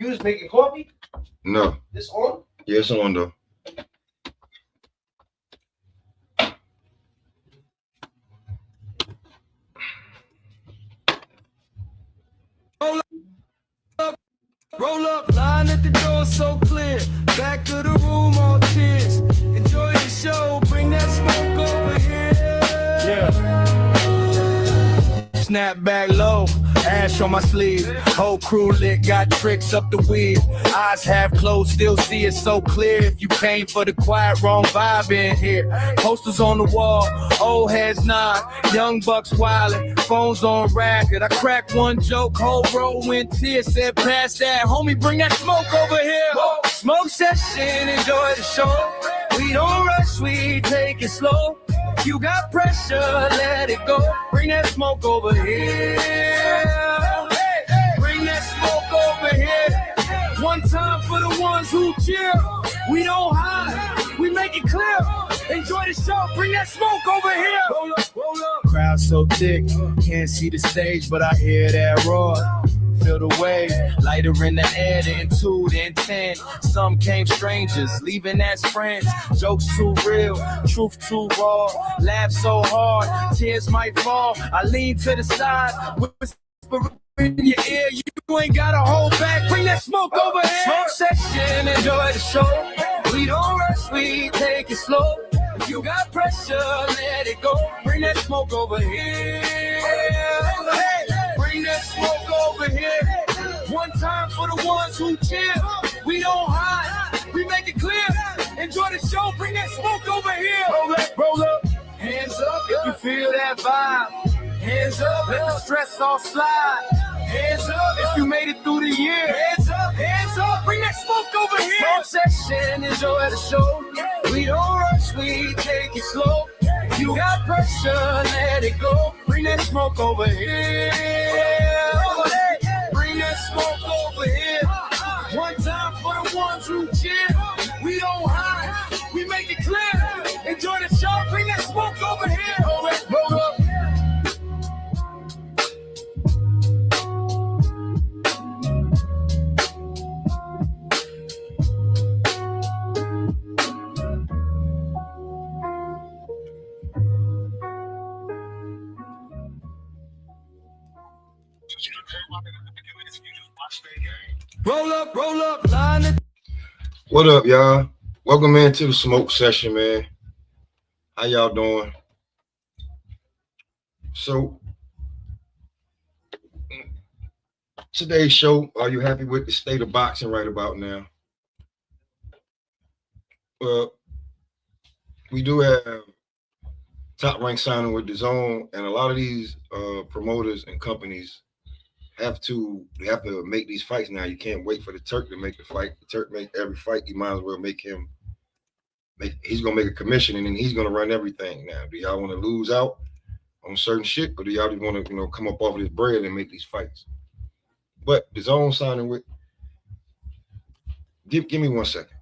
You was making coffee? No. This on? Yeah, it's on though. Roll up, line at the door so clear. Back of the room, all tears. Enjoy the show, bring that smoke over here. Yeah. Snap back low, ash on my sleeve. Whole crew lit, got tricks up the weed. Eyes half closed, still see it so clear. If you came for the quiet, wrong vibe in here. Posters on the wall, old heads nod. Young bucks wildin', phones on racket. I cracked one joke, whole row went tears. Said pass that, homie, bring that smoke over here. Smoke session, enjoy the show. We don't rush, we take it slow. If you got pressure, let it go. Bring that smoke over here. Bring that smoke over here. One time for the ones who cheer. We don't hide, we make it clear. Enjoy the show, bring that smoke over here. Roll up, roll up. Crowd so thick, can't see the stage, but I hear that roar. Feel the wave, lighter in the air, then 2, then 10. Some came strangers, leaving as friends. Jokes too real, truth too raw. Laugh so hard, tears might fall. I lean to the side, whisper in your ear. You ain't gotta hold back, bring that smoke over here. Smoke session, enjoy the show. We don't rush, we take it slow. If you got pressure, let it go. Bring that smoke over here. Bring that smoke over here. One time for the ones who cheer. We don't hide, we make it clear. Enjoy the show, bring that smoke over here. Roll up, roll up. Hands up if you feel that vibe. Hands up, let the stress all slide. Hands up if you made it through the year. Hands up, bring that smoke over here. Smoke session, enjoy the show. We don't rush, we take it slow. If you got pressure, let it go. Bring that smoke over here. Bring that smoke over here. One time for the ones who cheer. We don't hide, we make it clear. Enjoy the show, bring that smoke over here. Roll up, roll up. Roll up, line it. What up, y'all? Welcome into the smoke session, man. How y'all doing? So, today's show, are you happy with the state of boxing right about now? Well, we do have Top Rank signing with Dazn, and a lot of these promoters and companies have to make these fights now. You can't wait for the Turk to make the fight. The Turk make every fight. You might as well he's gonna make a commission, and then he's gonna run everything now. Do y'all want to lose out on certain shit, or do y'all just want to come up off of this bread and make these fights? But Dazn signing with give me 1 second.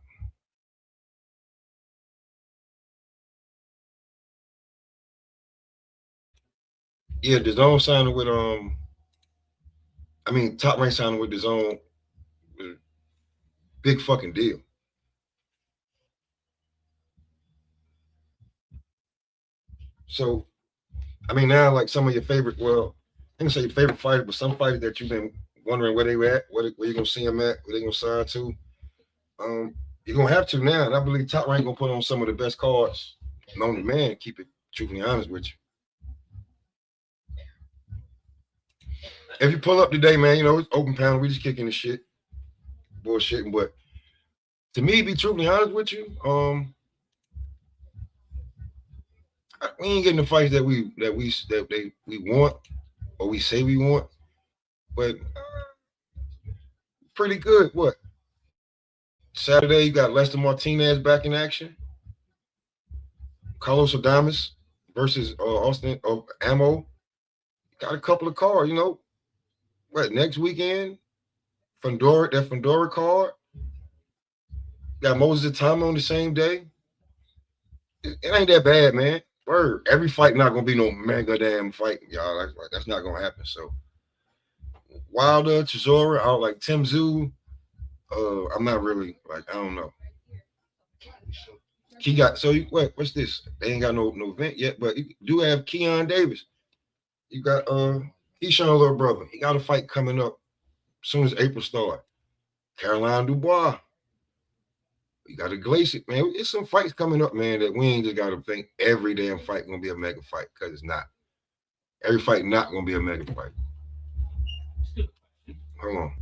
Yeah, Dazn signing with Top Rank signing with Dazn, big fucking deal. So, now like some of your favorite, well, I can say your favorite fighters, but some fighters that you've been wondering where they were at, where you're gonna see them at, where they gonna sign to. You're gonna have to now, and I believe Top Rank gonna put on some of the best cards known to man. Keep it truthfully honest with you. If you pull up today, man, it's open panel. We just kicking the shit, bullshitting. But to me, be truthfully honest with you, we ain't getting the fights that we want or we say we want, but pretty good. What? Saturday, you got Lester Martinez back in action. Carlos Adames versus Austin Ammo. Got a couple of cards, next weekend, that Fundora card. Got Moses Atama on the same day. It ain't that bad, man. Word. Every fight not gonna be no mega damn fight, y'all. That's not gonna happen. So Wilder, Chisora, out like Tim Tszyu, I'm not really like I don't know. He got so you what's this? They ain't got no event yet, but you do have Keon Davis. You got Keyshawn little brother. He got a fight coming up as soon as April start. Caroline Dubois. We got to glaze it, man. It's some fights coming up, man, that we ain't just got to think every damn fight gonna be a mega fight because it's not. Every fight not gonna be a mega fight. Hold on.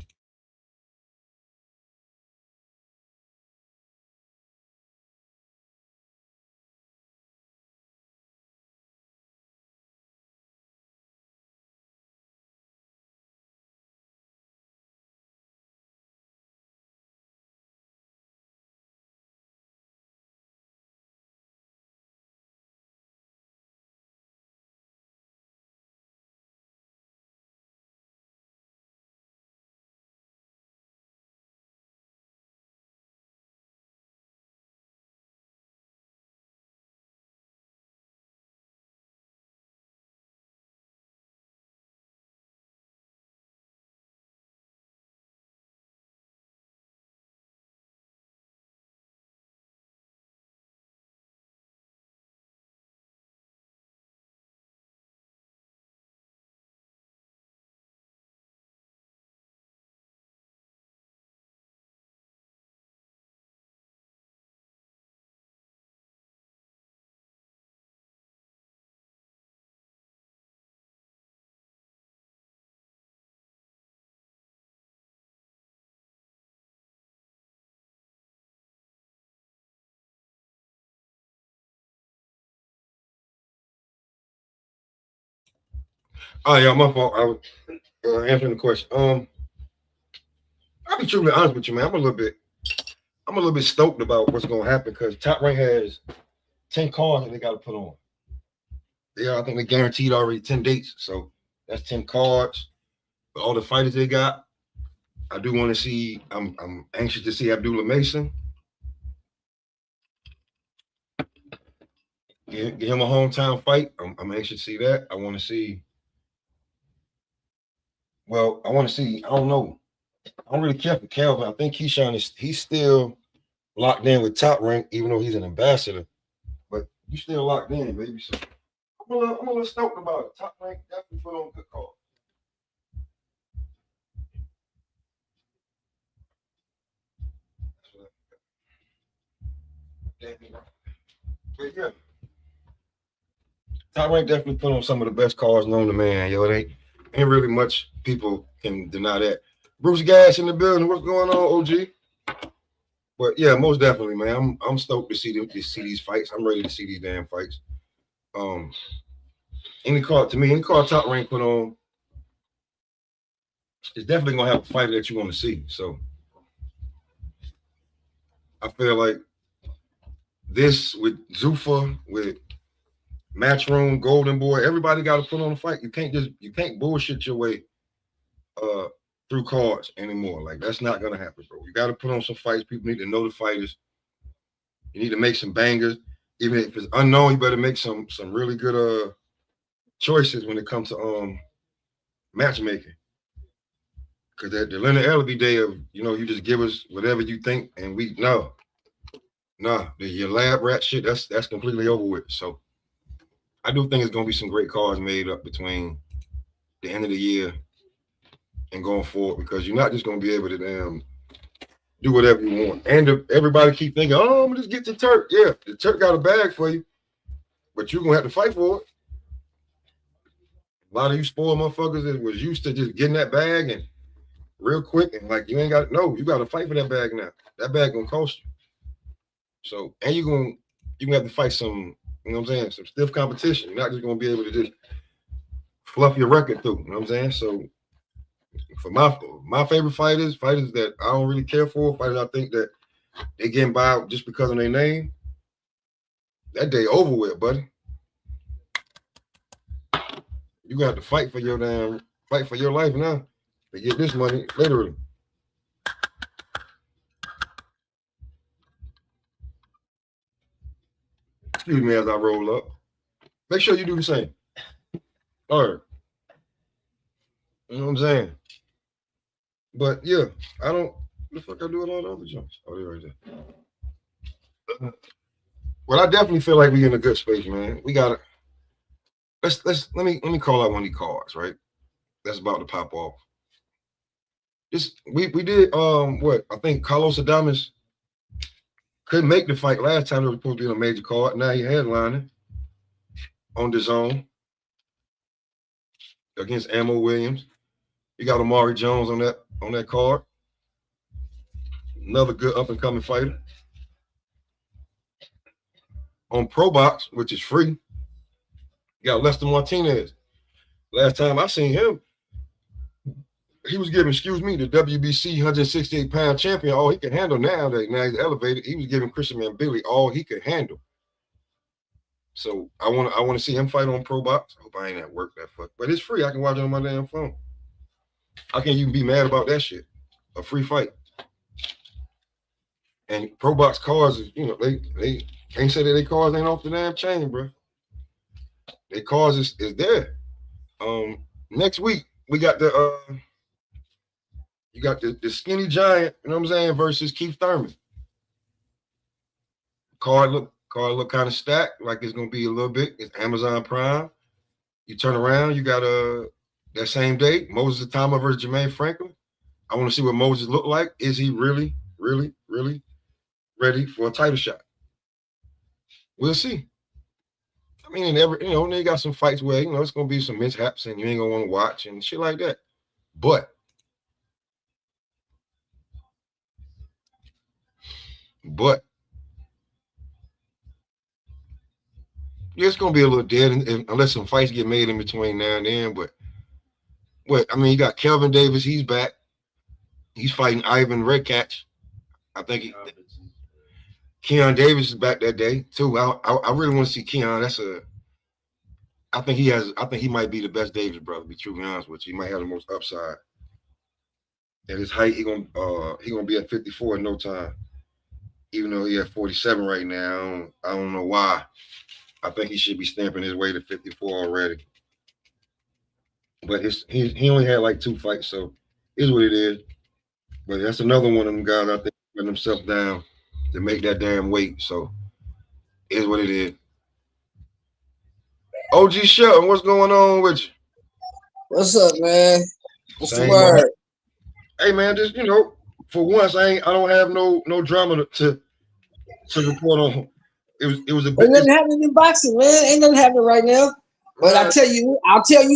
Oh yeah, my fault. I was answering the question. I'll be truly honest with you, man. I'm a little bit stoked about what's gonna happen because Top Rank has 10 cars that they got to put on. Yeah, I think they guaranteed already 10 dates, so that's 10 cards. But all the fighters they got, I do want to see. I'm anxious to see Abdullah Mason. Get him a hometown fight. I'm anxious to see that. I want to see. Well, I want to see. I don't know. I don't really care for Calvin. I think Keyshawn he's still locked in with Top Rank, even though he's an ambassador. But you still locked in, baby. So I'm a little stoked about it. Top Rank definitely put on a good call. But yeah, Top Rank definitely put on some of the best cars known to man. Yo, it ain't really much people can deny that. Bruce Gas in the building. What's going on, OG? But yeah, most definitely, man. I'm stoked to see these fights. I'm ready to see these damn fights. Um, any car Top Rank put on, it's definitely gonna have a fighter that you want to see. So I feel like this with Zuffa, with Matchroom, Golden Boy, everybody got to put on a fight. You can't bullshit your way uh through cards anymore. Like that's not gonna happen, bro. You got to put on some fights. People need to know the fighters. You need to make some bangers. Even if it's unknown, you better make some really good choices when it comes to matchmaking. Because at the Leonard Ellerby day of, you just give us whatever you think, and we no, nah, your lab rat shit, that's completely over with. So I do think it's gonna be some great cards made up between the end of the year and going forward because you're not just gonna be able to do whatever you want. And everybody keep thinking, oh, I'm gonna just get the Turk. Yeah, the Turk got a bag for you, but you're gonna have to fight for it. A lot of you spoiled motherfuckers that was used to just getting that bag and real quick and like you ain't got you got to fight for that bag now. That bag gonna cost you. So and you gonna have to fight some, you know what I'm saying, some stiff competition. You're not just gonna be able to just fluff your record through. You know what I'm saying? So for my favorite fighters that I don't really care for, fighters I think that they getting by just because of their name, that day over with, buddy. You got to fight for your life now to get this money, literally. Excuse me as I roll up. Make sure you do the same. All right. You know what I'm saying? But yeah, I don't the fuck I do with all the other jumps? Oh, they're right there. Well, I definitely feel like we're in a good space, man. We gotta let me call out one of these cards, right? That's about to pop off. This we did what I think Carlos Adames couldn't make the fight last time. It was supposed to be on a major card. Now he headlining on Dazn against Ammo Williams. You got Amari Jones on that card. Another good up and coming fighter. On Pro Box, which is free, you got Lester Martinez. Last time I seen him, he was giving, the WBC 168-pound champion all he could handle. Now he's elevated. He was giving Christian Mambili all he could handle. So I want to see him fight on Pro Box. I hope I ain't at work that fuck, but it's free. I can watch it on my damn phone. I can't even be mad about that shit. A free fight. And Pro Box cards, they can't say that their cards ain't off the damn chain, bro. Their cards is there. Next week we got the skinny giant, you know what I'm saying, versus Keith Thurman. Card look kind of stacked, like it's gonna be a little bit. It's Amazon Prime. You turn around, you got that same day, Moses Atama versus Jermaine Franklin. I want to see what Moses look like. Is he really, really, really ready for a title shot? We'll see. I mean, they got some fights where it's gonna be some mishaps and you ain't gonna want to watch and shit like that. But yeah, it's gonna be a little dead unless some fights get made in between now and then. But I mean, you got Kelvin Davis, he's back. He's fighting Ivan Redkach. I think Keon Davis is back that day too. I really want to see Keon. I think he might be the best Davis brother. To be truly honest with you, he might have the most upside. At his height, he gonna be at 54 in no time. Even though he at 47 right now, I don't know why. I think he should be stamping his way to 54 already. But he only had like 2 fights, so it is what it is. But that's another one of them guys out there putting themselves down to make that damn weight. So it is what it is. OG Shelton, what's going on with you? What's up, man? What's the word? Hey man, just for once I don't have no drama to report on. It was a bit. Ain't nothing happening in boxing, man. Ain't nothing happening right now. But I'll tell you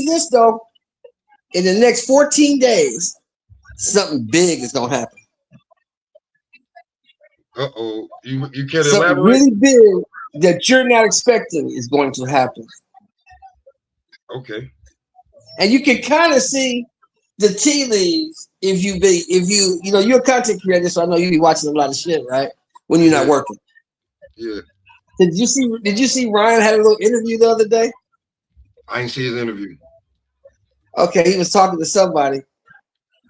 this though. In the next 14 days, something big is gonna happen. Uh-oh. You can't something elaborate? Really big that you're not expecting is going to happen. Okay. And you can kind of see the tea leaves if you're a content creator, so I know you be watching a lot of shit, right? When you're not working. Yeah. Did you see Ryan had a little interview the other day? I didn't see his interview. Okay, he was talking to somebody.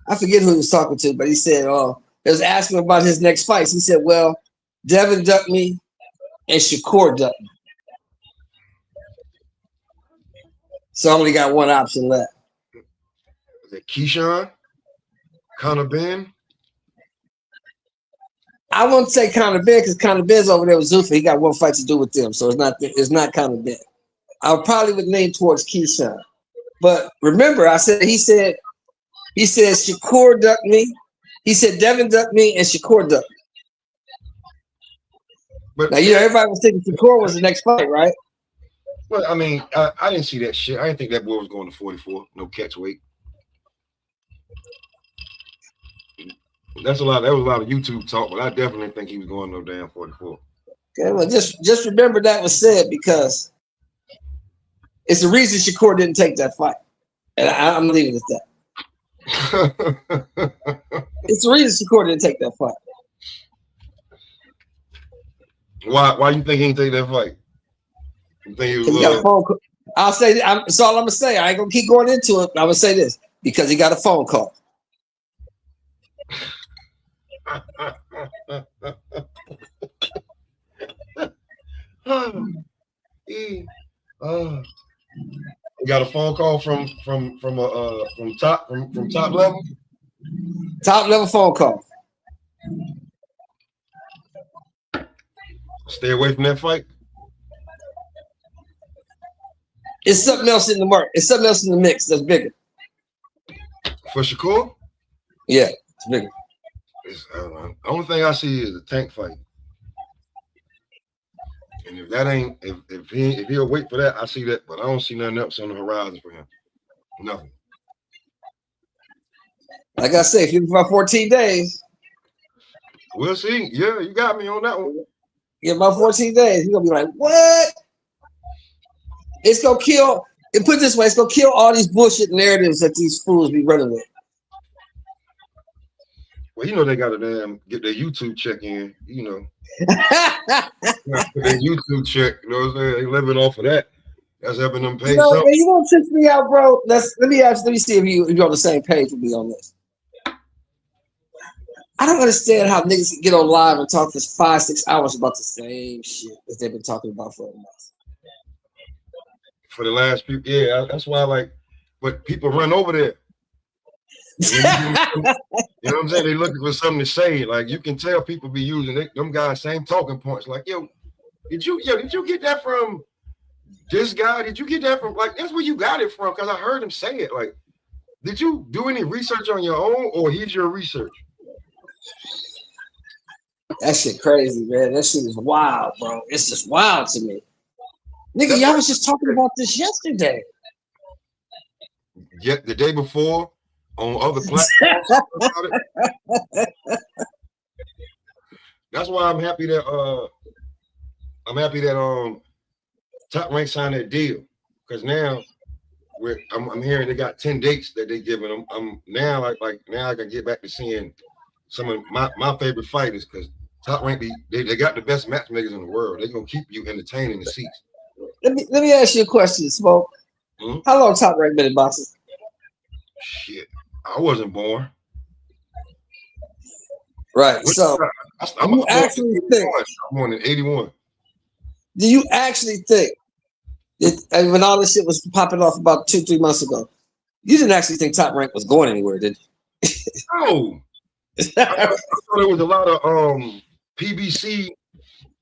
I forget who he was talking to, but he said, it was asking about his next fights. He said, well, Devin ducked me and Shakur ducked me. So I only got one option left. Is it Keyshawn? Conor Ben? I won't say Conor Ben because Conor Ben's over there with Zuffa. He got one fight to do with them, so it's not Conor Ben. I probably would lean towards Keyshawn. But remember, he said Shakur ducked me. He said Devin ducked me and Shakur ducked me. But now everybody was thinking Shakur was the next fight, right? Well, I mean, I didn't see that shit. I didn't think that boy was going to 44. No catch weight. That was a lot of YouTube talk, but I definitely think he was going no damn 44. Okay, well, just remember that was said because it's the reason Shakur didn't take that fight, and I'm leaving it at that. It's the reason Shakur didn't take that fight. Why you think he didn't take that fight? You think he got a phone call. I'll say that's all I'm gonna say. I ain't gonna keep going into it. I'm gonna say this because he got a phone call. He got a phone call from top level. Top level phone call. Stay away from that fight. It's something else in the market. It's something else in the mix that's bigger. For Shakur? Yeah, it's bigger. The only thing I see is a Tank fight. And if that ain't, if he'll wait for that, I see that, but I don't see nothing else on the horizon for him. Nothing. Like I say, if you're about 14 days. We'll see. Yeah, you got me on that one. Yeah, about 14 days. You're gonna be like, what? It's gonna kill, and put it this way, it's gonna kill all these bullshit narratives that these fools be running with. Well, you know they gotta get their YouTube check in, you know. Their YouTube check, you know what I'm saying? They living off of that. That's helping them pay something. You don't trick me out, bro. Let me see if you're on the same page with me on this. I don't understand how niggas can get on live and talk for 5-6 hours about the same shit that they've been talking about for a month. For the last few, yeah, that's why but people run over there. You know what I'm saying? They looking for something to say. Like you can tell people be using them guys' same talking points. Like, did you get that from this guy? Did you get that from that's where you got it from? Because I heard him say it. Like, did you do any research on your own or here's your research? That shit crazy, man. That shit is wild, bro. It's just wild to me. Nigga, y'all was just talking about this yesterday. Yeah, the day before on other platforms. That's why I'm happy that Top Rank signed that deal. Because now I'm hearing they got 10 dates that they giving them. I'm now now I can get back to seeing some of my favorite fighters because Top Rank they got the best matchmakers in the world. They're gonna keep you entertaining the seats. Let me ask you a question, Smoke. Hmm? How long Top Rank been in boxing? Shit, I wasn't born. Right. So I'm born in 81. Do you actually think that when all this shit was popping off about 2-3 months ago, you didn't actually think Top Rank was going anywhere, did you? No. I thought there was a lot of PBC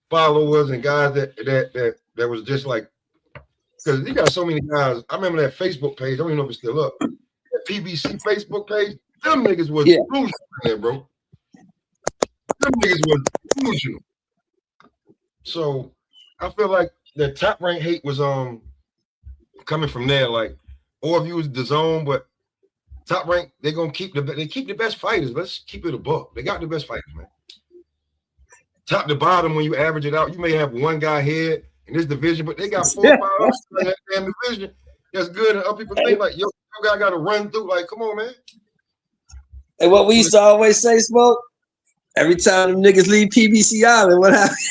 followers and guys that was just like, because you got so many guys. I remember that Facebook page. I don't even know if it's still up. That PBC Facebook page. Them niggas was delusional, there, bro. Them niggas was delusional. So I feel like the Top Rank hate was coming from there. Like, or if you was Dazn, but Top Rank, they keep the best fighters. Let's keep it a buck. They got the best fighters, man. Top to bottom, when you average it out, you may have one guy here in this division, but they got 4 or 5 others in that damn division. That's good. And other people think like, yo, guy got to run through. Like, come on, man. And what we used to always say, Smoke, every time them niggas leave PBC Island, what happens?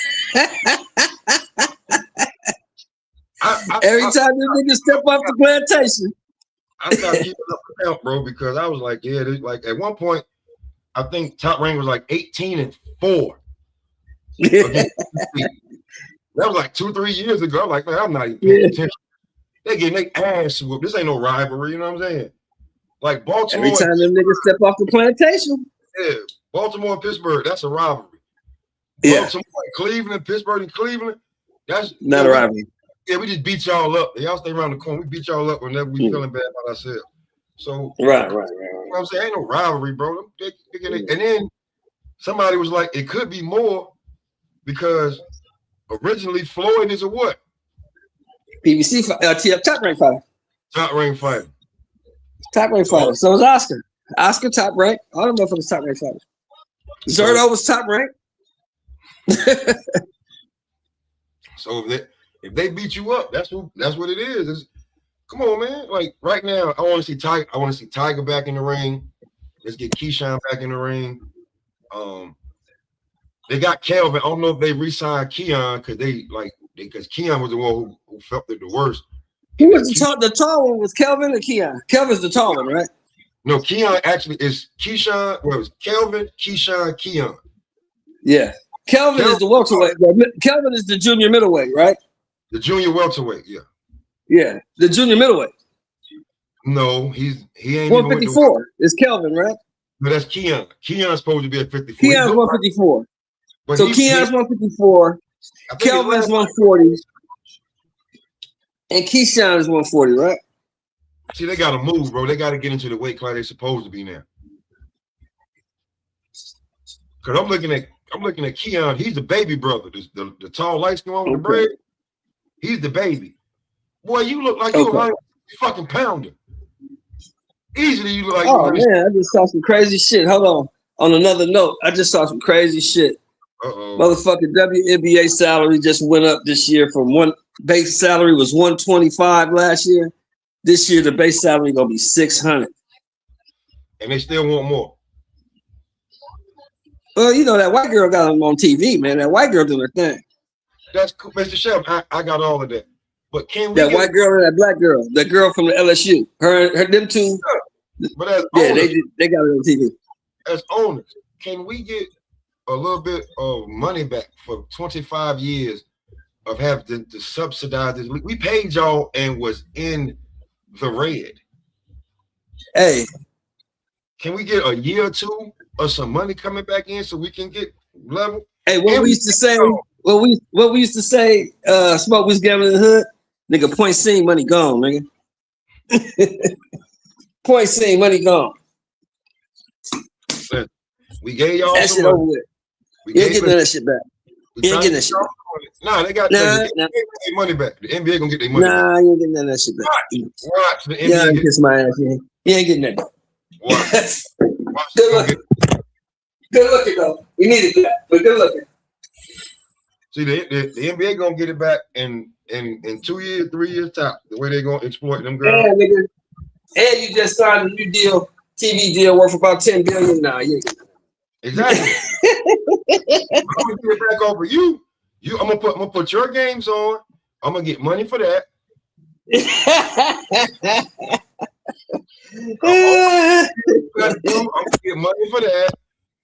Every time them niggas step off the plantation. I started keeping up with count, bro, because I was like, like at one point, I think Top Rank was like 18-4. That was like 2-3 years ago. I'm like, man, I'm not even paying attention. They getting their ass whooped. This ain't no rivalry, you know what I'm saying? Like Baltimore. Every time them niggas step off the plantation. Yeah, Baltimore and Pittsburgh, that's a rivalry. Yeah. Baltimore and Cleveland, Pittsburgh and Cleveland, that's not a rivalry. Yeah, we just beat y'all up. Y'all stay around the corner. We beat y'all up whenever we feeling bad about ourselves. So right. You know what I'm saying? Ain't no rivalry, bro. And then somebody was like, it could be more because originally Floyd is a what? PBC Top Rank fighter. Top Rank fighter. Top Rank fighter. So was Oscar. Oscar Top Rank. All them motherfuckers Top Rank fighters. Zerto was Top Rank. So if they beat you up, that's what it is. Come on, man. Like right now, I want to see Tiger. I want to see Tiger back in the ring. Let's get Keyshawn back in the ring. They got Kelvin. I don't know if they re-signed Keon because Keon was the one who felt it the worst. Who was the tall one? Was Kelvin or Keon? Kelvin's the tall one, right? No, Keon actually is Keyshawn. Well, it was Kelvin, Keyshawn, Keon. Yeah. Kelvin is the welterweight. Kelvin is the junior middleweight, right? The junior welterweight, yeah. Yeah, the junior middleweight. No, he ain't 154 is Kelvin, right? No, that's Keon. Keon's supposed to be at 54. Keon's 154. But so Keon's 154. Kelvin's 140. And Keyshawn is 140, right? See, they got to move, bro. They got to get into the weight class they're supposed to be now. Because I'm looking at Keon. He's the baby brother. The tall light skin one with the bread. He's the baby. Boy, you look like you're a fucking pounder. Easily, you look like. Oh man, I just saw some crazy shit. Hold on. On another note, I just saw some crazy shit. Motherfucking WNBA salary just went up this year from one base salary was 125 last year. This year the base salary gonna be 600. And they still want more. Well, you know that white girl got them on TV, man. That white girl doing her thing. That's cool, Mr. Chef. I got all of that. But can we that white girl and that black girl, the girl from the LSU, them two. But as owners, they got it on TV. As owners, can we get a little bit of money back for 25 years of having to subsidize this? We paid y'all and was in the red. Hey, can we get a year or two of some money coming back in so we can get level? Hey, what we used to say, smoke was gambling in the hood, nigga. Point seen, money gone, nigga. Point seen, money gone. We gave y'all that shit over with. You ain't getting that shit back. You ain't getting that shit back. Nah, they got their money back. The NBA gonna get their money back. Nah, you ain't getting that shit back. Watch the NBA. Kiss my ass. You ain't getting that back. Watch. Good looking. Good looking though. We needed that, but good looking. See, the NBA gonna get it back in 2 years, 3 years top. The way they gonna exploit them girls. Yeah, nigga. And you just signed a new deal, TV deal worth about $10 billion now. Exactly. I'm gonna get it back over you. I'm gonna put your games on. I'm gonna get money for that. I'm gonna get money for that.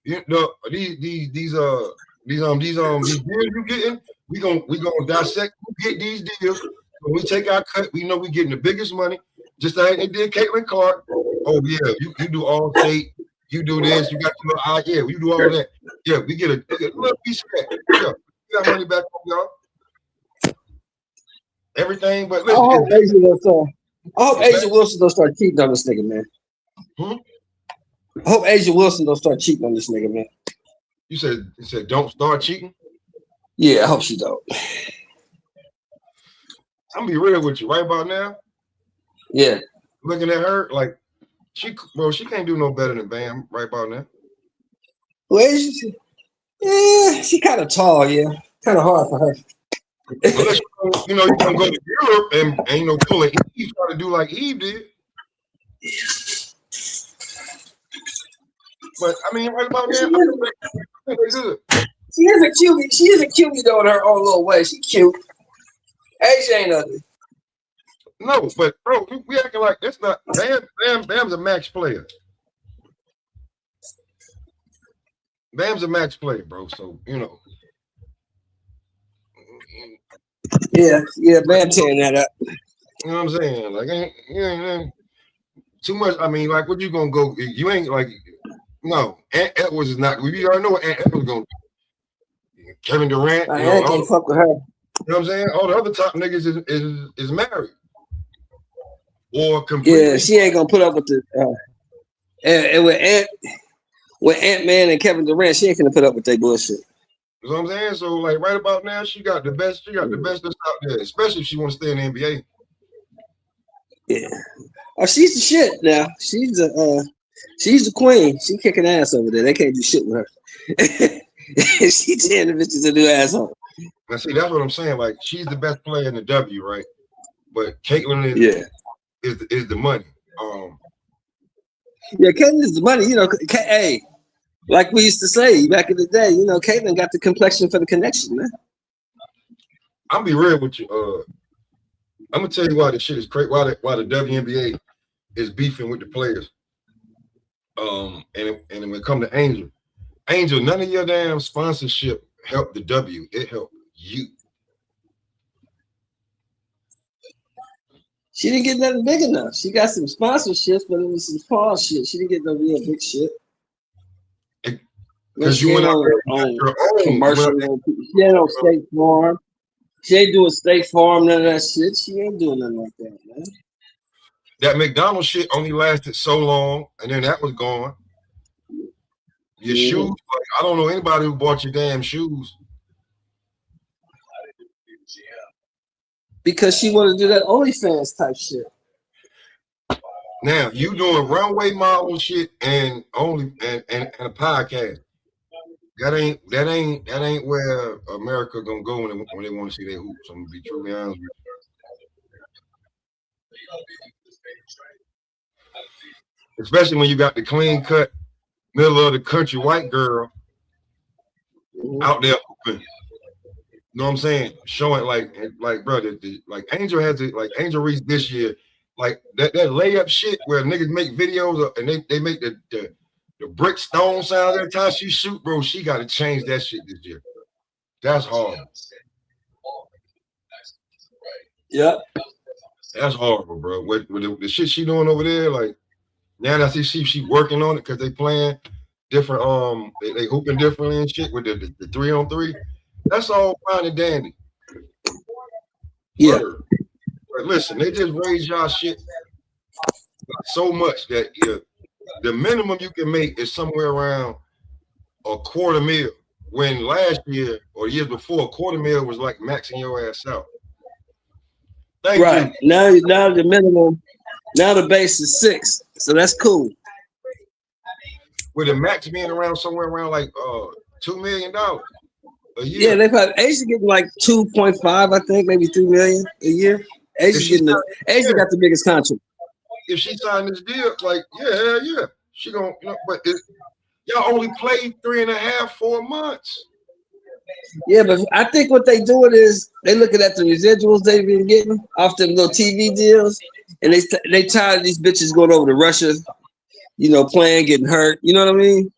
You know, these deals you getting, we gonna dissect who get these deals. When we take our cut, we know we getting the biggest money. Just like they did Caitlin Clark. Oh yeah, you do all state, you do this, you got to know, yeah, you do all of that. Yeah, we get a little piece of that. Yeah, we got money back from y'all. Everything, but listen. I hope Asia Wilson don't start cheating on this nigga, man. I hope Asia Wilson don't start cheating on this nigga, man. You said don't start cheating? Yeah, I hope she don't. I'm gonna be real with you right about now. Yeah. Looking at her, like she can't do no better than Bam right about now. Well, she kind of tall, yeah. Kind of hard for her. Unless you can go to Europe and ain't no pulling Eve, try to do like Eve did. But I mean, right about now, good. She is a cutie. She is a cutie though in her own little way. She cute. Asia ain't ugly. No, but bro, we acting like it's not. Bam's a max player. Bam's a max player, bro. So Yeah, Bam tearing that up. You know what I'm saying? Like, ain't too much. I mean, like, what you gonna go? You ain't like, no. Ant Edwards is not. We already know what Ant Edwards gonna do. Kevin Durant. I can't fuck with her. You know what I'm saying? All the other top niggas is married. Or completely. Yeah, she ain't gonna put up with the and with Ant-Man and Kevin Durant, she ain't gonna put up with their bullshit. You know what I'm saying? So like right about now, she got the best that's out there, especially if she want to stay in the NBA. Yeah. Oh, she's the shit now. She's the queen. She kicking ass over there. They can't do shit with her. She tearing the bitches a new asshole. Now see, that's what I'm saying. Like she's the best player in the W, right? But Caitlin is the money. Yeah, Caitlin is the money. You know, hey, like we used to say back in the day, you know, Caitlin got the complexion for the connection, man. I'll be real with you. I'm gonna tell you why this shit is crazy. Why the WNBA is beefing with the players. And when it come to Angel, none of your damn sponsorship helped the W. It helped you. She didn't get nothing big enough. She got some sponsorships, but it was some small shit. She didn't get no real big shit. Because you went out there on your own. commercial. She ain't on State Farm. She ain't doing State Farm, none of that shit. She ain't doing nothing like that, man. That McDonald's shit only lasted so long, and then that was gone. Your shoes, like, I don't know anybody who bought your damn shoes. Because she wanted to do that OnlyFans type shit. Now you doing runway model shit and a podcast. That ain't where America gonna go when they want to see their hoops. I'm gonna be truly honest with you. Especially when you got the clean cut, middle of the country white girl out there hooping. You know what I'm saying? Showing like brother, like Angel has it, like Angel Reese this year, like that layup shit where niggas make videos of, and they make the brick stone sound every time she shoot, bro. She got to change that shit this year. That's hard. Yeah, that's horrible, bro. With the shit she doing over there, like now I see she working on it because they playing different. They hooping differently and shit with the 3-on-3. That's all fine and dandy. Yeah. But listen, they just raised y'all shit so much that the minimum you can make is somewhere around $250,000. When last year or years before, $250,000 was like maxing your ass out. Thank right. you. Now the minimum, now the base is 6. So that's cool. With the max being around somewhere around like $2 million a year. Yeah, they probably Asia getting like 2.5, I think, maybe 3 million a year. Asia got the biggest contract. If she signed this deal, like yeah, she gonna. But y'all only played 3.5, 4 months. Yeah, but I think what they doing is they looking at the residuals they've been getting off them little TV deals, and they tired of these bitches going over to Russia, playing, getting hurt. You know what I mean?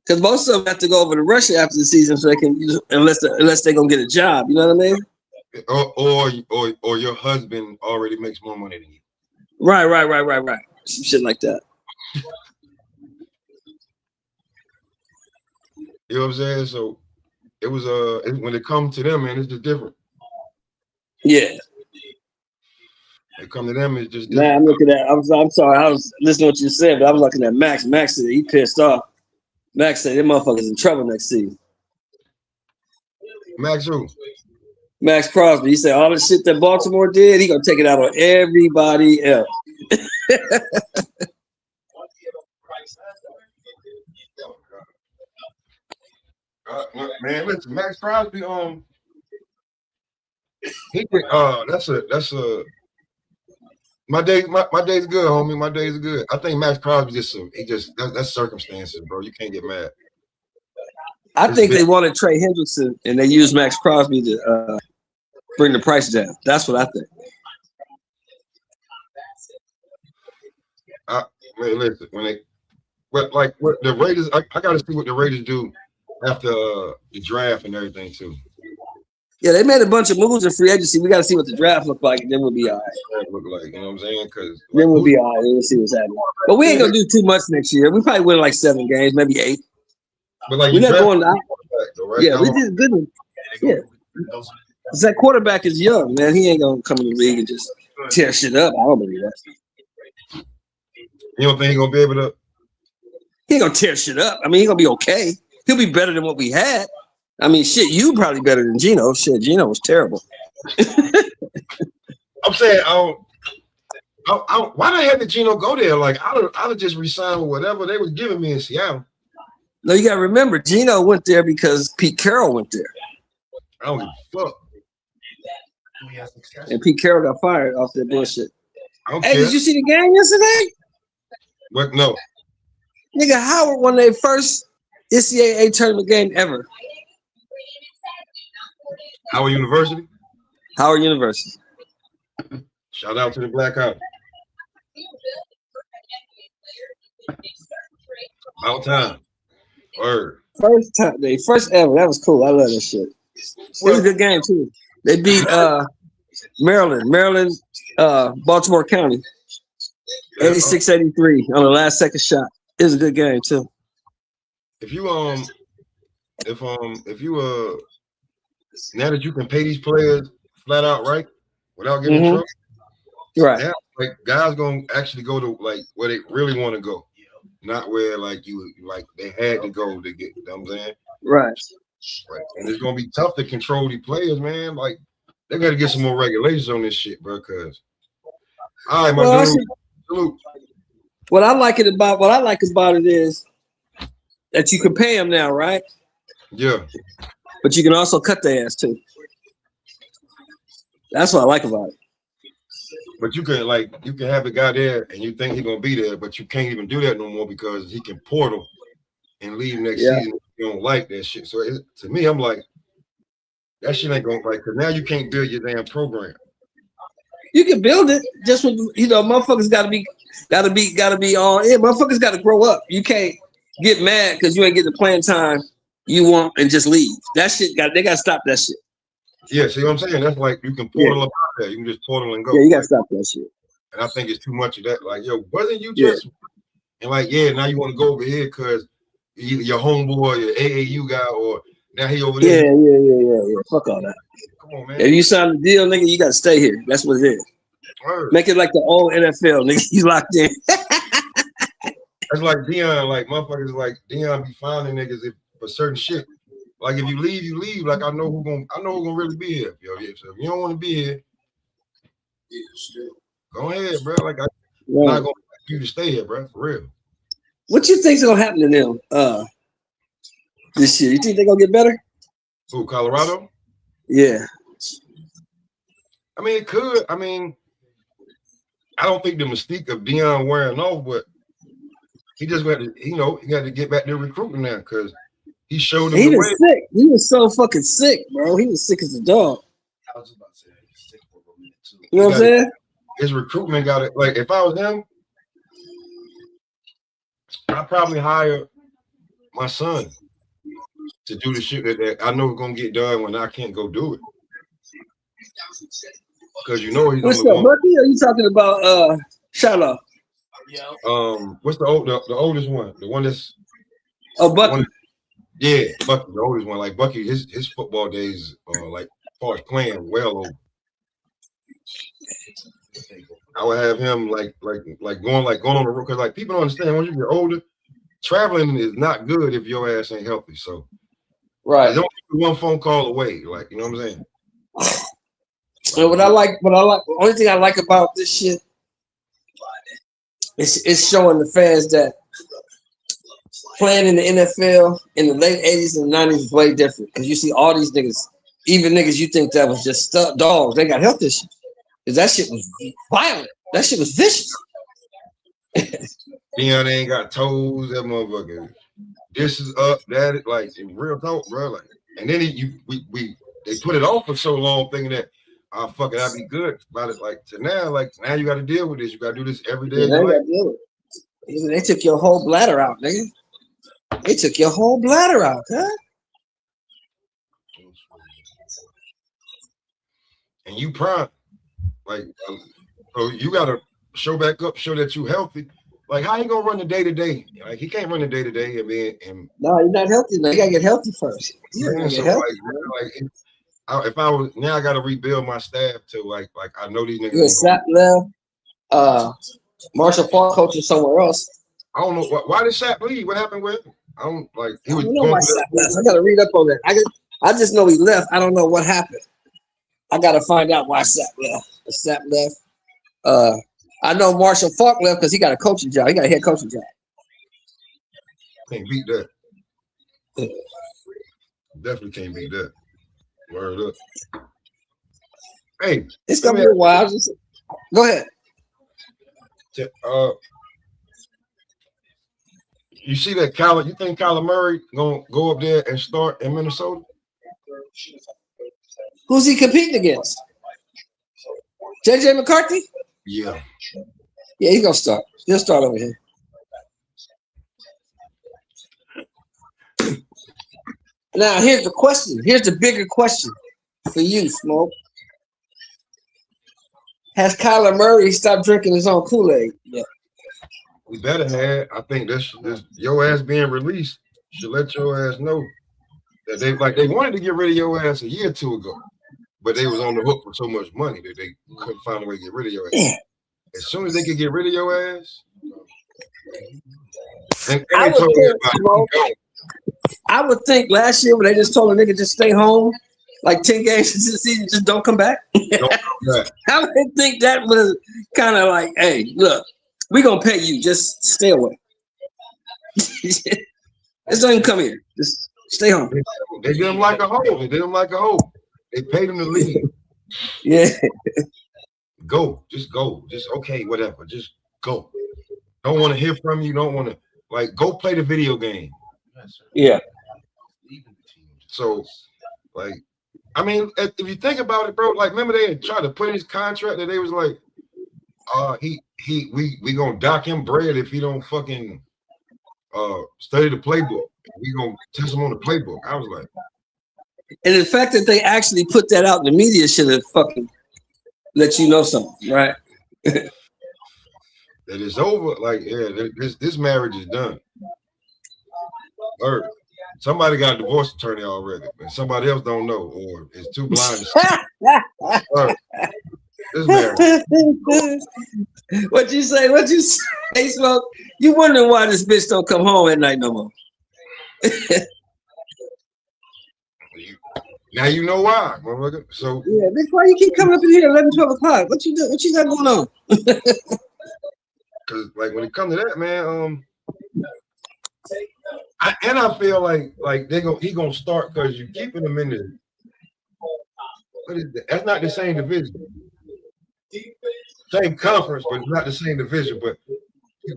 Because most of them have to go over to Russia after the season, so they can, unless they're gonna get a job. You know what I mean? Or your husband already makes more money than you. Right. Some shit like that. You know what I'm saying? So it was when it comes to them, man, it's just different. Yeah. When it come to them, it's just different. Nah, I'm looking at. I'm sorry. I was listening to what you said, but I was looking at Max. Max said he pissed off. Max said them motherfuckers in trouble next season. Max who? Max Crosby. He said all the shit that Baltimore did, he gonna take it out on everybody else. Man, listen, Max Crosby. He that's a. My day's good, homie. My days are good. I think Max Crosby that's circumstances, bro. You can't get mad. I think they wanted Trey Hendrickson and they used Max Crosby to bring the price down. That's what I think. Man, listen, what the Raiders, I got to see what the Raiders do after the draft and everything too. Yeah, they made a bunch of moves in free agency. We got to see what the draft look like, and then we'll be all right. Look like, you know what I'm saying? Because then we'll be all right. We'll see what's happening. But we ain't gonna do too much next year. We probably win like 7 games, maybe 8. But like we're not going out. Though, right? Yeah, we did good. Yeah, that quarterback is young, man. He ain't gonna come in the league and just tear shit up. I don't believe that. You don't think he's gonna be able to? He ain't gonna tear shit up. I mean, he's gonna be okay. He'll be better than what we had. I mean, shit, you probably better than Geno. Shit, Geno was terrible. I'm saying, why the hell did Geno go there? Like, I'd have just resigned with whatever they was giving me in Seattle. No, you gotta remember, Geno went there because Pete Carroll went there. I don't give a fuck. And Pete Carroll got fired off that bullshit. Hey, care. Did you see the game yesterday? What? No. Nigga, Howard won their first NCAA tournament game ever. Howard University? Howard University. Shout out to the Black Hawk. About time. Word. First ever. That was cool. I love that shit. It was a good game too. They beat Maryland, Baltimore County, 86-83 on the last second shot. It was a good game too. if you now that you can pay these players flat out right without getting in trouble, right? Now, like guys gonna actually go to like where they really want to go, not where like they had to go to get. You know what I'm saying? Right. And it's gonna be tough to control these players, man. Like they got to get some more regulations on this shit, bro. Cause all right, my dude. Salute. What I like about it is that you can pay them now, right? Yeah. But you can also cut their ass too. That's what I like about it. But you can have a guy there and you think he's gonna be there, but you can't even do that no more because he can portal and leave next season if you don't like that shit. So to me, I'm like, that shit ain't gonna because now you can't build your damn program. You can build it just with motherfuckers gotta be all in. Motherfuckers gotta grow up. You can't get mad because you ain't getting the playing time you want and just leave. That shit they gotta stop that shit. Yeah, see what I'm saying? That's like you can portal up out there. You can just portal and go. Yeah, you gotta stop that shit. And I think it's too much of that. Like, yo, wasn't you just and like, now you want to go over here because your homeboy, your AAU guy, or now he over there. Yeah. Fuck all that. Come on, man. If you sign the deal, nigga, you gotta stay here. That's what it is. Word. Make it like the old NFL, nigga. You locked in. That's like Deion, like motherfuckers like Deion be finding niggas for certain shit. Like if you leave, you leave. Like I know who gonna really be here. Yo, so if you don't want to be here, go ahead, bro. Like I'm not gonna ask you to stay here, bro. For real. What you think's gonna happen to them this year? You think they're gonna get better? Who, Colorado? Yeah. I mean, it could. I mean, I don't think the mystique of Deion wearing off, but he just got to, he got to get back to recruiting now because he showed them the way. Sick. He was so fucking sick, bro. He was sick as a dog. I was about to say he was sick for a minute too. You know what I'm saying? His recruitment got it. Like if I was him, I'd probably hire my son to do the shit that I know is gonna get done when I can't go do it. Because he's what's up, Bucky? Or are you talking about Shiloh? What's the oldest one? The one that's Bucky. Bucky, the oldest one. Like Bucky, his football days like as far as playing well over. I would have him like going on the road because like people don't understand once you get older, traveling is not good if your ass ain't healthy. So right, don't be one phone call away. Like you know what I'm saying. And what I like, the only thing I like about this shit is it's showing the fans that playing in the NFL in the late 80s and 90s is way different because you see all these niggas, even niggas you think that was just dogs, they got health issues because that shit was violent. That shit was vicious. Deion ain't got toes. That motherfucker. This is up. That is like in real talk, bro. Like, and then they put it off for so long, thinking that fuck it, I'll be good about it. Like to now you got to deal with this. You got to do this every day. They took your whole bladder out, nigga. They took your whole bladder out, huh? And you prime, like, so you got to show back up, show that you healthy. Like, how you gonna run the day to day? Like, he can't run the day to day. I mean, no, you're not healthy. No, you gotta get healthy first. If I was now, I got to rebuild my staff to like I know these niggas. You Sapp left. Marshall Falk coaching somewhere else. I don't know why did Sapp leave. What happened with him? I don't like. He was. I don't know why Sapp left. I gotta read up on that. I just know he left. I don't know what happened. I gotta find out why Sapp left. Sapp left. I know Marshall Falk left because he got a coaching job. He got a head coaching job. Can't beat that. Definitely can't beat that. Word up. Hey, it's gonna be a while. Go ahead. You see that you think Kyler Murray gonna go up there and start in Minnesota? Who's he competing against? JJ McCarthy? Yeah. Yeah, he's gonna start. He'll start over here. Now, here's the question. Here's the bigger question for you, Smoke. Has Kyler Murray stopped drinking his own Kool-Aid yet? We better have. I think this your ass being released should let your ass know that they wanted to get rid of your ass a year or two ago, but they was on the hook for so much money that they couldn't find a way to get rid of your ass. As soon as they could get rid of your ass, and I would think last year when they just told a nigga just stay home, like 10 games this season, just don't come back. Don't come back. I would think that was kind of like, hey, look, we're gonna pay you, just stay away. Just don't even come here. Just stay home. They did him like a hoe. They did him like a hoe. They paid him to leave. Yeah. Go. Just go. Just okay, whatever. Just go. Don't want to hear from you. Don't want to go play the video game. Yeah. So, I mean, if you think about it, bro, remember they had tried to put in his contract that they was like, we gonna dock him bread if he don't fucking study the playbook. We gonna test him on the playbook. I was like, and the fact that they actually put that out in the media should have fucking let you know something, right? That it's over. This marriage is done. Or somebody got a divorce attorney already, and somebody else don't know, or is too blind to see. This marriage. What you say, Smoke? You wondering why this bitch don't come home at night no more. Now you know why, motherfucker. So yeah, bitch, why you keep coming up in here 11, 12 o'clock? What you do? What you got going on? Because when it comes to that, man, I feel like he gonna start because you keeping him in the. What is that? That's not the same division. Same conference, but it's not the same division. But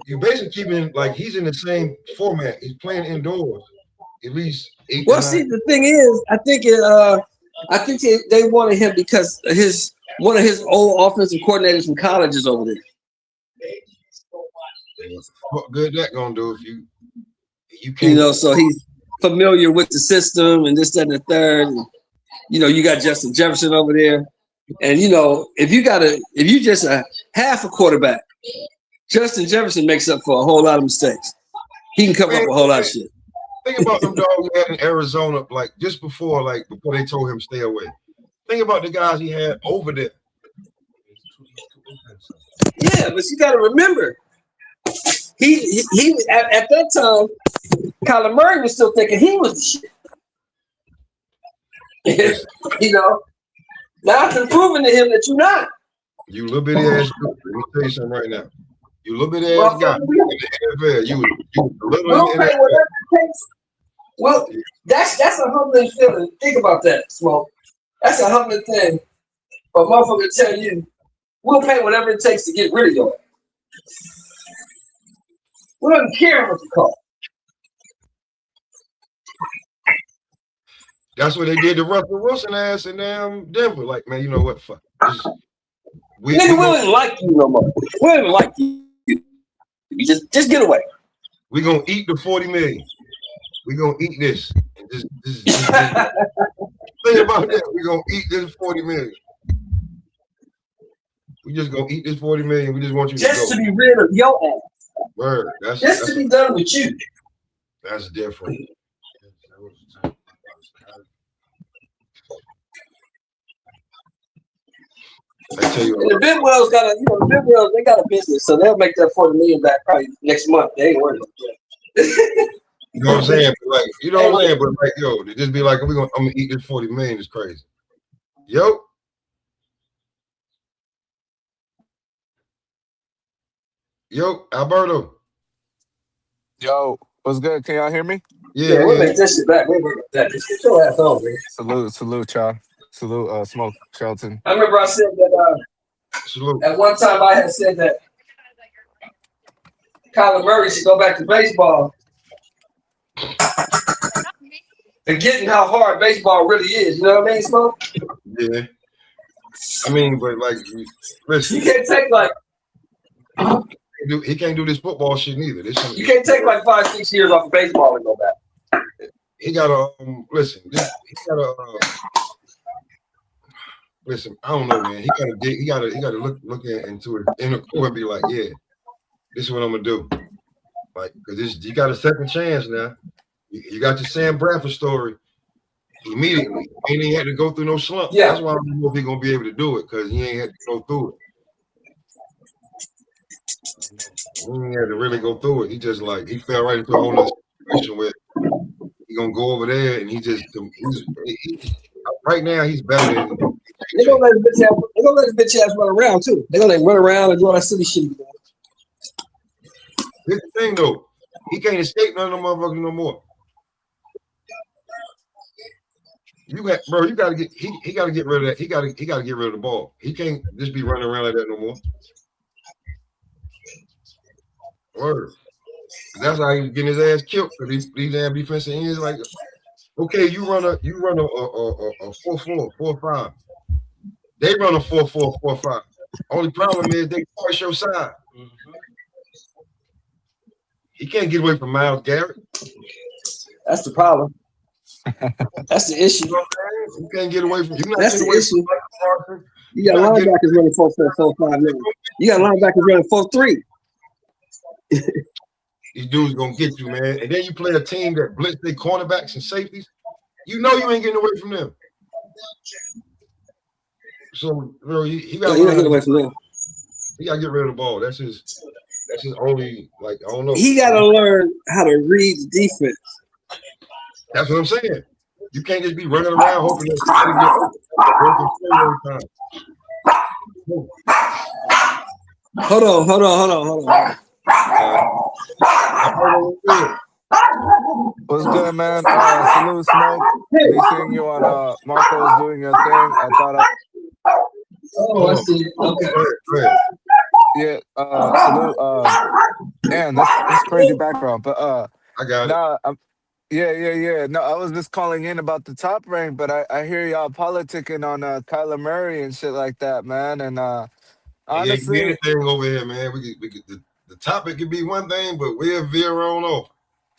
you basically keeping he's in the same format. He's playing indoors at least 8 Well, see, the thing is, I think they wanted him because one of his old offensive coordinators from college is over there. What good that gonna do if you can't? So he's familiar with the system and this, that, and the third. And, you got Justin Jefferson over there, and if you just a half a quarterback, Justin Jefferson makes up for a whole lot of mistakes. He can cover up a whole lot of shit. Think about them dogs he had in Arizona, just before they told him stay away. Think about the guys he had over there. Yeah, but you got to remember, he at that time, Kyler Murray was still thinking he was the shit. Now it's proving to him that you're not. You little bitty ass. Let me tell you something right now. You little bitty ass guy in the NFL. You little in the NFL. Well, that's a humbling feeling. Think about that, Smoke. That's a humbling thing. But motherfucker tell you, we'll pay whatever it takes to get rid of you. We don't care what you call. That's what they did to Russell Wilson ass in Denver. Man, you know what? Fuck. We don't like you no more. We don't even like you. You just get away. We're gonna eat the $40 million. We're gonna eat this. And just think about that. We're gonna eat this $40 million. We just gonna eat this $40 million. We just want you to be rid of your ass. Word. That's to be done with you. That's different. I tell you, and the Bidwells they got a business, so they'll make that $40 million back probably next month. They ain't worried about that. You know what I'm saying? But you know what I'm saying? But yo, they just be like, I'm gonna eat this $40 million is crazy. Yo. Alberto. Yo, what's good? Can y'all hear me? Yeah, we'll make this shit back. We'll make that. Just get your ass on, man. Salute, y'all. Salute, Smoke, Shelton. I remember I said that at one time I had said that Kyler Murray should go back to baseball. And getting how hard baseball really is, you know what I mean, Smoke? Yeah. I mean, but listen. You can't take he can't do this football shit neither. You can't take 5-6 years off of baseball and go back. He gotta listen. Listen, I don't know, man. He gotta look into it in the core and be like, yeah, this is what I'm gonna do. Because you got a second chance now. You got your Sam Bradford story immediately. He ain't had to go through no slump. Yeah. That's why I don't know if he's gonna be able to do it because he ain't had to go through it. He ain't had to really go through it. He just like he fell right into a whole nother situation where he gonna go over there and right now he's better than They're gonna let his bitch ass run around too. They're gonna let him run around and do all that silly shit. Here's the thing though, he can't escape none of them motherfuckers no more. You gotta get he gotta get rid of that. He gotta get rid of the ball. He can't just be running around like that no more. Word. That's how he's getting his ass killed because these damn defensive ends like, okay, you run a 4-4, 4-5. They run a 4-4, 4-5. Only problem is they force your side. He can't get away from Myles Garrett. That's the problem. That's the issue. You can't get away from. That's the issue. You got linebackers running 4-4, 4-5 now. You got linebackers running 4-3. These dudes gonna get you, man. And then you play a team that blitz their cornerbacks and safeties. You know you ain't getting away from them. So, bro, he got to get away from them. He got to get rid of the ball. That's his only, like, I don't know. He got to learn how to read the defense. That's what I'm saying. You can't just be running around hoping that get Hold on. What's good, man? Salute, Smoke. Be seeing you on Marco's doing your thing. I thought I see. Okay. Yeah, salute. Man, that's crazy background. But I got it. Yeah. No, I was just calling in about the top rank, but I hear y'all politicking on Kyler Murray and shit like that, man. And honestly, anything over here, man. We could the topic could be one thing, but we'll veer on off.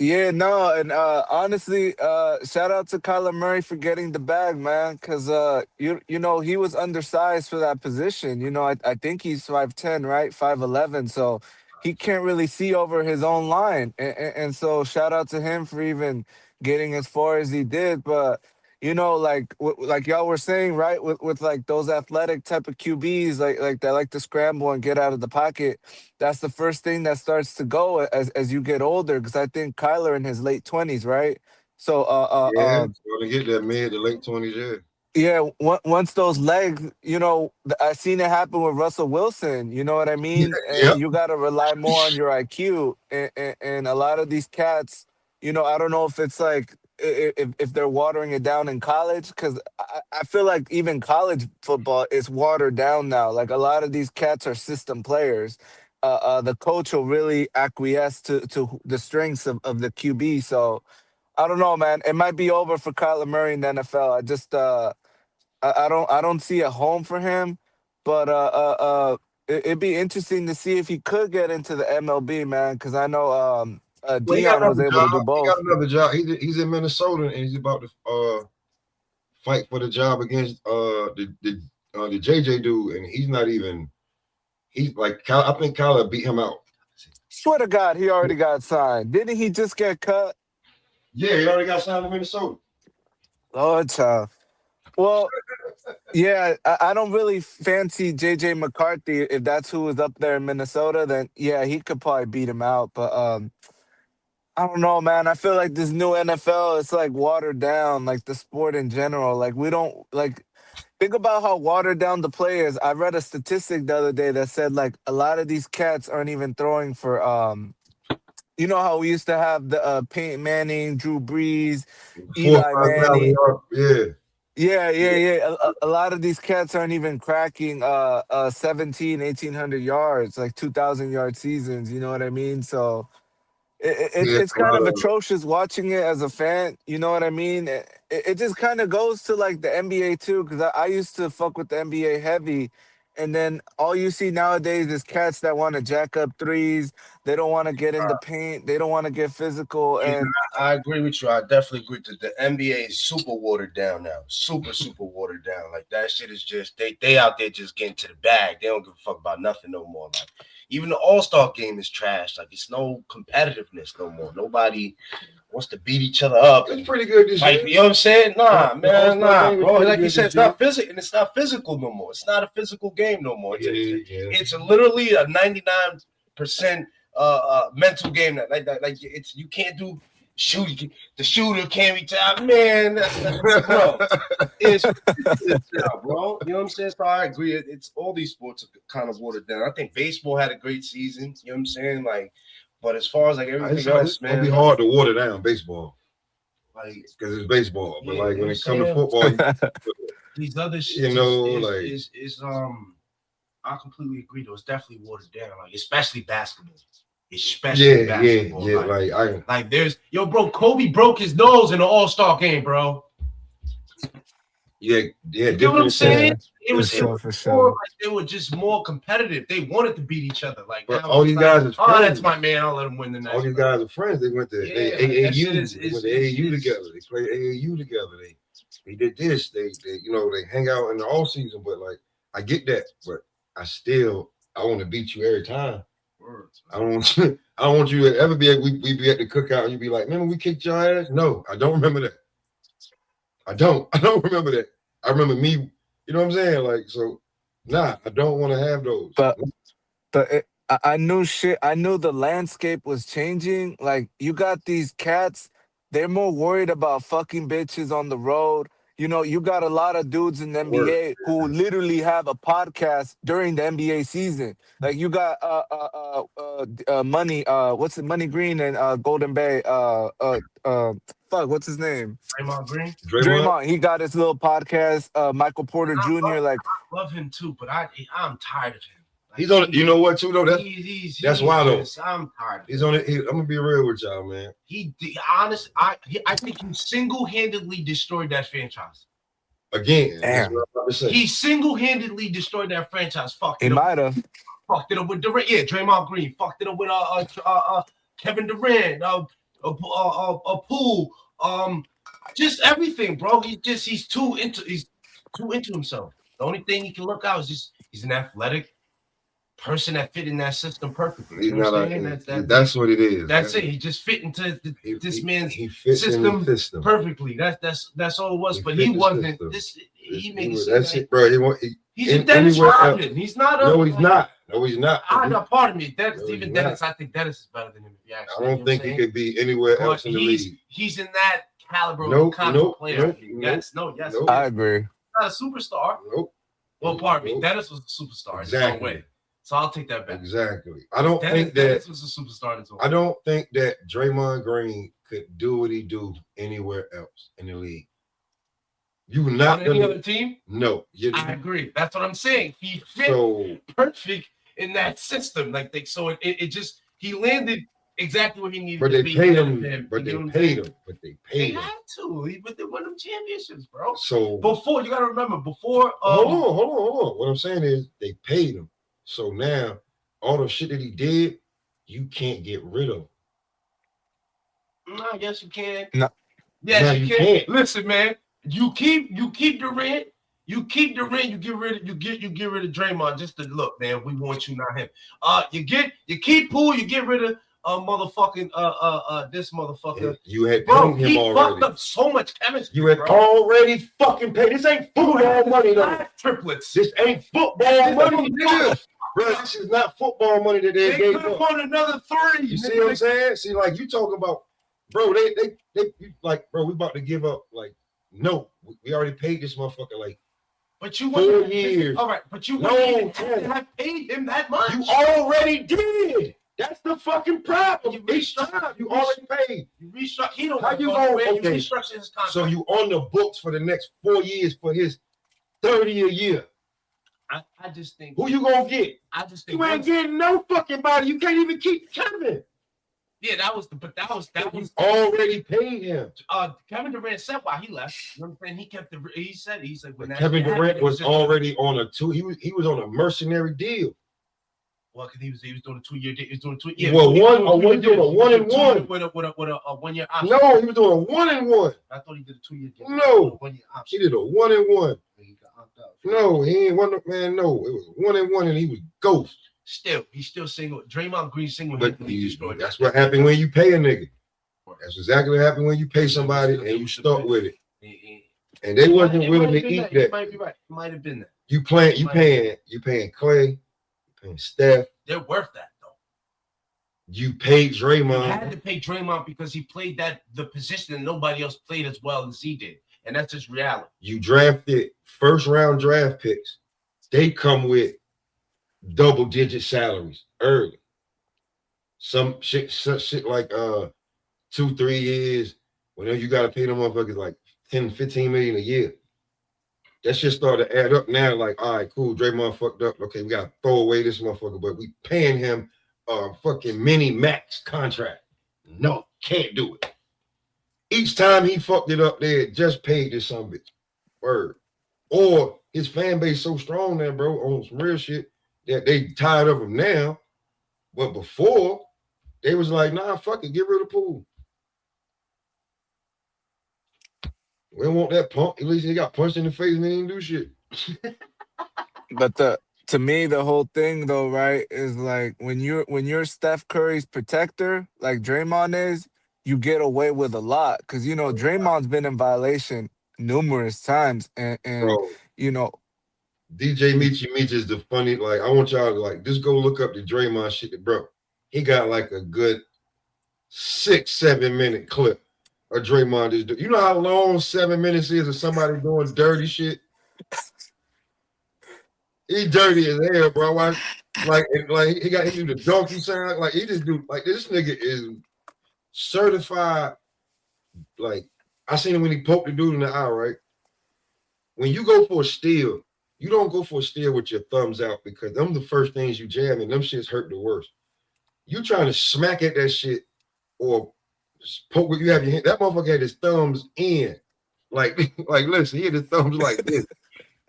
Yeah, no, and honestly, shout out to Kyler Murray for getting the bag, man, because you know he was undersized for that position. You know, I think he's 5'10", right, 5'11", so he can't really see over his own line, and so shout out to him for even getting as far as he did. But you know, like y'all were saying, right, with like those athletic type of QBs, like that like to scramble and get out of the pocket. That's the first thing that starts to go as you get older. Because I think Kyler in his late 20s, right? So going to get that mid to late 20s, yeah. Once those legs, you know, I seen it happen with Russell Wilson. You know what I mean? Yeah. You got to rely more on your IQ, and a lot of these cats, you know, I don't know if it's like if they're watering it down in college, because I feel like even college football is watered down now. Like a lot of these cats are system players. The coach will really acquiesce to the strengths of the QB. So I don't know, man. It might be over for Kyler Murray in the NFL. I just I don't see a home for him, but it'd be interesting to see if he could get into the MLB, man. Because I know Dion was able to do both. He got another job. He's in Minnesota and he's about to fight for the job against the JJ dude, and he's not even. He's like I think Kyler beat him out. Swear to God, he already got signed. Didn't he just get cut? Yeah, he already got signed to Minnesota. Oh, child. Well, yeah, I don't really fancy J.J. McCarthy. If that's who was up there in Minnesota, then yeah, he could probably beat him out. But I don't know, man. I feel like this new NFL, it's like watered down, like the sport in general. Like we don't like think about how watered down the players. I read a statistic the other day that said like a lot of these cats aren't even throwing for you know how we used to have the Peyton Manning, Drew Brees, Eli Manning. Yeah. A lot of these cats aren't even cracking 1,800 yards, like 2,000-yard seasons. You know what I mean? So it's kind of atrocious watching it as a fan. You know what I mean? It just kind of goes to like the NBA too, because I used to fuck with the NBA heavy. And then all you see nowadays is cats that want to jack up threes. They don't want to get in the paint. They don't want to get physical. And I agree with you. I definitely agree that the NBA is super watered down now. Super watered down. Like that shit is just they out there just getting to the bag. They don't give a fuck about nothing no more. Like even the All-Star game is trash. Like it's no competitiveness no more. Nobody wants to beat each other up. It's pretty good this year. You know what I'm saying? Nah, man, nah, bro. Like you said, it's not physical, and it's not physical no more. It's not a physical game no more. It's literally a 99% mental game. Like it's you can't do shoot. The shooter can't reach out. Man, that's bro. It's now, bro. You know what I'm saying? So I agree. It's all these sports are kind of watered down. I think baseball had a great season. You know what I'm saying? Like, but as far as like everything else, man, it'll be hard to water down baseball. Like, because it's baseball, but like when it comes to football, these other shit, I completely agree. Though it's definitely watered down, like especially basketball. Basketball. Like there's bro. Kobe broke his nose in the All-Star game, bro. Yeah. You know what I'm saying? It was for sure. Like they were just more competitive. They wanted to beat each other. Like all these guys are friends. That's my man. I'll let him win the next. All these guys are friends. They went to AAU. They went to AAU together. They played AAU together. They did this. They hang out in the off season. But like I get that, but I want to beat you every time. I don't want you to ever be at we be at the cookout and you be like, remember we kicked your ass? No, I don't remember that. I don't remember that. I remember me. You know what I'm saying? Like, so, I don't want to have those. But I knew shit. I knew the landscape was changing. Like, you got these cats, they're more worried about fucking bitches on the road. You got a lot of dudes in the NBA who literally have a podcast during the NBA season. Like, you got Money, what's it, Money Green and Golden Bay, what's his name? Draymond Green. Draymond. He got his little podcast. Michael Porter Jr. I love him too, but I'm tired of him. Like, he's on it. You know what too though? That's why though. I'm tired. He's on it. I'm gonna be real with y'all, man. I think he single-handedly destroyed that franchise. Again, he single-handedly destroyed that franchise. He might have. Fucked it up with Durant. Yeah, Draymond Green. Fucked it up with Kevin Durant. Poole. Just everything, bro. He's too into himself. The only thing he can look out is he's an athletic person that fit in that system perfectly. He's not that's what it is. That's it. He just fit into this man's system perfectly. That's all it was. But he wasn't. He made it. That's it, bro. He's a Dennis Rodman. He's not. No, he's not. No, he's not. Pardon me. Even Dennis. I think Dennis is better than him. If you actually, I don't think he could be anywhere else in the league. He's in that caliber of player. Yes. I agree. Not a superstar. Nope. Well, pardon me. Dennis was a superstar in his own way. So I'll take that back. Exactly. I don't think that Dennis was a superstar in his own way. I don't think that Draymond Green could do what he do anywhere else in the league. You would not on any other team? No. I agree. That's what I'm saying. He fit perfect in that system. He landed exactly where he needed to be. But they paid him. They had to. But they won them championships, bro. So before, you gotta remember, hold on. What I'm saying is they paid him. So now all the shit that he did, you can't get rid of. No, I guess you can. No. Yes, you can. Listen, man. You keep Durant. You get rid of Draymond. Just to look, man. We want you, not him. You keep Poole. You get rid of this motherfucker. You had paid him he already. Fucked up so much chemistry. You had already fucking paid. This ain't football money though. Triplets. This ain't football money, nigga. Bro, this is not football money that they gave up. On another 3. You see what I'm saying? See, like you talking about, bro. They like, bro. We about to give up. Like, no, we already paid this motherfucker like. But you 4 years. All right, but you wouldn't have paid him that much. You already did. That's the fucking problem. You already paid. You restructured. He don't. How you going? You restructured his contract. So you on the books for the next 4 years for his 30 a year. I just think. Who you gonna get? I just think you ain't getting no fucking body. You can't even keep Kevin. Yeah, that was. You already paid him. Kevin Durant said why he left. You know what I'm saying? He kept the. He said when Kevin Durant was already on a 2. He was on a mercenary deal. Well, because he was doing a 2-year deal. He was doing 2 years. Well, he was doing a 1-and-1 with a 1-year option. No, he was doing a 1-and-1. I thought he did a 2-year deal. No, 1-year option. He did a 1-and-1. No, he ain't one. Man, no, it was 1-and-1, and he was ghost. He's still single. Draymond Green single. But that's what happened when you pay a nigga. That's exactly what happened when you pay somebody and you stuck with it. And they wasn't willing to eat that. You might be right. It might have been that. You paying Clay, you paying Steph. They're worth that though. You paid Draymond. You had to pay Draymond because he played the position and nobody else played as well as he did. And that's just reality. You drafted first round draft picks. They come with double-digit salaries early. Some shit like 2-3 years, whenever you gotta pay them motherfuckers like 10-15 million a year. That shit started to add up now, like, all right, cool, Draymond fucked up. Okay, we gotta throw away this motherfucker, but we paying him a fucking mini max contract. No, can't do it. Each time he fucked it up, they had just paid this son bitch. Word. Or his fan base so strong now, bro, on some real shit that they tired of him now. But before, they was like, nah, fuck it, get rid of Poole. We don't want that punk. At least he got punched in the face and he didn't do shit. But to me, the whole thing though, right, is like when you're Steph Curry's protector, like Draymond is, you get away with a lot. Cause you know, Draymond's been in violation numerous times. And bro, you know, DJ Meech is the funny, like, I want y'all to like just go look up the Draymond shit, bro. He got like a good 6-7 minute clip of Draymond is doing. You know how long 7 minutes is of somebody doing dirty shit? He dirty as hell, bro. Like he do the donkey sound. Like he just do like this nigga is certified. Like I seen him when he poked the dude in the eye, right? When you go for a steal, you don't go for a steal with your thumbs out because them the first things you jam and them shits hurt the worst. You trying to smack at that shit or poke with you have your hand. That motherfucker had his thumbs in. Like listen, he had his thumbs like this.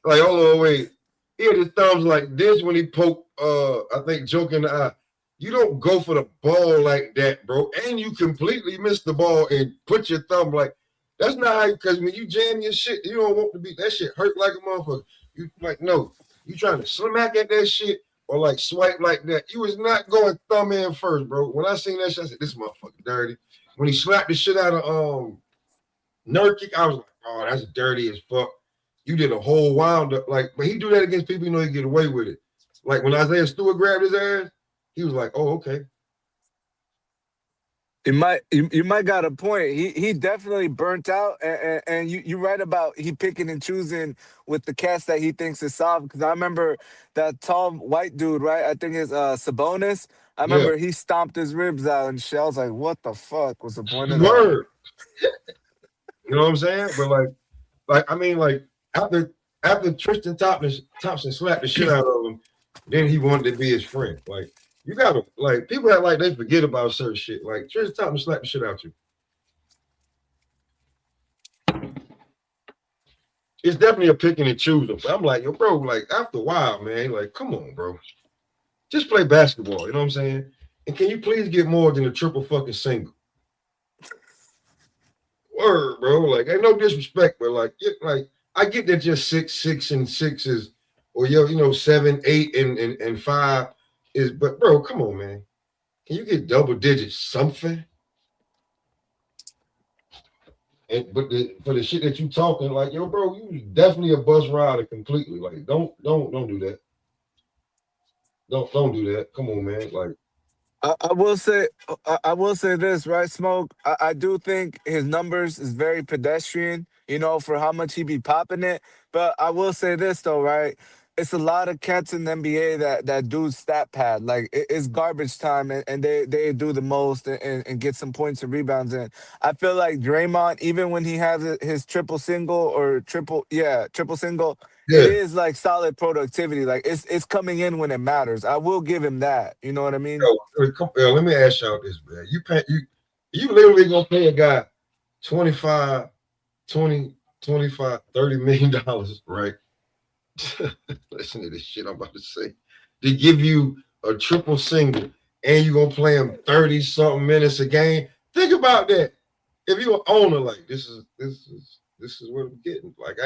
Like, hold on, wait. He had his thumbs like this when he poked I think Joke in the eye. You don't go for the ball like that, bro. And you completely miss the ball and put your thumb like that's not how, because when you jam your shit, you don't want to be that shit hurt like a motherfucker. You like no, you trying to smack at that shit or like swipe like that. You was not going thumb in first, bro. When I seen that shit, I said, this motherfucker dirty. When he slapped the shit out of Nurkic, I was like, oh, that's dirty as fuck. You did a whole wound up. Like, but he do that against people, you know he get away with it. Like when Isaiah Stewart grabbed his ass, he was like, oh, okay. You might got a point. He definitely burnt out, and you're right about he picking and choosing with the cats that he thinks is soft. Because I remember that tall white dude, right? I think it's Sabonis. I remember he stomped his ribs out and shit. I was like, what the fuck was the point of that? Word. You know what I'm saying? But like I mean, like after Tristan Thompson slapped the shit out of him, then he wanted to be his friend. Like. You gotta like people act like they forget about certain shit. Like Tristan Thompson slapped the shit out you. It's definitely a picking and choosing. But I'm like, yo, bro, like after a while, man, like, come on, bro. Just play basketball, you know what I'm saying? And can you please get more than a triple fucking single? Word, bro. Like, ain't no disrespect, but like I get that just 6 and 6 is, or you know, 7, 8, and 5. But bro, come on, man. Can you get double digits something? But for the shit that you talking, like, yo, bro, you definitely a bus rider completely. Like, don't do that. Don't do that. Come on, man. Like, I will say this, right, Smoke? I do think his numbers is very pedestrian, you know, for how much he be popping it. But I will say this though, right? It's a lot of cats in the NBA that do stat pad. Like it's garbage time and they do the most and get some points and rebounds in. I feel like Draymond, even when he has his triple single, it is like solid productivity. Like it's coming in when it matters. I will give him that. You know what I mean? Yo, let me ask y'all this, man. You literally gonna pay a guy $25, $30 million, right? Listen to this shit I'm about to say. To give you a triple single and you're gonna play him 30-something minutes a game. Think about that. If you're an owner, like this is what I'm getting. Like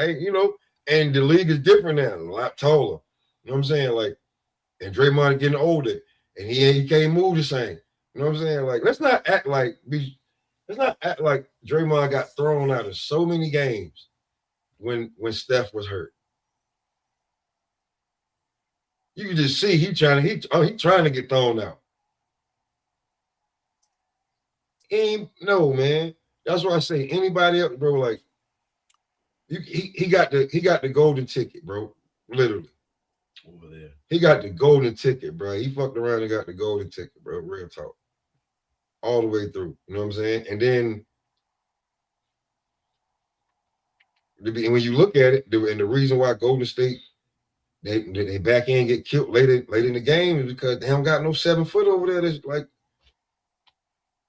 and the league is different now, a lot taller. You know what I'm saying? Like, and Draymond getting older and he can't move the same. You know what I'm saying? Like, let's not act like It's not like Draymond got thrown out of so many games when Steph was hurt. You can just see he trying to get thrown out. No, man. That's why I say anybody else, bro. Like he got the golden ticket, bro. Literally. Over there. He got the golden ticket, bro. He fucked around and got the golden ticket, bro. Real talk. All the way through. You know what I'm saying? And then and when you look at it, and the reason why Golden State they back end get killed late in the game is because they don't got no 7 foot over there. That's like,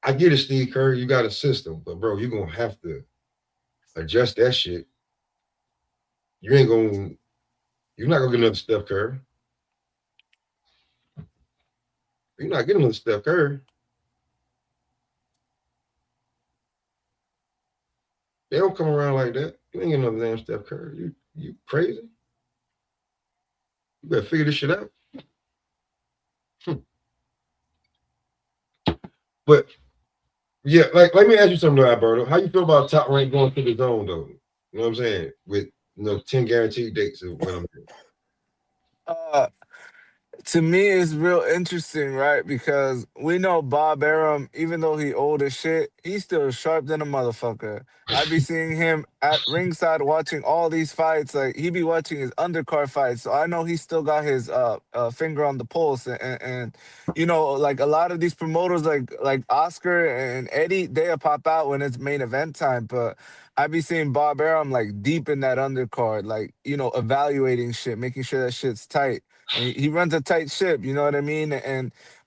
I get it, Steve Kerr, you got a system, but bro, you're gonna have to adjust that shit. You're not gonna get another Steph Curry. You're not getting another Steph Curry. They don't come around like that. You ain't getting another damn Steph Curry. You crazy? You better figure this shit out. But yeah, like let me ask you something though, Alberto. How you feel about Top Rank going to the zone though? You know what I'm saying? With 10 guaranteed dates of when I'm Uh, to me, it's real interesting, right? Because we know Bob Arum, even though he old as shit, he's still sharp than a motherfucker. I be seeing him at ringside watching all these fights. Like, he be watching his undercard fights. So I know he still got his finger on the pulse. And like a lot of these promoters, like Oscar and Eddie, they'll pop out when it's main event time. But I be seeing Bob Arum, like, deep in that undercard, like, evaluating shit, making sure that shit's tight. And he runs a tight ship, you know what I mean?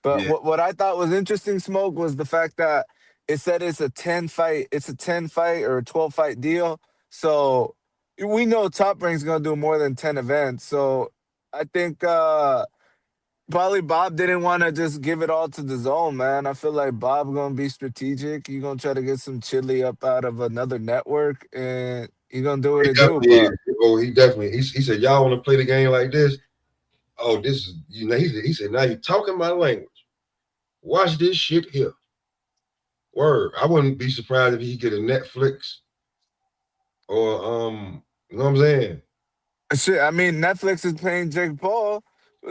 But Yeah. what I thought was interesting, Smoke, was the fact that it said it's a 10 fight or a 12 fight deal. So we know Top Rank's gonna do more than 10 events. So I think probably Bob didn't want to just give it all to the zone, man. I feel like Bob gonna be strategic. He's gonna try to get some chili up out of another network, and he's gonna do what it do. But he definitely he said, y'all want to play the game like this? Oh, this is he said, now you're talking my language. Watch this shit here. Word. I wouldn't be surprised if he get a Netflix or you know what I'm saying? shit, I mean, Netflix is paying Jake Paul.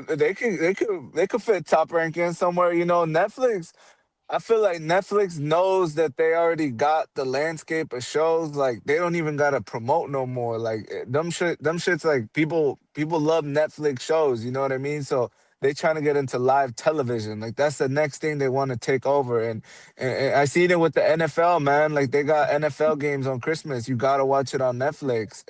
They could fit Top Rank in somewhere. Netflix. I feel like Netflix knows that they already got the landscape of shows. Like, they don't even gotta promote no more. Like, them shit's like, people love Netflix shows. You know what I mean? So they trying to get into live television. Like, that's the next thing they want to take over. And I seen it with the NFL, man. Like, they got NFL games on Christmas. You gotta watch it on Netflix.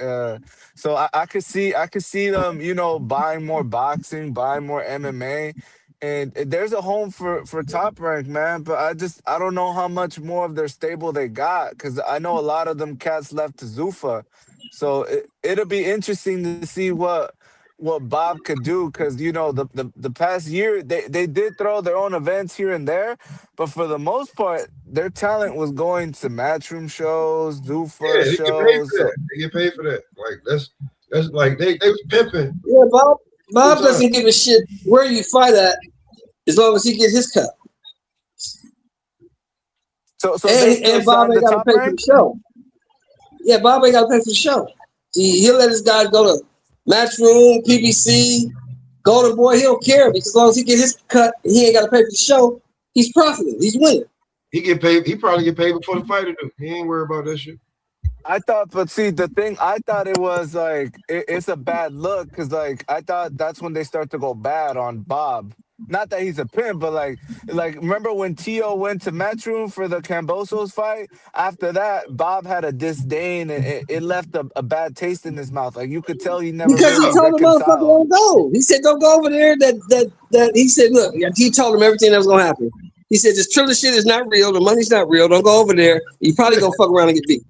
So I could see them, buying more boxing, buying more MMA. And there's a home for Top Rank, man. But I don't know how much more of their stable they got, because I know a lot of them cats left to Zuffa. So it'll be interesting to see what Bob could do, because the past year they did throw their own events here and there, but for the most part their talent was going to Matchroom shows, Zuffa They get paid shows. for that. They get paid for that. Like that's like they was pimping. Yeah, Bob doesn't give a shit where you fight at, as long as he gets his cut. So and Bob ain't got to Top pay for Rank? the show. Yeah, Bob ain't got to pay for the show. He'll let his guys go to Matchroom, PBC, Golden Boy. He don't care, because as long as he gets his cut, he ain't got to pay for the show. He's profiting. He's winning. He get paid. He probably get paid before the fighter do. He ain't worried about that shit. But see, the thing, I thought it was like, it's a bad look, because like I thought that's when they start to go bad on Bob. Not that he's a pimp, but like remember when Tio went to Matchroom for the Cambosos fight? After that, Bob had a disdain, and it left a bad taste in his mouth. Like, you could tell he never Because really he told the motherfucker reconciled. don't go. He said don't go over there. That he said, look, he told him everything that was gonna happen. He said this Triller shit is not real. The money's not real. Don't go over there. You probably gonna fuck around and get beat.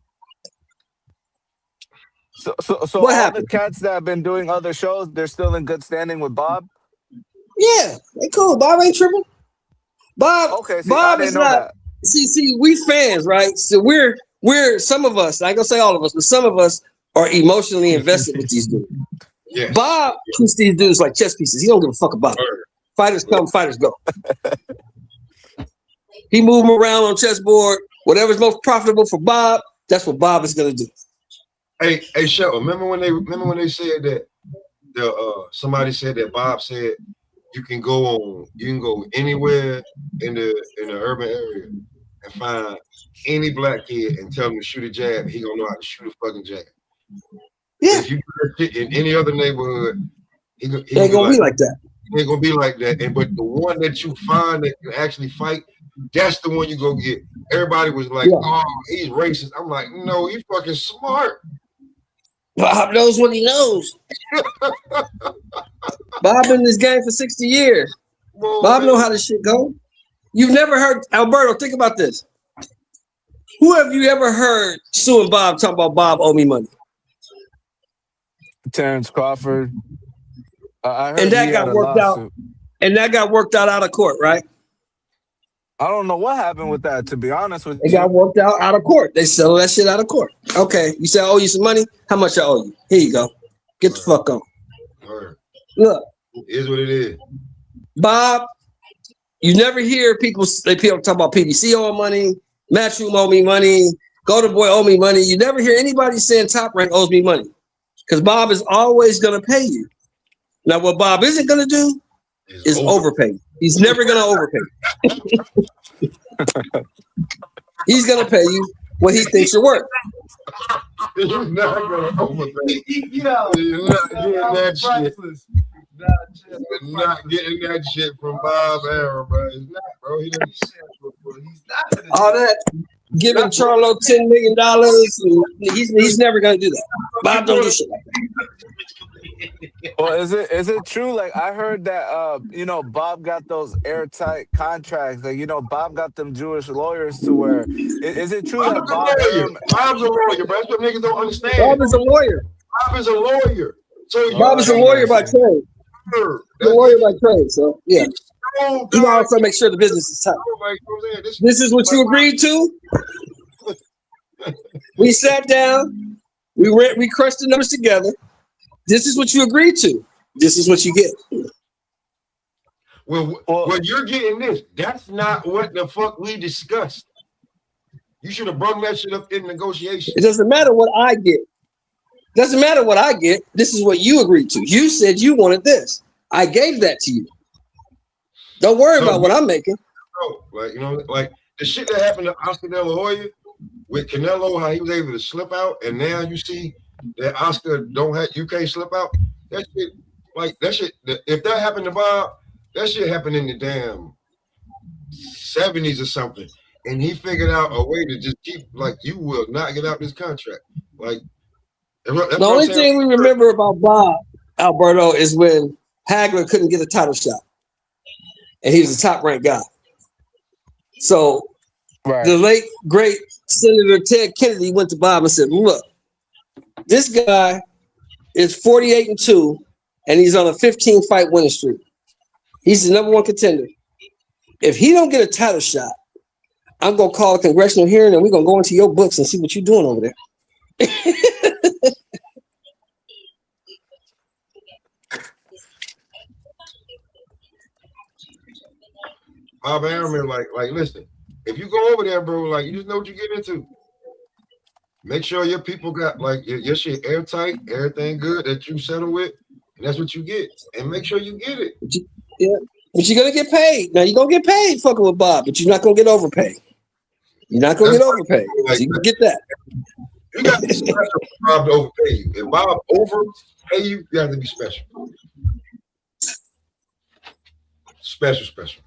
So What all happened? the cats that have been doing other shows, they're still in good standing with Bob? Yeah, they cool. Bob ain't tripping. Bob Okay, see, I is didn't know not. that. See, we fans, right? So we're some of us. I ain't gonna say all of us, but some of us are emotionally invested with these dudes. Yes. Bob treats these dudes like chess pieces. He don't give a fuck about it. Fighters come, fighters go. He move them around on chessboard. Whatever's most profitable for Bob, that's what Bob is gonna do. Hey, Shell, remember when they said that somebody said that Bob said you can go anywhere in the urban area and find any black kid and tell him to shoot a jab, he gonna know how to shoot a fucking jab. Yeah. If you do that shit in any other neighborhood, he ain't gonna be like that. It ain't gonna be like that. But the one that you find that can actually fight, that's the one you go get. Everybody was like, "Oh, he's racist." I'm like, "No, he's fucking smart." Bob knows what he knows. Bob been in this game for 60 years. Bob know how this shit go. You've never heard Alberto. Think about this. Who have you ever heard suing Bob talking about Bob owe me money? Terrence Crawford. I heard and that got worked out. And that got worked out of court, right? I don't know what happened with that, to be honest with you. It got worked out of court. They settled that shit out of court. Okay, you say I owe you some money? How much I owe you? Here you go. Get the fuck on. Look. It is what it is. Bob, you never hear people talk about PBC owe money, Matchroom owe me money, Golden Boy owe me money. You never hear anybody saying Top Rank owes me money. Because Bob is always going to pay you. Now, what Bob isn't going to do is overpay. He's never going to overpay. He's going to pay you what he thinks you're worth. You're not going to overpay. You're not getting that shit. You're not getting that shit from Bob Arum, bro. He's not, bro. He's not. All that giving Charlo $10 million, he's never going to do that. Bob don't do shit like that. Well, is it true? Like I heard that Bob got those airtight contracts. Like Bob got them Jewish lawyers to where. Is it true that Bob's a lawyer, bro? That's what niggas don't understand. Bob is a lawyer. Bob is a lawyer. So Bob is a lawyer by trade. He's a lawyer by trade. So yeah, you also make sure the business is tight. This is what you agreed to. We sat down. We crushed the numbers together. This is what you agreed to. This is what you get. Well, you're getting this. That's not what the fuck we discussed. You should have brought that shit up in negotiation. It doesn't matter what I get. Doesn't matter what I get. This is what you agreed to. You said you wanted this. I gave that to you. Don't worry about what I'm making. Like the shit that happened to Oscar De La Hoya with Canelo, how he was able to slip out, and now you see that Oscar you can't slip out. That shit, if that happened to Bob, that shit happened in the damn 70s or something. And he figured out a way to just keep, you will not get out this contract. The only thing we remember about Bob, Alberto, is when Hagler couldn't get a title shot. And he was a top ranked guy. So the late, great Senator Ted Kennedy went to Bob and said, look, this guy is 48-2, and he's on a 15-fight winning streak. He's the number one contender. If he don't get a title shot, I'm going to call a congressional hearing, and we're going to go into your books and see what you're doing over there. Bob Arum, listen, if you go over there, bro, you just know what you get into. Make sure your people got your shit airtight, everything good that you settle with, and that's what you get. And make sure you get it. But you're gonna get paid. Now you're gonna get paid fucking with Bob, but you're not gonna get overpaid. You're not gonna get overpaid. So you can get that. You got to be special for Bob to overpay you. If Bob overpay you, you have to be special. Special.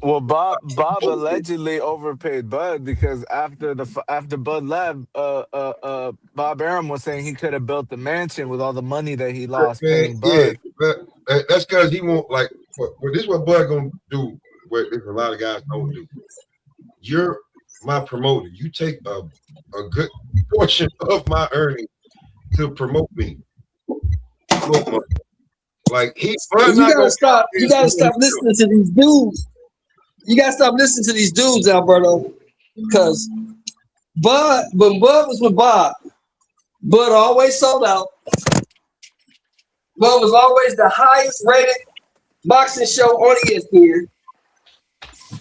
Well, Bob allegedly overpaid Bud because after Bud left, Bob Arum was saying he could have built the mansion with all the money that he lost paying Bud. Yeah, but that's because he won't this is what Bud gonna do. What a lot of guys don't do. You're my promoter. You take a good portion of my earnings to promote me. You gotta stop listening to these dudes. You gotta stop listening to these dudes, Alberto, because when Bud was with Bob, Bud always sold out. Bud was always the highest rated boxing show on ESPN.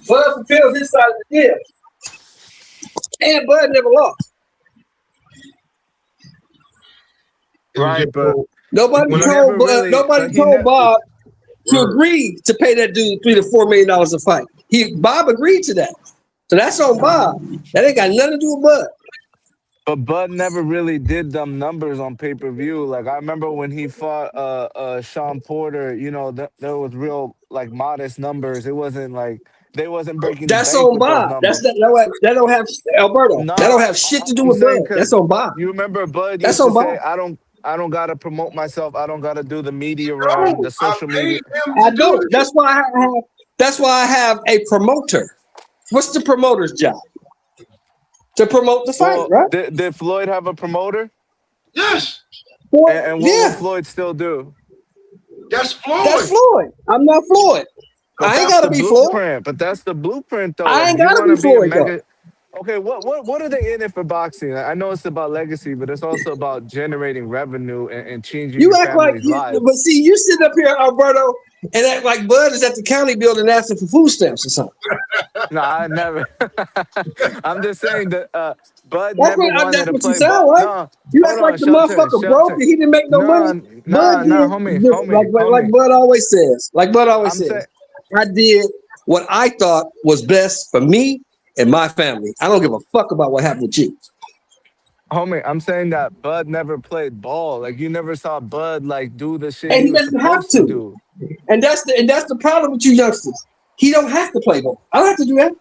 Bud fulfilled his side of the deal. And Bud never lost. Right, but Nobody he told never Bud, really. nobody But he told never. Bob to agree to pay that dude $3 to $4 million a fight. Bob agreed to that. So that's on Bob. That ain't got nothing to do with Bud. But Bud never really did them numbers on pay per view. Like I remember when he fought Sean Porter. You know, there was real like modest numbers. It wasn't like they wasn't breaking the That's bank on with those Bob. numbers. That don't have Alberto. That don't Nah, have shit to do I'm with saying Bud. That's because on Bob. you remember Bud That's used to on say, Bob. I don't gotta promote myself. I don't gotta do the media No, run, the I social paid media. him I to do don't. it. That's why I have a promoter. What's the promoter's job? To promote the fight, Well, right? did Floyd have a promoter? Yes, And what will Yeah, Floyd still do? that's Floyd. that's Floyd. I'm not Floyd. But I ain't that's gotta the be Floyd. blueprint. But that's the blueprint, though. I Like, ain't if you gotta want be to be a Floyd though. mega, okay, what are they in it for boxing? I know it's about legacy, but it's also about generating revenue and changing You your act like family's life. but see, you sit up here, Alberto, and act like Bud is at the county building asking for food stamps or something. No, I never. I'm just saying that Bud never wanted That's to what you play sound ball. like. No, You hold act like on, the Shelton, motherfucker broke Shelton. and he didn't make no money. Bud did Homie. like Bud always I'm saying, says. I did what I thought was best for me and my family. I don't give a fuck about what happened to you. homie, I'm saying that Bud never played ball. Like you never saw Bud like do the shit And he he was doesn't have supposed to to. do. And that's the problem with you youngsters. He don't have to play ball. I don't have to do that.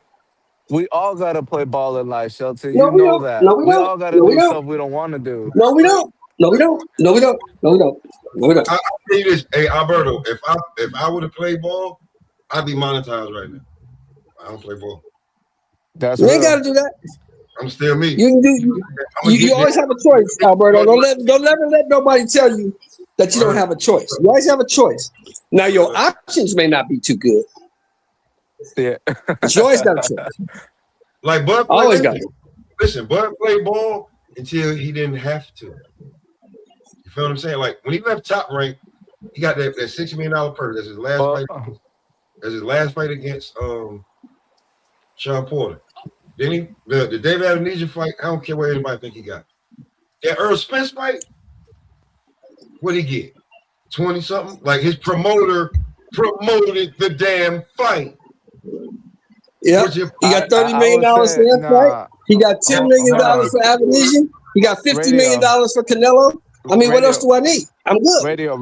We all gotta play ball in life, Shelton. No, You we know don't. that. No, we We don't. all gotta No, we do don't. stuff we don't want to do. No, we don't. No, we don't. No, we don't. No, we don't. No, we don't. I'll tell you this, hey Alberto, if I would have played ball, I'd be monetized right now. I don't play ball. That's You ain't real. got to do that. I'm still me. You can do. You always have a choice, Alberto. Don't ever let nobody tell you that you don't have a choice. You always have a choice. Now your options may not be too good, Yeah. but you always got a choice. Like Bud Always played. got it. Listen, Bud played ball until he didn't have to. You feel what I'm saying? Like when he left Top Rank, he got that $6 million purse. That's his last fight. That's his last fight against Sean Porter. Then the David Amnesia fight, I don't care what anybody think he got. That Earl Spence fight, what'd he get? 20 something? Like his promoter promoted the damn fight. Yeah, he got $30 million for that fight. He got $10 million for Amnesia. He got $50 million for Canelo. I mean, what else do I need? I'm good. Radio.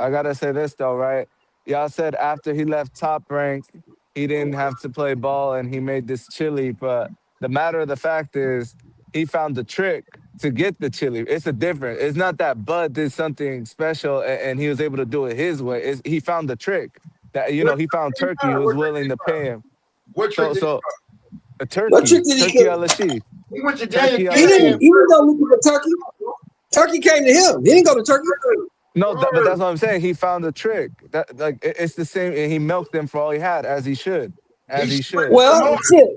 I gotta say this though, right? Y'all said after he left Top Rank, he didn't have to play ball and he made this chili. But the matter of the fact is, he found the trick to get the chili. It's a difference. It's not that Bud did something special and he was able to do it his way. He found the trick. That he found Turkey who was willing to pay him. What trick did he find? A Turkey. What trick did he Turkey get? LSE. He went to Daniel. He didn't go looking for Turkey. Turkey came to him. He didn't go to Turkey. No, but that's what I'm saying. He found a trick. That like it's the same, and he milked them for all he had, as he should. Well, shit.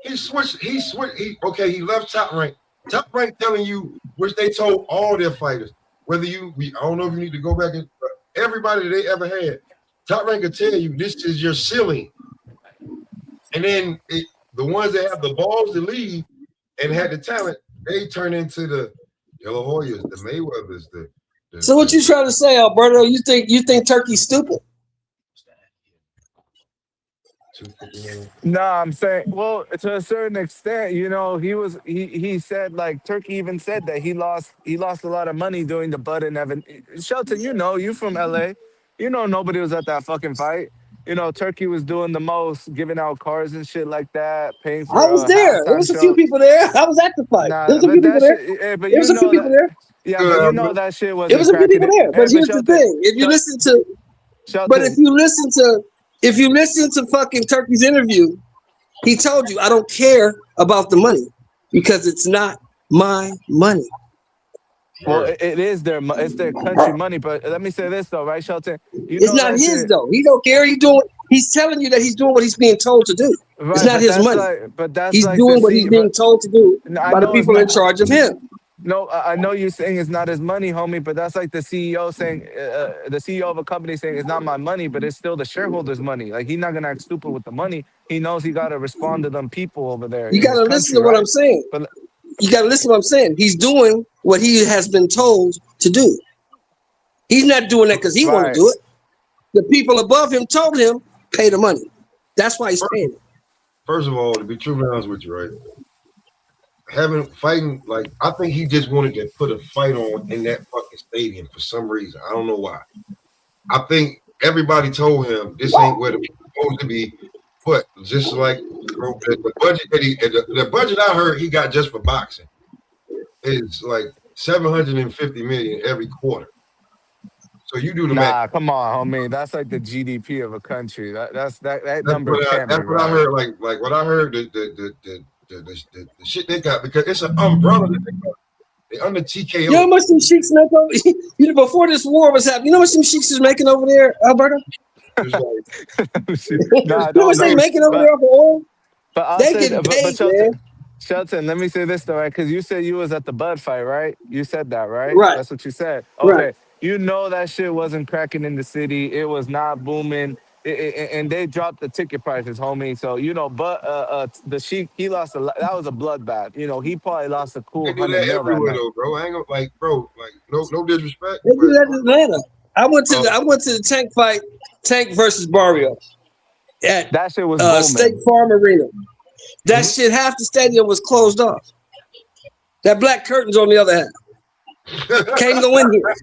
He switched. He left Top Rank. Top Rank telling you, which they told all their fighters, whether I don't know if you need to go back and everybody they ever had. Top Rank could tell you this is your ceiling, and then the ones that have the balls to leave and had the talent, they turn into the De La Hoyas, the Mayweathers, So what you trying to say, Alberto? You think Turkey's stupid? No, I'm saying, well, to a certain extent, he said, like, Turkey even said that he lost a lot of money doing the Bud and Evan. Shelton, you from LA. Nobody was at that fucking fight. Turkey was doing the most, giving out cars and shit like that, paying for I was there. There was a few people there. I was at the fight. There was a few people there. But there was a few people there. Yeah, but that shit wasn't. There was a few people there. But here's the Shelton, thing: if you listen to, Shelton, but if you listen to fucking Turkey's interview, he told you, I don't care about the money because it's not my money. Well, it is it's their country money. But let me say this though, right, Shelton? It's not his though. He don't care. He's telling you that he's doing what he's being told to do. Right, it's not his money. He's doing what he's being told to do by the people in charge of him. No, I know you're saying it's not his money, homie, but that's like the CEO saying, the CEO of a company saying it's not my money, but it's still the shareholders' money. Like he's not gonna act stupid with the money. He knows he got to respond to them people over there You in his gotta listen country, to what I'm right? saying. But You gotta listen to what I'm saying. He's doing what he has been told to do. He's not doing that because he want to right, do it. The people above him told him pay the money. That's why he's paying it. First of all, to be truly honest with you, right? Fighting, like, I think he just wanted to put a fight on in that fucking stadium for some reason. I don't know why. I think everybody told him this ain't where it's supposed to be put. Just like the budget that the budget I heard he got just for boxing is like 750 million every quarter. So you do the math. nah, come on, homie. That's like the GDP of a country. That That's number what I, can't be that's what I right. heard. Like what I heard the shit they got, because it's an umbrella that they got. They under You know how TKO. much them sheiks make over? You know, before this war was happening, you know how much them sheiks is making over there, Alberta? It's like, Nah, You know how much don't they know. making over But there for oil? I'll They say, getting but paid, man. Shelton, let me say this though, right? Because you said you was at the Bud fight, right? You said that, right? Right, That's what you said. right. Okay, you know that shit wasn't cracking in the city. It was not booming, and they dropped the ticket prices, homie. So you know, but the Sheik, he lost a lot. That was a bloodbath. You know, he probably lost a cool they do 100 that mil that everywhere night. though, bro. I ain't gonna bro, like no disrespect, They do but that in Atlanta. uh, I went to the Tank fight, Tank versus Barrio at That shit was State booming. Farm Arena. That mhm. shit, half the stadium was closed off. That black curtains on the other hand. Can't go in here.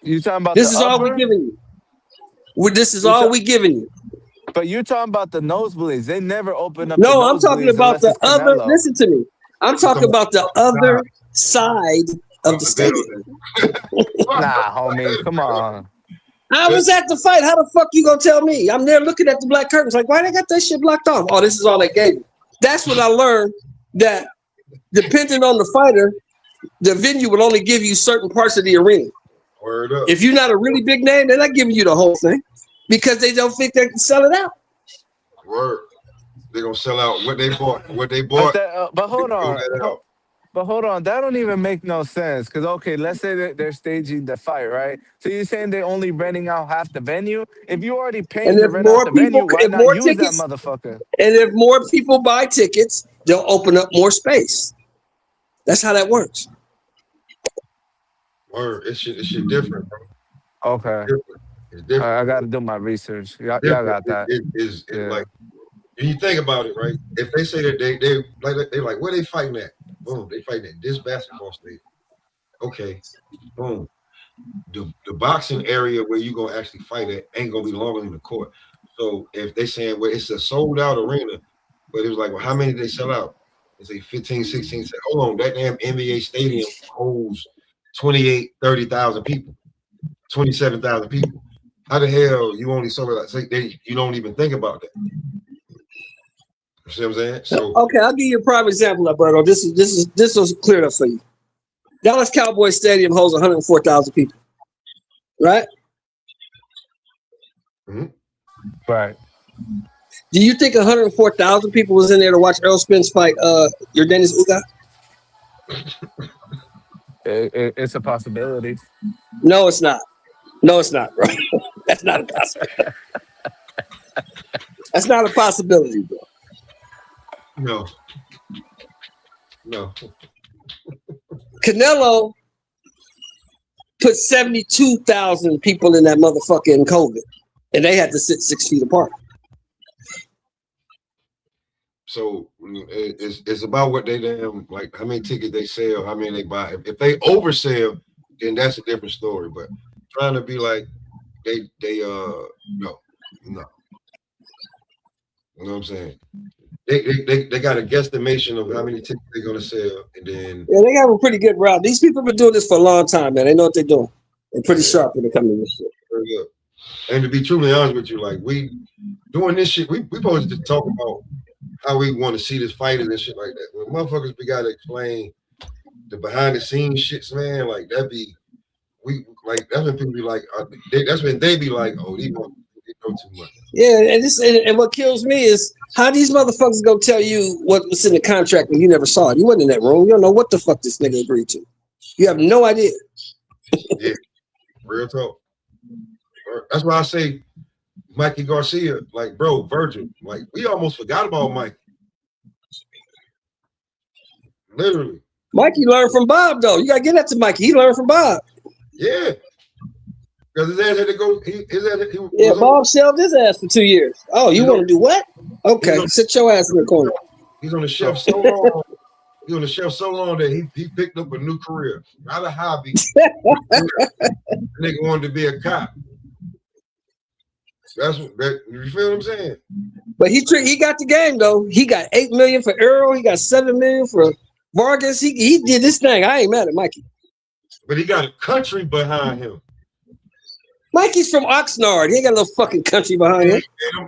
You talking about This the is all we upper? giving you. This is You all ta- we giving you. but you talking about the nosebleeds? They never open up the No, I'm talking nosebleeds about unless the it's other. Canelo. Listen to me. I'm You talking talking about the about other side of of the the stadium. building. Nah, homie, come on. I was at the fight. How the fuck you gonna tell me? I'm there looking at the black curtains. Like, why they got that shit blocked off? Oh, this is all they gave me. That's when I learned that depending on the fighter, the venue will only give you certain parts of the arena. Word up. If you're not a really big name, they're not giving you the whole thing because they don't think they can sell it out. Word. They're gonna sell out what they bought. What they But bought, but they hold throw on, that out. but hold on. That don't even make no sense. Cause okay, let's say that they're staging the fight, right? So you're saying they're only renting out half the venue? If you already And paying to if rent out more the venue, people, why if not more use that tickets, motherfucker? and if more people buy tickets, they'll open up more space. That's how that works. Word. It's shit different, bro. Okay, Different. It's different. I got to do my research. Y'all Different. got that? It's Yeah. like, when you think about it, right? If they say that they like where they fighting at? Boom, they fighting at this basketball stadium. Okay, boom. The boxing area where you gonna actually fight at ain't gonna be longer than the court. So if they saying, well, it's a sold out arena, but it was like, well, how many did they sell out? They say 15, 16. Say, hold on, that damn NBA stadium holds 28, 30,000 people, 27,000 people. How the hell you only sold it out? Say you don't even think about that. You see what I'm saying? So Okay, I'll give you a prime example, Alberto. This was cleared up for you. Dallas Cowboys Stadium holds 104,000 people, right? mhm. Right. Do you think 104,000 people was in there to watch Earl Spence fight your Dennis Uga? It's a possibility. No, it's not. No, it's not, bro. That's not a possibility. That's not a possibility, bro. No. Canelo put 72,000 people in that motherfucker in COVID, and they had to sit 6 feet apart. So it's about what they damn, like, how many tickets they sell, how many they buy. If they oversell, then that's a different story. But trying to be like they no. You know what I'm saying? They got a guesstimation of how many tickets they're gonna sell, and then Yeah, they have a pretty good route. These people have been doing this for a long time, man. They know what they're doing. They're pretty sharp when it comes to this shit. very up. And to be truly honest with you, like, we doing this shit, we supposed to talk about how we want to see this fighters and shit like that. When motherfuckers, we gotta explain the behind the scenes shits, man. Like, that's when people be like, that's when they be like, oh, these motherfuckers know too much. Yeah, and what kills me is how these motherfuckers gonna tell you what was in the contract when you never saw it. You wasn't in that room. You don't know what the fuck this nigga agreed to. You have no idea. Yeah, real talk. That's why I say Mikey Garcia, like, bro, Virgil, like, we almost forgot about Mike. Literally. Mikey learned from Bob, though. You gotta get that to Mikey. He learned from Bob. Yeah. Because his ass had to go. Yeah, Bob shelved his ass for 2 years. Oh, you want to do what? Okay, sit your ass in the corner. He's on the shelf so long. He's on the shelf so long that he picked up a new career, not a hobby. Nigga wanted to be a cop. That's what you feel what I'm saying? But he got the game though. He got $8 million for Earl. He got $7 million for Vargas. He did this thing. I ain't mad at Mikey. But he got a country behind him. Mikey's from Oxnard. He ain't got no fucking country behind him.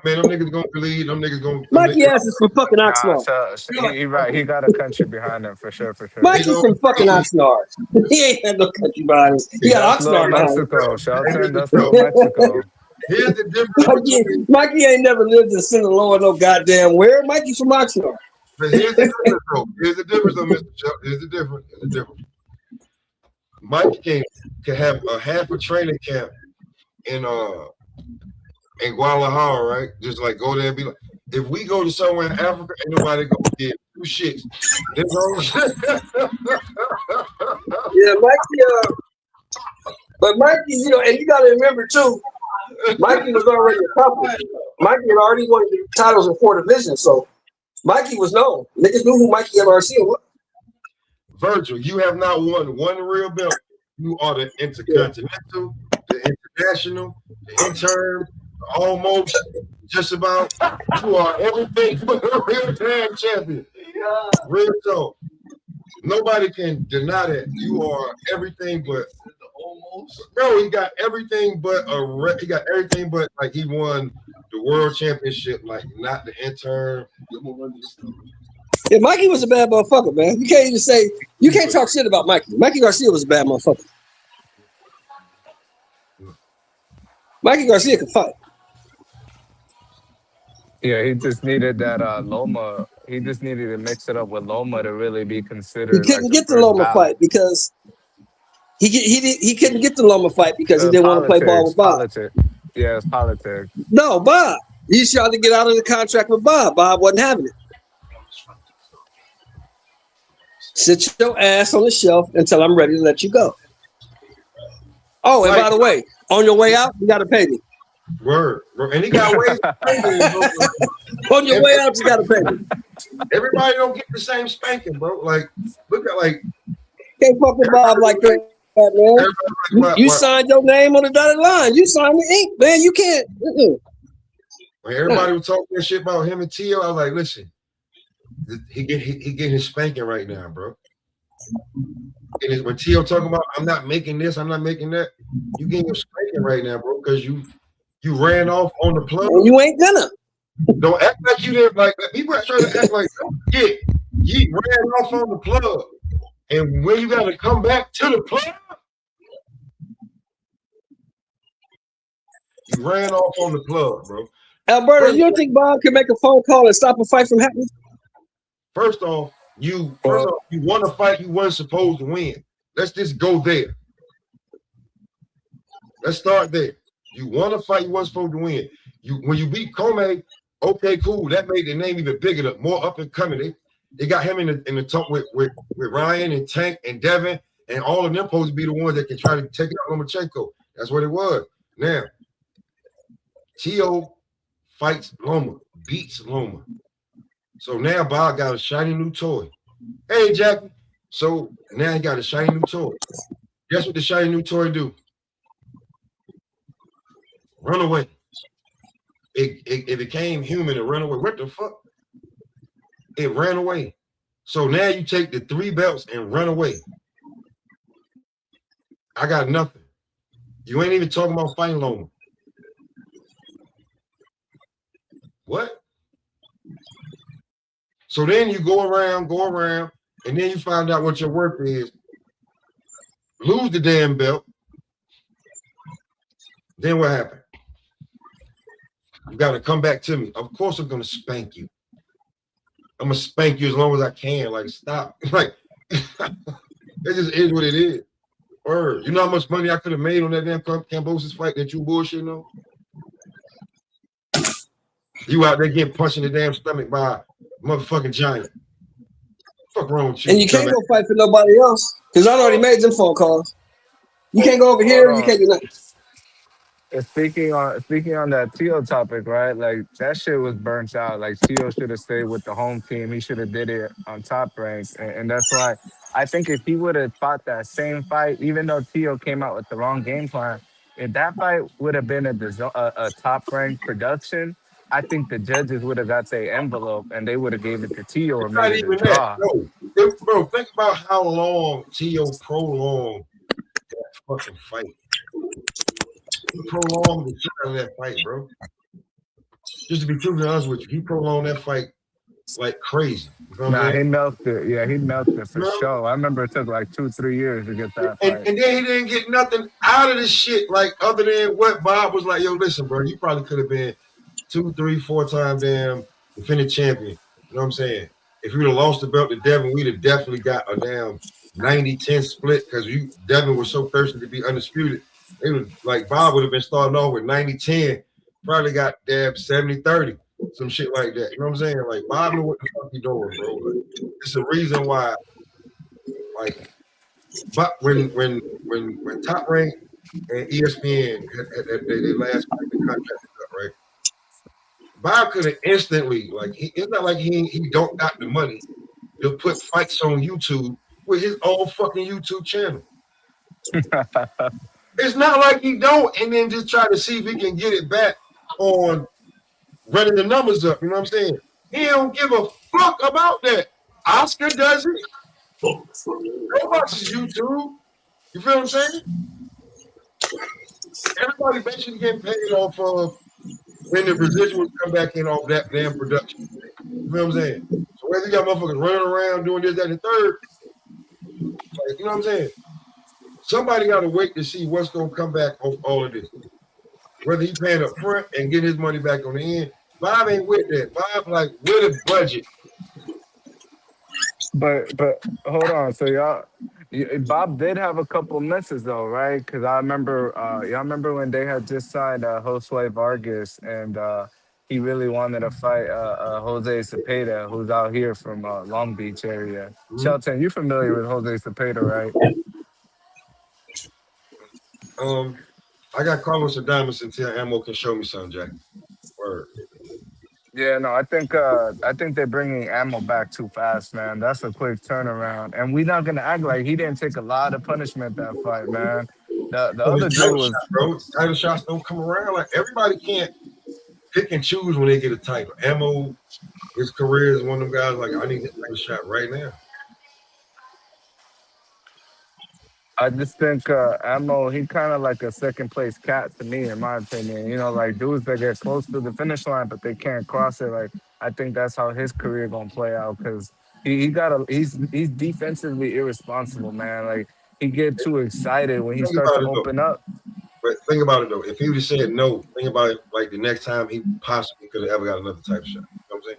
Man, them niggas gonna believe. Them niggas gonna. Mikey ass is from fucking Oxnard. He right. He got a country behind him for sure. Mikey's from fucking Oxnard. He ain't had no country behind him. He got Oxnard behind him. Mexico, Shelton. That's little Mexico. Here's the difference. Mikey ain't never lived in Sinaloa, no goddamn where. Mikey's from Oxnard. But here's the difference, though. Here's the difference, though, Mr. Chuck. Here's the difference. Mikey can have a half a training camp in Guadalajara, right? Just like go there and be like, if we go to somewhere in Africa, ain't nobody gonna give 2 shits. Yeah, Mikey. But Mikey, you know, and you gotta remember too, Mikey was already accomplished. Mikey had already won the titles in 4 divisions, so Mikey was known. Niggas knew who Mikey Garcia was. Virgil, you have not won one real belt. You are the intercontinental, the international, the interim, almost, just about. You are everything but a real damn champion. Yeah. Real talk. Nobody can deny that. You are everything but almost. Bro, he got everything but like he won the world championship, like not the interim. Yeah, Mikey was a bad motherfucker, man. You can't talk shit about Mikey. Mikey Garcia was a bad motherfucker. Mikey Garcia could fight. Yeah, he just needed that Loma. He just needed to mix it up with Loma to really be considered. He couldn't get the Loma fight because he couldn't get the Loma fight because he didn't want to play ball with Bob. Politics. Yeah, it's politics. No, Bob. He tried to get out of the contract with Bob. Bob wasn't having it. Sit your ass on the shelf until I'm ready to let you go. Oh, and by the way, on your way out, you got to pay me. Word. And he got ways to pay me. On your way out, you got to pay me. Everybody don't get the same spanking, bro. Like, look at like. Can't fuck with Bob like that, man. You signed your name on the dotted line. You signed the ink, man. You can't. When everybody was talking that shit about him and Tio, I was like, listen, he getting his spanking right now, bro. And when Tio talking about, I'm not making this, I'm not making that, you getting your spanking right now, bro, because you ran off on the plug. And you ain't gonna. Don't act like you didn't, like, people are trying to act like, yeah, you ran off on the plug. And when you got to come back to the plug, you ran off on the plug, bro. Alberto, you don't think Bob can make a phone call and stop a fight from happening? First off, you won a fight you weren't supposed to win. Let's just go there. Let's start there. You won a fight you weren't supposed to win. When you beat Comey, okay, cool. That made the name even bigger, more up and coming. They got him in the talk with Ryan and Tank and Devin, and all of them supposed to be the ones that can try to take out Lomachenko. That's what it was. Now, Tio fights Loma, beats Loma. So now Bob got a shiny new toy. Hey, Jackie. So now he got a shiny new toy. Guess what the shiny new toy do? Run away. It became human and run away. What the fuck? It ran away. So now you take the 3 belts and run away. I got nothing. You ain't even talking about fighting Loma. What? So then you go around, and then you find out what your worth is. Lose the damn belt. Then what happened? You got to come back to me. Of course, I'm gonna spank you. I'm gonna spank you as long as I can. Like, stop. Like, it just is what it is. Word. You know how much money I could have made on that damn Cambosis fight that you bullshitting on? You out there getting punched in the damn stomach by a motherfucking giant. Fuck wrong with you? And you can't go fight for nobody else because I already made them phone calls. You can't go over here. You can't do nothing. Speaking on that Tio topic, right? Like that shit was burnt out. Like Tio should have stayed with the home team. He should have did it on Top Rank, and that's why I think if he would have fought that same fight, even though Tio came out with the wrong game plan, if that fight would have been a Top Rank production, I think the judges would have got their envelope and they would have gave it to Tio or It's not made it a even that. draw. No, bro, think about how long Tio prolonged that fucking fight. He prolonged the shit out of that fight, bro. Just to be truthfully honest with you, he prolonged that fight like crazy. You know Nah, he milked it. Yeah, he milked it for sure. I remember it took like 2-3 years to get that fight. And then he didn't get nothing out of this shit, like other than what Bob was like, yo, listen, bro, you probably could have been 2, 3, 4 time damn defending champion. You know what I'm saying? If you'd have lost the belt to Devin, we'd have definitely got a damn 90-10 split because Devin was so thirsty to be undisputed. It was like Bob would have been starting off with 90-10, probably got damn 70-30, some shit like that. You know what I'm saying? Like Bob knew what the fuck he doing, bro. Like, it's a reason why, like, but when Top Rank and ESPN had their last contract up, right? Bob could have instantly, like, it's not like he don't got the money to put fights on YouTube with his own fucking YouTube channel. It's not like he don't, and then just try to see if he can get it back on running the numbers up. You know what I'm saying? He don't give a fuck about that. Oscar does it. Nobody YouTube. You feel what I'm saying? Everybody basically getting paid off of when the residuals come back in off that damn production. You feel what I'm saying? So whether you got motherfuckers running around doing this, that, and the third, like, you know what I'm saying? Somebody got to wait to see what's going to come back off all of this. Whether he's paying up front and get his money back on the end. Bob ain't with that. Bob, like, with a budget. But hold on. So Bob did have a couple misses though, right? Because I remember, y'all remember when they had just signed Josue Vargas, and he really wanted to fight Jose Cepeda, who's out here from Long Beach area. Mm-hmm. Shelton, you familiar with Jose Cepeda, right? I got Carlos Adames until Ammo can show me something, Jack. Word. Yeah, no, I think they're bringing Ammo back too fast, man. That's a quick turnaround, and we're not gonna act like he didn't take a lot of punishment that fight, man. The other dude was, bro. Title shots don't come around. Like everybody can't pick and choose when they get a title. Ammo, his career is one of them guys. Like I need a title shot right now. I just think Ammo, he kind of like a second place cat to me, in my opinion. You know, like dudes that get close to the finish line, but they can't cross it. Like I think that's how his career gonna play out because he's defensively irresponsible, man. Like he get too excited when he starts to open up. But think about it though. If he would have said no, think about it like the next time he possibly could have ever got another type of shot. You know what I'm saying?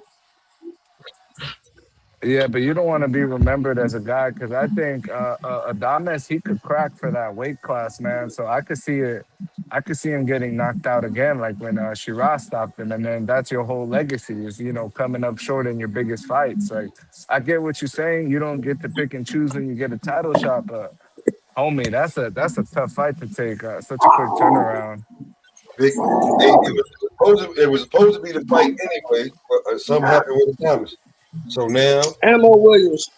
Yeah, but you don't want to be remembered as a guy because I think Adames, he could crack for that weight class, man. So I could see it. I could see him getting knocked out again, like when Shiraz stopped him, and then that's your whole legacy is coming up short in your biggest fights. Like I get what you're saying. You don't get to pick and choose when you get a title shot, but homie, that's a tough fight to take. Such a quick turnaround. It was supposed to be the fight anyway, but something happened with the Thomas. So now, Ammo Williams,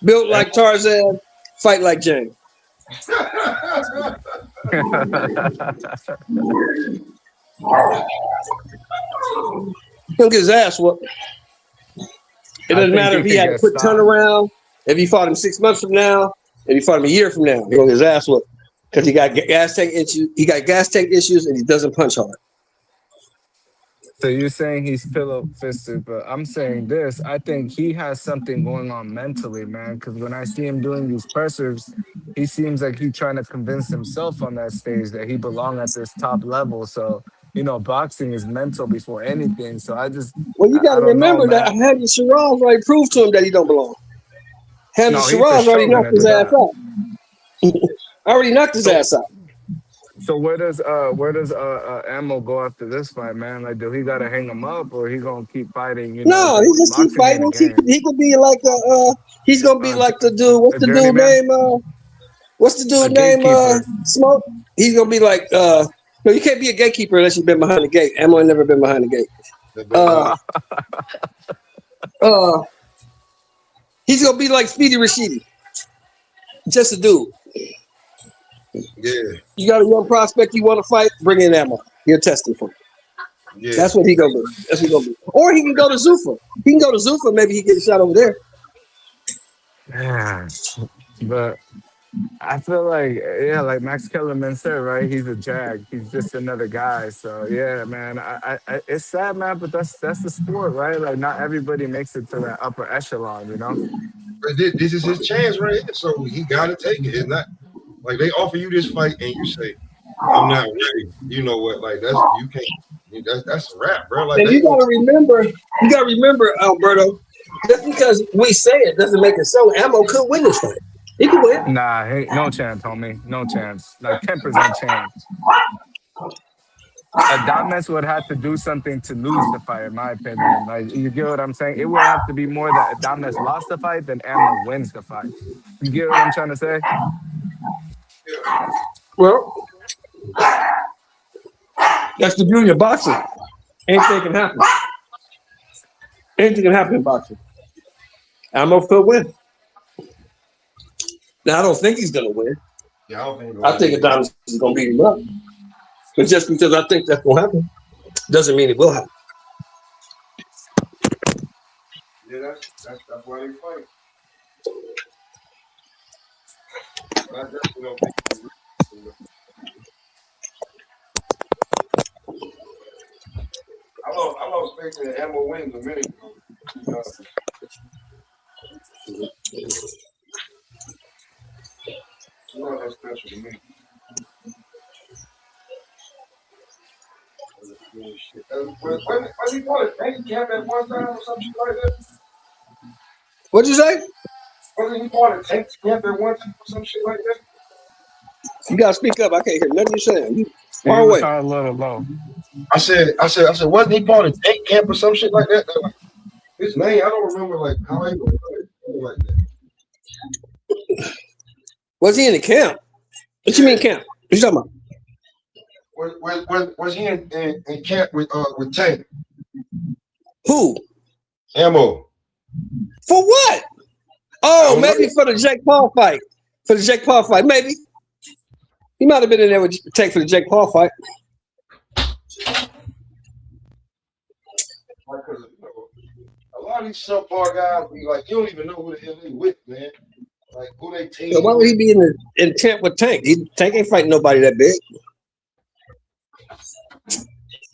built like Tarzan, fight like Jane. He'll get his ass whooped. It doesn't matter if he had a quick turnaround, if he fought him 6 months from now, if he fought him a year from now. He's gonna get his ass whooped because he got gas tank issues. He got gas tank issues, and he doesn't punch hard. So you're saying he's pillow-fisted, but I'm saying this. I think he has something going on mentally, man, because when I see him doing these pressers, he seems like he's trying to convince himself on that stage that he belongs at this top level. So boxing is mental before anything. So I you got I to don't know, remember that man. Hamza Shiraz already proved to him that he don't belong. Hamza No, he for Shiraz already sure knocked gonna do his ass that. out. Already knocked his So ass out. so where does Ammo go after this fight, man? Like, do he gotta hang him up, or he gonna keep fighting? No, he Because just keep boxing ain't a fighting. game. He could be like he's gonna be like the dude. What's A the dude journeyman, name? What's the a dude name? gatekeeper. Smoke. He's gonna be like no, you can't be a gatekeeper unless you've been behind the gate. Ammo ain't never been behind the gate. Uh, uh, he's gonna be like Speedy Rashidi, just a dude. Yeah, You got a young prospect you want to fight, bring in Ammo. He'll test him for you. yeah. That's what he gonna do. That's what he gonna do. Or he can go to Zuffa. He can go to Zuffa. Maybe he get a shot over there. Yeah, but I feel like, yeah, like Max Kellerman said, right? He's a jag. He's just another guy. So yeah, man, it's sad, man, but that's the sport, right? Like, not everybody makes it to that upper echelon. But this is his chance right here, so he got to take it. It's not like they offer you this fight and you say, "I'm not ready." You know what? Like you can't. That's a wrap, bro. Like And they gonna. you gotta remember, Alberto. Just because we say it doesn't make it so. Ammo could win this fight. He could win. Nah, no chance, homie, no chance. Like 10% chance. Adames would have to do something to lose the fight, in my opinion. Like, you get what I'm saying? It would have to be more that Adames lost the fight than Ammo wins the fight. You get what I'm trying to say? Well, that's the beauty of boxing. Anything can happen. Anything can happen in boxing. Ammo could win. Now I don't think he's gonna win. Yeah, I think Adonis is gonna beat him up. But just because I think that's gonna happen doesn't mean it will happen. Yeah, that's why they fight. I definitely don't think. I lost faith in Ammo wins a minute ago. Not that special to me. Was he part of tank camp at one time or some shit like that? What'd you say? Wasn't he part of tank camp at one time or some shit like that? You gotta speak up. I can't hear nothing you're saying. You Yeah, far you away. sound a little low. I said, wasn't he part of tank camp or some shit like that? Like, his name, I don't remember like how he was like that. Was he in the camp? What you mean camp? What you talking about? Was he in camp with Tank? Who? Ammo. For what? Oh, maybe for the Jake Paul fight. For the Jake Paul fight, maybe. He might have been in there with Tank for the Jake Paul fight. Because a lot of these subpar guys be like, you don't even know who the hell they with, man. Like who they team. So why would he be in camp with Tank? Tank ain't fighting nobody that big.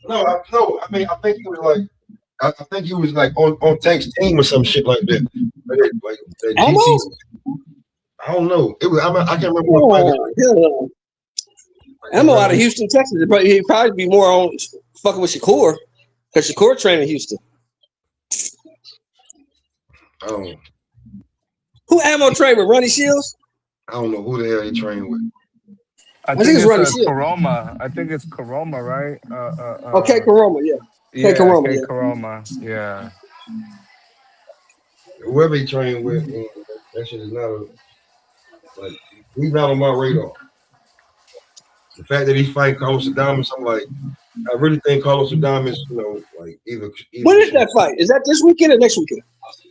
No, I mean, I think he was like on Tank's team or some shit like that. Like Almost? I don't know. It was I can't remember what fight. Ammo out of Houston, Texas. He'd probably be more on fucking with Shakur. Because Shakur trained in Houston. Oh. Who Ammo trained with? Ronnie Shields? I don't know who the hell he trained with. I think it's Karoma. I think it's Karoma, right? Okay, Karoma, yeah. Yeah, Karoma, K yeah. Karoma, yeah. Whoever he trained with, that shit is not he's not on my radar. The fact that he's fighting Carlos Adames, I'm like, I really think Carlos Adames, like either. When is that fight? Is that this weekend or next weekend?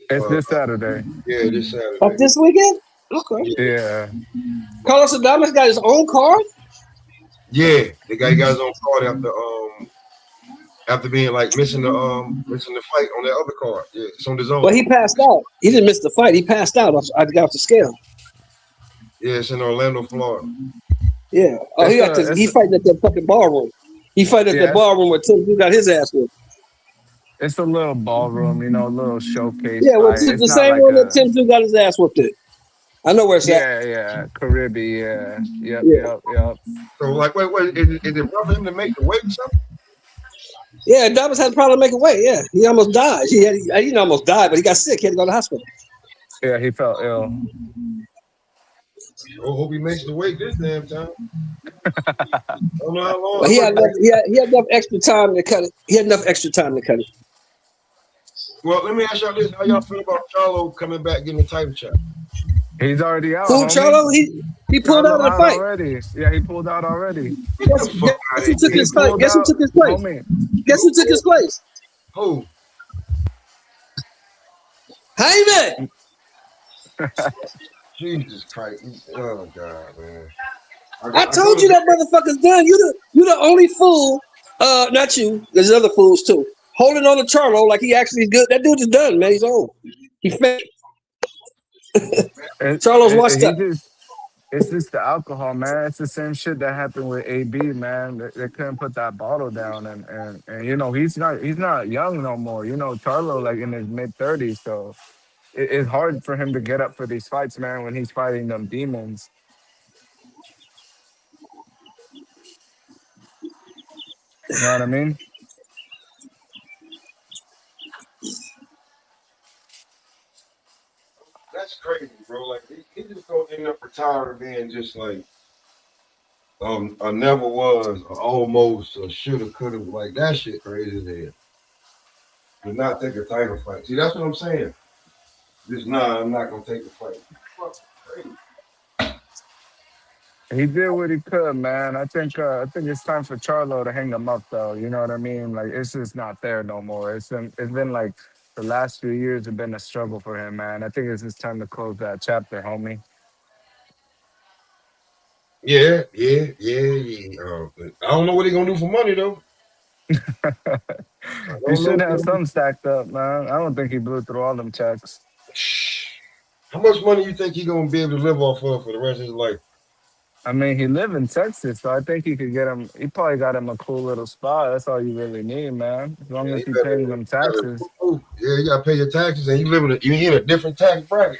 It's this Saturday. Yeah, this Saturday. Oh, this weekend? Okay. Yeah. Carlos Adames got his own card? Yeah, the guy got his own card after being like missing the fight on that other card. Yeah, it's on his own. Well, he passed out. He didn't miss the fight. He passed out. I got off the scale. Yeah, it's in Orlando, Florida. Yeah. Oh, he fighting at the fucking ballroom. He fight at the ballroom where Tim got his ass with. It's a little ballroom, a little showcase. Yeah, well, it's the same one that Tim got his ass whipped at. I know where it's at. Yeah, Caribbean, yeah. Yep. So, like, wait, is it rough for him to make the weight or something? Yeah, Dobbins had a problem making weight. Yeah, he almost died. He didn't almost die, but he got sick. He had to go to the hospital. Yeah, he felt ill. I hope he makes the weight this damn time. I don't know how long. But he had enough extra time to cut it. He had enough extra time to cut it. Well, let me ask y'all this: how y'all feel about Charlo coming back getting a title shot? He's already out, Who homie. Charlo? He pulled out Charlo of the out fight. already. Yeah, he pulled out already. Get the fuck out Guess of who took here. He his place? pulled Guess who out, took his place? homie. Guess who took his place? Who? Heyman. Jesus Christ. Oh God, man. I I go told to you that motherfucker's done. You the only fool. Not you. There's other fools too. Holding on to Charlo like he actually is good. That dude is done, man. He's old. He fake. Charlo's washed He up. just it's just the alcohol, man. It's the same shit that happened with AB, man. They couldn't put that bottle down, and you know he's not young no more. You know Charlo like in his mid 30s, so it's hard for him to get up for these fights, man. When he's fighting them demons, you know what I mean? That's crazy, bro. Like he just gonna end up retiring being just like I never was, or almost, or shoulda, coulda. Like that shit crazy as hell. To not take a title fight. See, that's what I'm saying. Just nah, I'm not gonna take the fight. Fuck, crazy. He did what he could, man. I think it's time for Charlo to hang him up, though. You know what I mean? Like it's just not there no more. It's been like the last few years have been a struggle for him, man. I think it's just time to close that chapter, homie. Yeah, yeah, yeah, yeah. But I don't know what he gonna do for money though. I He don't know. should have some stacked up, man. I don't think he blew through all them checks. How much money you think he gonna be able to live off of for the rest of his life? I mean, he live in Texas, so I think he could get him. He probably got him a cool little spot. That's all you really need, man. As long Yeah, as he paying them taxes. yeah, you gotta pay your taxes, and you in a different tax bracket.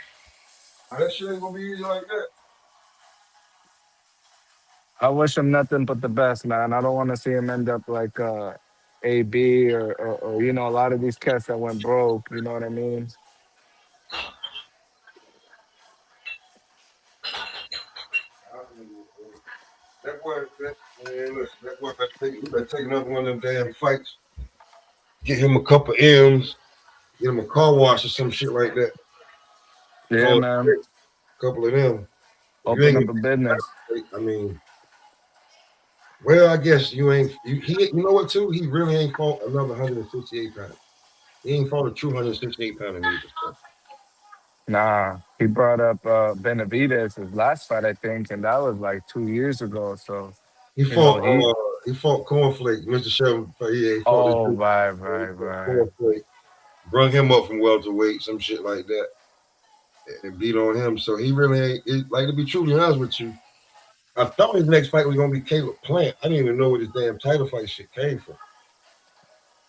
That shit ain't gonna be easy like that. I wish him nothing but the best, man. I don't want to see him end up like AB or you know a lot of these cats that went broke. You know what I mean? That boy, man, listen, that boy better take another one of them damn fights. Get him a couple M's, get him a car wash or some shit like that. Yeah, Call it man. a couple of them. If you Open ain't up a business. I mean, well, I guess you ain't. You know what? Too, he really ain't fought another 168 pounds. He ain't fought a true 168 pounder neither. So Nah, he brought up Benavidez his last fight, I think, and that was like 2 years ago. So he you know fought. He fought Cornflake, Mr. Shelby. Yeah, he fought this Oh, dude. right, He right, fought right. Cornflake, brung him up from welterweight, some shit like that, and beat on him. So he really ain't. Like to be truly honest with you, I thought his next fight was gonna be Caleb Plant. I didn't even know where this damn title fight shit came from.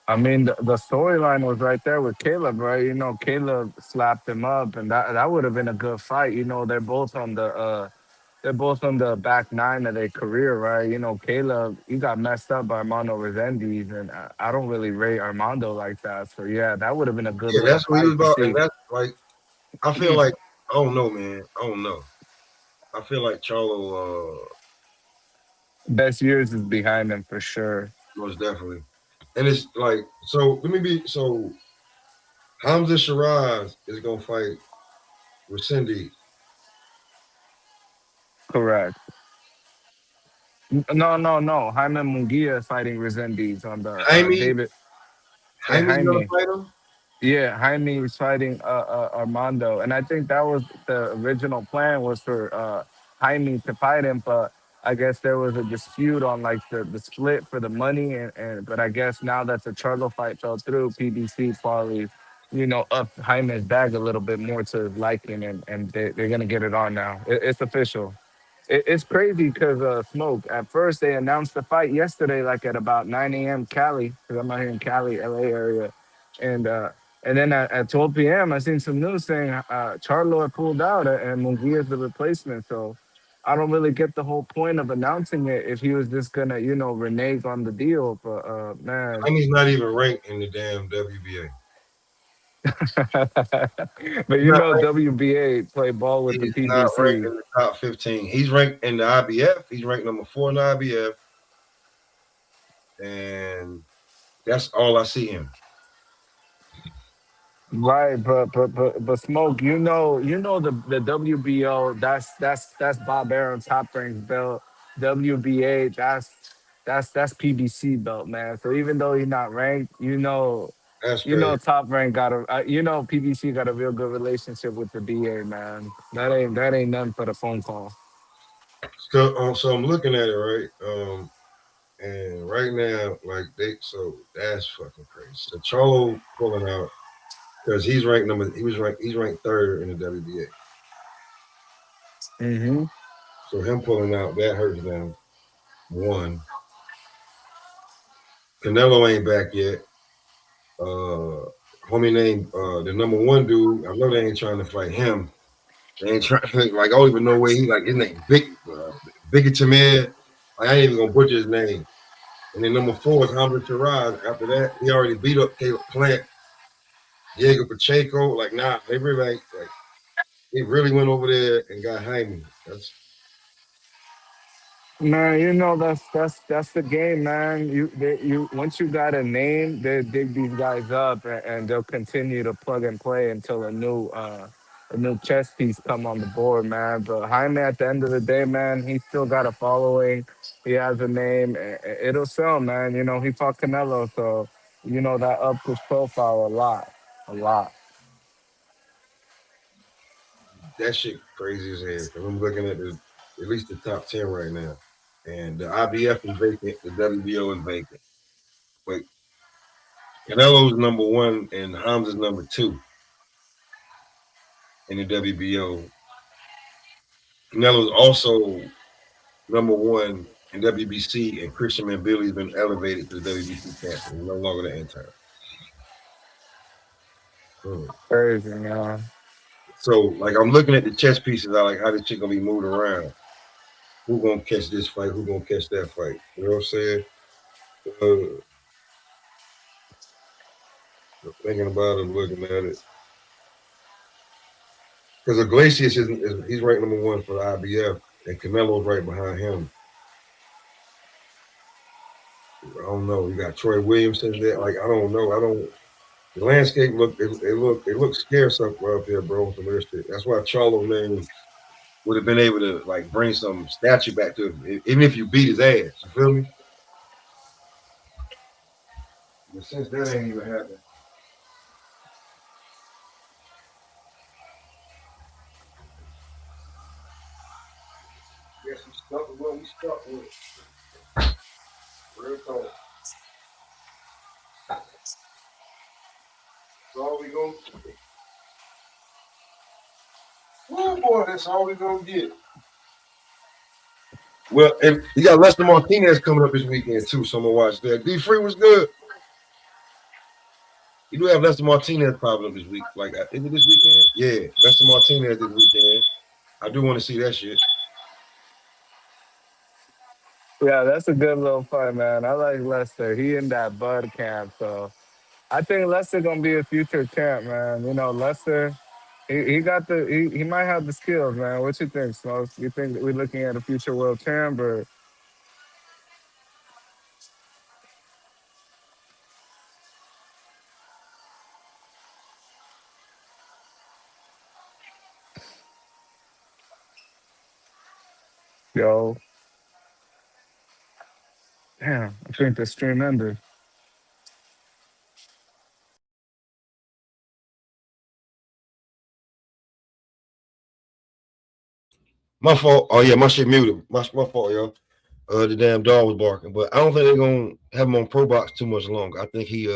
I mean, the storyline was right there with Caleb, right? You know, Caleb slapped him up, and that would have been a good fight. You know, they're both on the back nine of their career, right? You know, Caleb, he got messed up by Armando Resendiz, and I don't really rate Armando like that. So yeah, that would have been a good Yeah, little that's what he was fight to about, and see. that's like I feel like I don't know, man. I don't know. I feel like Charlo, Best years is behind him for sure. most definitely. And it's like, so let me be so Hamza Shiraz is gonna fight with Cindy. Correct. No, no, no. Jaime Munguia is fighting Resendiz on the Jaime, David. Hey, Jaime's gonna Jaime. fight him. Yeah, Jaime was fighting Armando, and I think that was the original plan was for Jaime to fight him, but I guess there was a dispute on like the split for the money, and but I guess now that the Charlo fight fell through, PBC probably up Jaime's bag a little bit more to his liking, and they're gonna get it on now. It's official. It's crazy because Smoke. At first, they announced the fight yesterday, like at about 9 a.m. Cali, because I'm out here in Cali, LA area, and uh, and then at 12 p.m. I seen some news saying Charlo had pulled out and Munguia is the replacement. So I don't really get the whole point of announcing it if he was just gonna, renege on the deal. But man, And he's not even ranked in the damn WBA. but He's not ranked, WBA play ball with the he's not ranked PBC. in the top 15. He's ranked in the IBF. He's ranked number 4 in the IBF, and that's all I see him. Right, but smoke. The WBO. That's Bob Aaron's top ranked belt. WBA. That's PBC belt, man. So even though he's not ranked, That's crazy. top rank got a PBC got a real good relationship with the BA, man. That ain't nothing for the phone call. So I'm looking at it right, and right now, like so that's fucking crazy. So Charlo pulling out because he's ranked third in the WBA. Hmm. So him pulling out that hurts them. One, Canelo ain't back yet. Homie named the number one dude. I know they ain't trying to fight him. They ain't trying like I don't even know where he like his name Big Tamir. Like, I ain't even gonna butcher his name. And then number 4 is Hamza Shiraz. After that, he already beat up Caleb Plant, Diego Pacheco. Like, nah, they really like he really went over there and got Jaime. That's Man, that's the game, man. You once you got a name, they dig these guys up, and they'll continue to plug and play until a new chess piece come on the board, man. But Jaime, at the end of the day, man, he still got a following. He has a name. It'll sell, man. He fought Canelo, so that upped his profile a lot. that shit crazy as hell. Cause I'm looking at at least the top 10 right now. And the IBF is vacant, the WBO is vacant. But Canelo's number 1 and Hamza's number 2 in the WBO. Canelo's also number 1 in WBC, and Christian Billy's been elevated to the WBC champion. He's no longer the intern. Hmm. Crazy, man. So, like, I'm looking at the chess pieces. I like how this shit gonna be moved around. Who gonna catch this fight? Who gonna catch that fight? You know what I'm saying? Thinking about it, looking at it, because Iglesias he's ranked number 1 for the IBF, and Canelo's right behind him. I don't know. You got Troy Williamson there. Like, I don't know. I don't. The landscape it looks scarce up here, bro. Some of this shit. That's why Charlo name would have been able to like bring some statue back to him, even if you beat his ass. You feel me? But since that ain't even happened, guess we stuck with what we stuck with. Real talk. That's all we gonna. Oh boy, that's all we gonna get. Well, and you got Lester Martinez coming up this weekend too, so I'm gonna watch that. D Free was good. You do have Lester Martinez popping up this week. Like, is it this weekend? Yeah, Lester Martinez this weekend. I do want to see that shit. Yeah, that's a good little fight, man. I like Lester. He in that Bud camp, so I think Lester gonna be a future champ, man. Lester, he might have the skills, man. What you think, Smokes? You think that we're looking at a future world champ, or yo? Damn, I think the stream ended. My fault. Oh yeah, my shit muted. My fault, y'all. The damn dog was barking, but I don't think they're gonna have him on Pro Box too much longer. I think he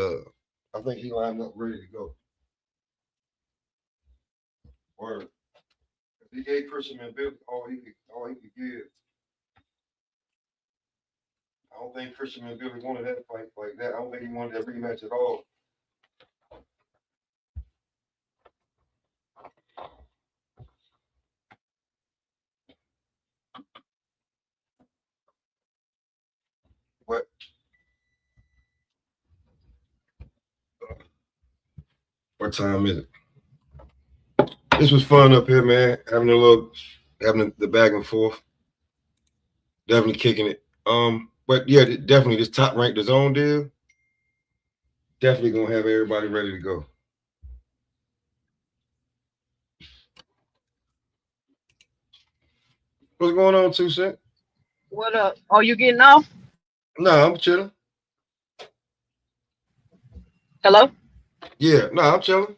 lined up ready to go. Word. He gave Christian Billy all he could give. I don't think Christian Billy wanted that fight like that. I don't think he wanted that rematch at all. What time is it? This was fun up here, man. Having the back and forth. Definitely kicking it. But yeah, definitely this top ranked Dazn deal. Definitely gonna have everybody ready to go. What's going on, 2 Cent? What up? Oh, you getting off? No, I'm chilling. Hello? Yeah, no, I'm chilling.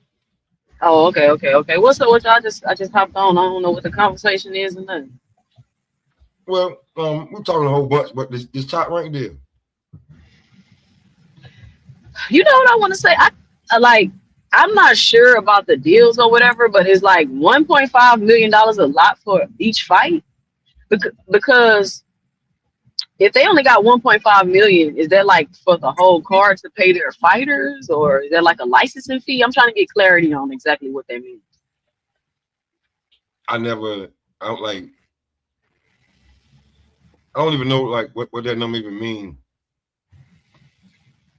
Oh, okay. What's up with y'all? I just hopped on. I don't know what the conversation is and nothing. Well, we're talking a whole bunch, but this top ranked deal. You know what I want to say? I'm not sure about the deals or whatever, but it's like $1.5 million a lot for each fight. Because if they only got 1.5 million, is that like for the whole card to pay their fighters, or is that like a licensing fee? I'm trying to get clarity on exactly what that means. I don't even know like what that number even mean.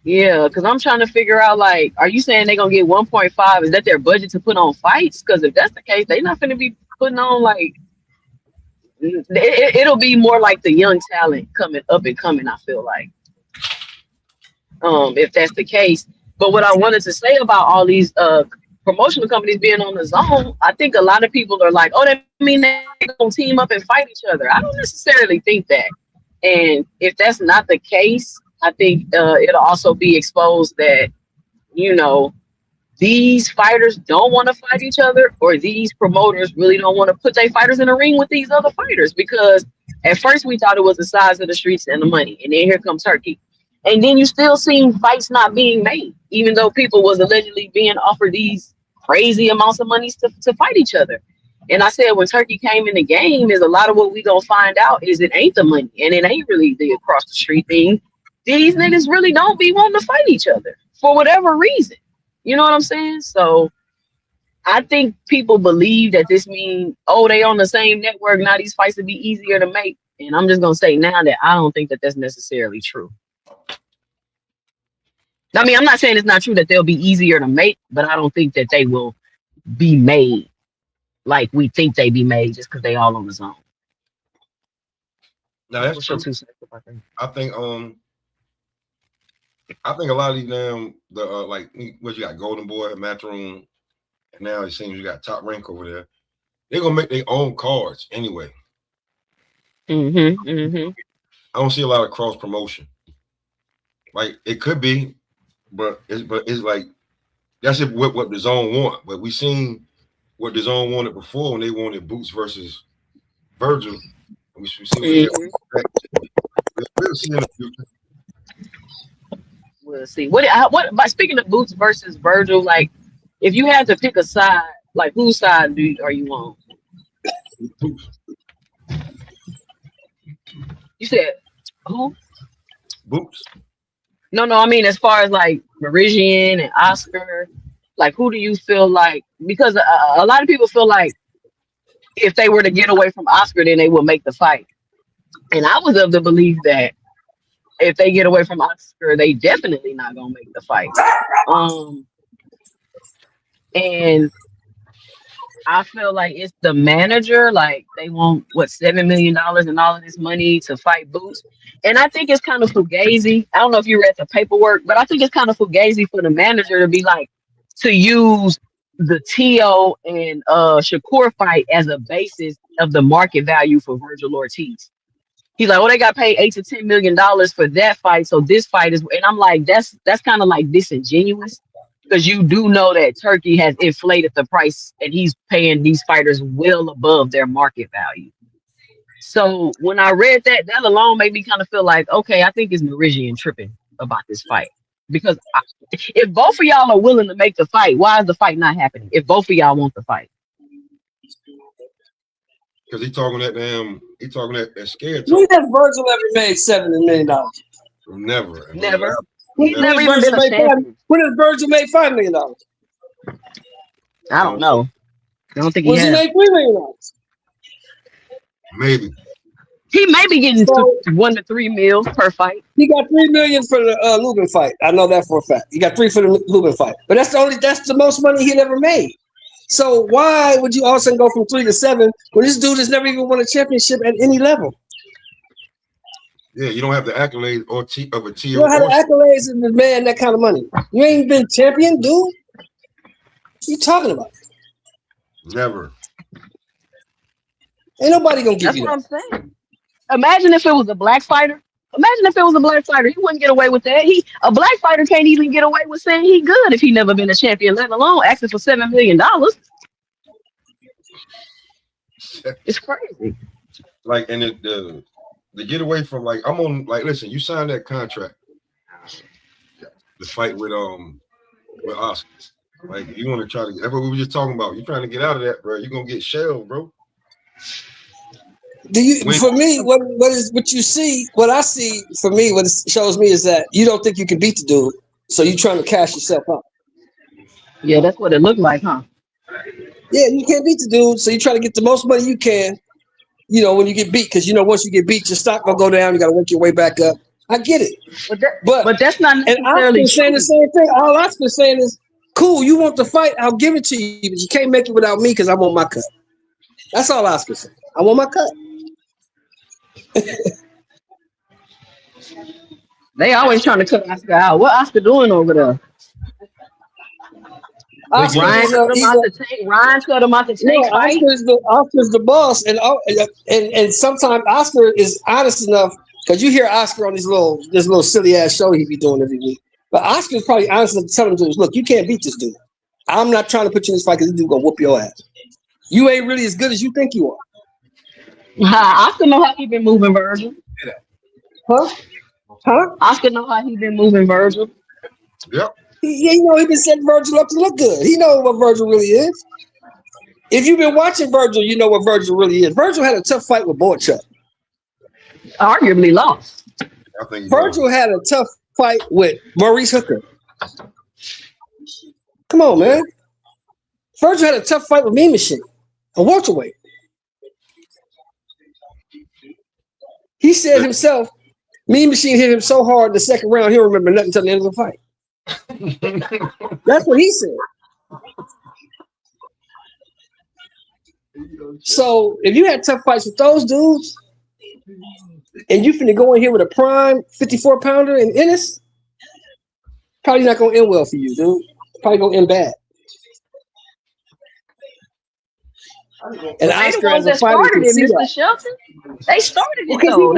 Yeah, because I'm trying to figure out, like, are you saying they're gonna get 1.5? Is that their budget to put on fights? Because if that's the case, they're not gonna be putting on like it'll be more like the young talent coming up and coming, I feel like. If that's the case. But what I wanted to say about all these promotional companies being on the zone, I think a lot of people are like, oh, that mean they're gonna team up and fight each other. I don't necessarily think that. And if that's not the case, I think it'll also be exposed that, you know, these fighters don't want to fight each other, or these promoters really don't want to put their fighters in a ring with these other fighters, because at first we thought it was the size of the streets and the money, and then here comes Turkey. And then you still seen fights not being made, even though people was allegedly being offered these crazy amounts of money to fight each other. And I said, when Turkey came in the game, is a lot of what we gonna find out is it ain't the money, and it ain't really the across the street thing. These niggas really don't be wanting to fight each other for whatever reason. You know what I'm saying? So I think people believe that this means, oh, they on the same network, now these fights would be easier to make. And I'm just gonna say now that I don't think that that's necessarily true. I mean, I'm not saying it's not true that they'll be easier to make, but I don't think that they will be made like we think they be made just because they all on the zone. Now that's true. I think a lot of these damn like what you got, Golden Boy, Matchroom, and now it seems you got Top Rank over there. They're gonna make their own cards anyway. I don't see a lot of cross promotion. Like it could be, but it's like that's what the zone want. But we seen what the zone wanted before when they wanted Boots versus Virgil. We see we'll see in the future. We'll see. What by speaking of Boots versus Virgil, like if you had to pick a side, like whose side are you on? Boots. You said who? Boots. No, I mean as far as like Meridian and Oscar, like who do you feel like? Because a lot of people feel like if they were to get away from Oscar, then they will make the fight. And I was of the belief that if they get away from Oscar, they definitely not gonna make the fight. And I feel like it's the manager, like they want what $7 million and all of this money to fight Boots. And I think it's kind of fugazi. I don't know if you read the paperwork, but I think it's kind of fugazi for the manager to be like to use the Tio and Shakur fight as a basis of the market value for Virgil Ortiz. He's like, oh, they got paid $8 to $10 million for that fight, so this fight is. And I'm like, that's kind of like disingenuous, because you do know that Turkey has inflated the price and he's paying these fighters well above their market value. So when I read that alone made me kind of feel like, okay, I think it's Meridian tripping about this fight. Because if both of y'all are willing to make the fight, why is the fight not happening? If both of y'all want the fight. Because he's talking that scared talk. When has Virgil ever made $70 million? Never. He's never even been a champion. When has Virgil made $5 million? I don't know. I don't think he has. He made $3 million? Maybe. He may be getting 1 to 3 mil per fight. He got $3 million for the Lubin fight. I know that for a fact. He got 3 for the Lubin fight, but that's the most money he'd ever made. So why would you all of a sudden go from 3 to 7 when this dude has never even won a championship at any level? Yeah, you don't have the accolades of a TO. You don't have the accolades and demand that kind of money. You ain't been champion, dude. What you talking about? Never. Ain't nobody gonna give That's you what that. I'm saying. Imagine if it was a black fighter. He wouldn't get away with that. A black fighter can't even get away with saying he good if he never been a champion, let alone asking for $7 million. It's crazy. Like, and the get away from, like, I'm on, like, listen, you signed that contract to fight with Oscar. Like, you want to try to, that's what we were just talking about. You're trying to get out of that, bro. You're gonna get shelled, bro. For me, what I see for me, what it shows me is that you don't think you can beat the dude, so you're trying to cash yourself out. Yeah, that's what it looked like, huh? Yeah, you can't beat the dude, so you try to get the most money you can, when you get beat, because once you get beat, your stock will go down, you gotta work your way back up. I get it. But that's not necessarily and Oscar's saying the same thing. All Oscar's saying is, cool, you want the fight, I'll give it to you, but you can't make it without me because I want my cut. That's all Oscar's saying. I want my cut. They always trying to cut Oscar out. What Oscar doing over there? Ryan cut him out the tank. Oscar's the boss, and sometimes Oscar is honest enough, because you hear Oscar on this little silly ass show he be doing every week. But Oscar's probably honest enough to tell him, look, you can't beat this dude. I'm not trying to put you in this fight because this dude gonna whoop your ass. You ain't really as good as you think you are. Oscar know how he been moving Virgil. Huh? Oscar know how he been moving Virgil. Yep. He been setting Virgil up to look good. He know what Virgil really is. If you've been watching Virgil, you know what Virgil really is. Virgil had a tough fight with Boychuk. Arguably lost. Virgil had a tough fight with Maurice Hooker. Come on, man. Virgil had a tough fight with Mean Machine, a welterweight. He said himself, Mean Machine hit him so hard in the second round, he'll remember nothing until the end of the fight. That's what he said. So if you had tough fights with those dudes, and you finna go in here with a prime 54-pounder in Ennis, probably not gonna end well for you, dude. Probably gonna end bad. And Oscar as a fighter can see that. Shelton, they started it though.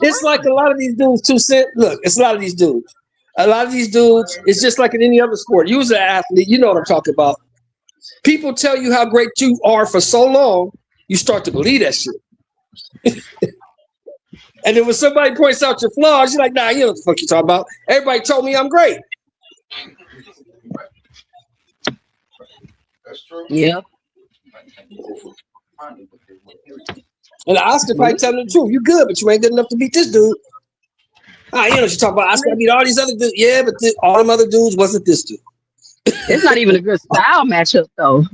It's like a lot of these dudes it's a lot of these dudes. A lot of these dudes, it's just like in any other sport. You was an athlete, you know what I'm talking about. People tell you how great you are for so long, you start to believe that shit. And then when somebody points out your flaws, you're like, nah, you know what the fuck you talking about. Everybody told me I'm great. That's true. Yeah. And Oscar probably telling the truth. You good, but you ain't good enough to beat this dude. You know what you're talking about. Oscar beat all these other dudes. Yeah, but all them other dudes wasn't this dude. It's not even a good style matchup, though.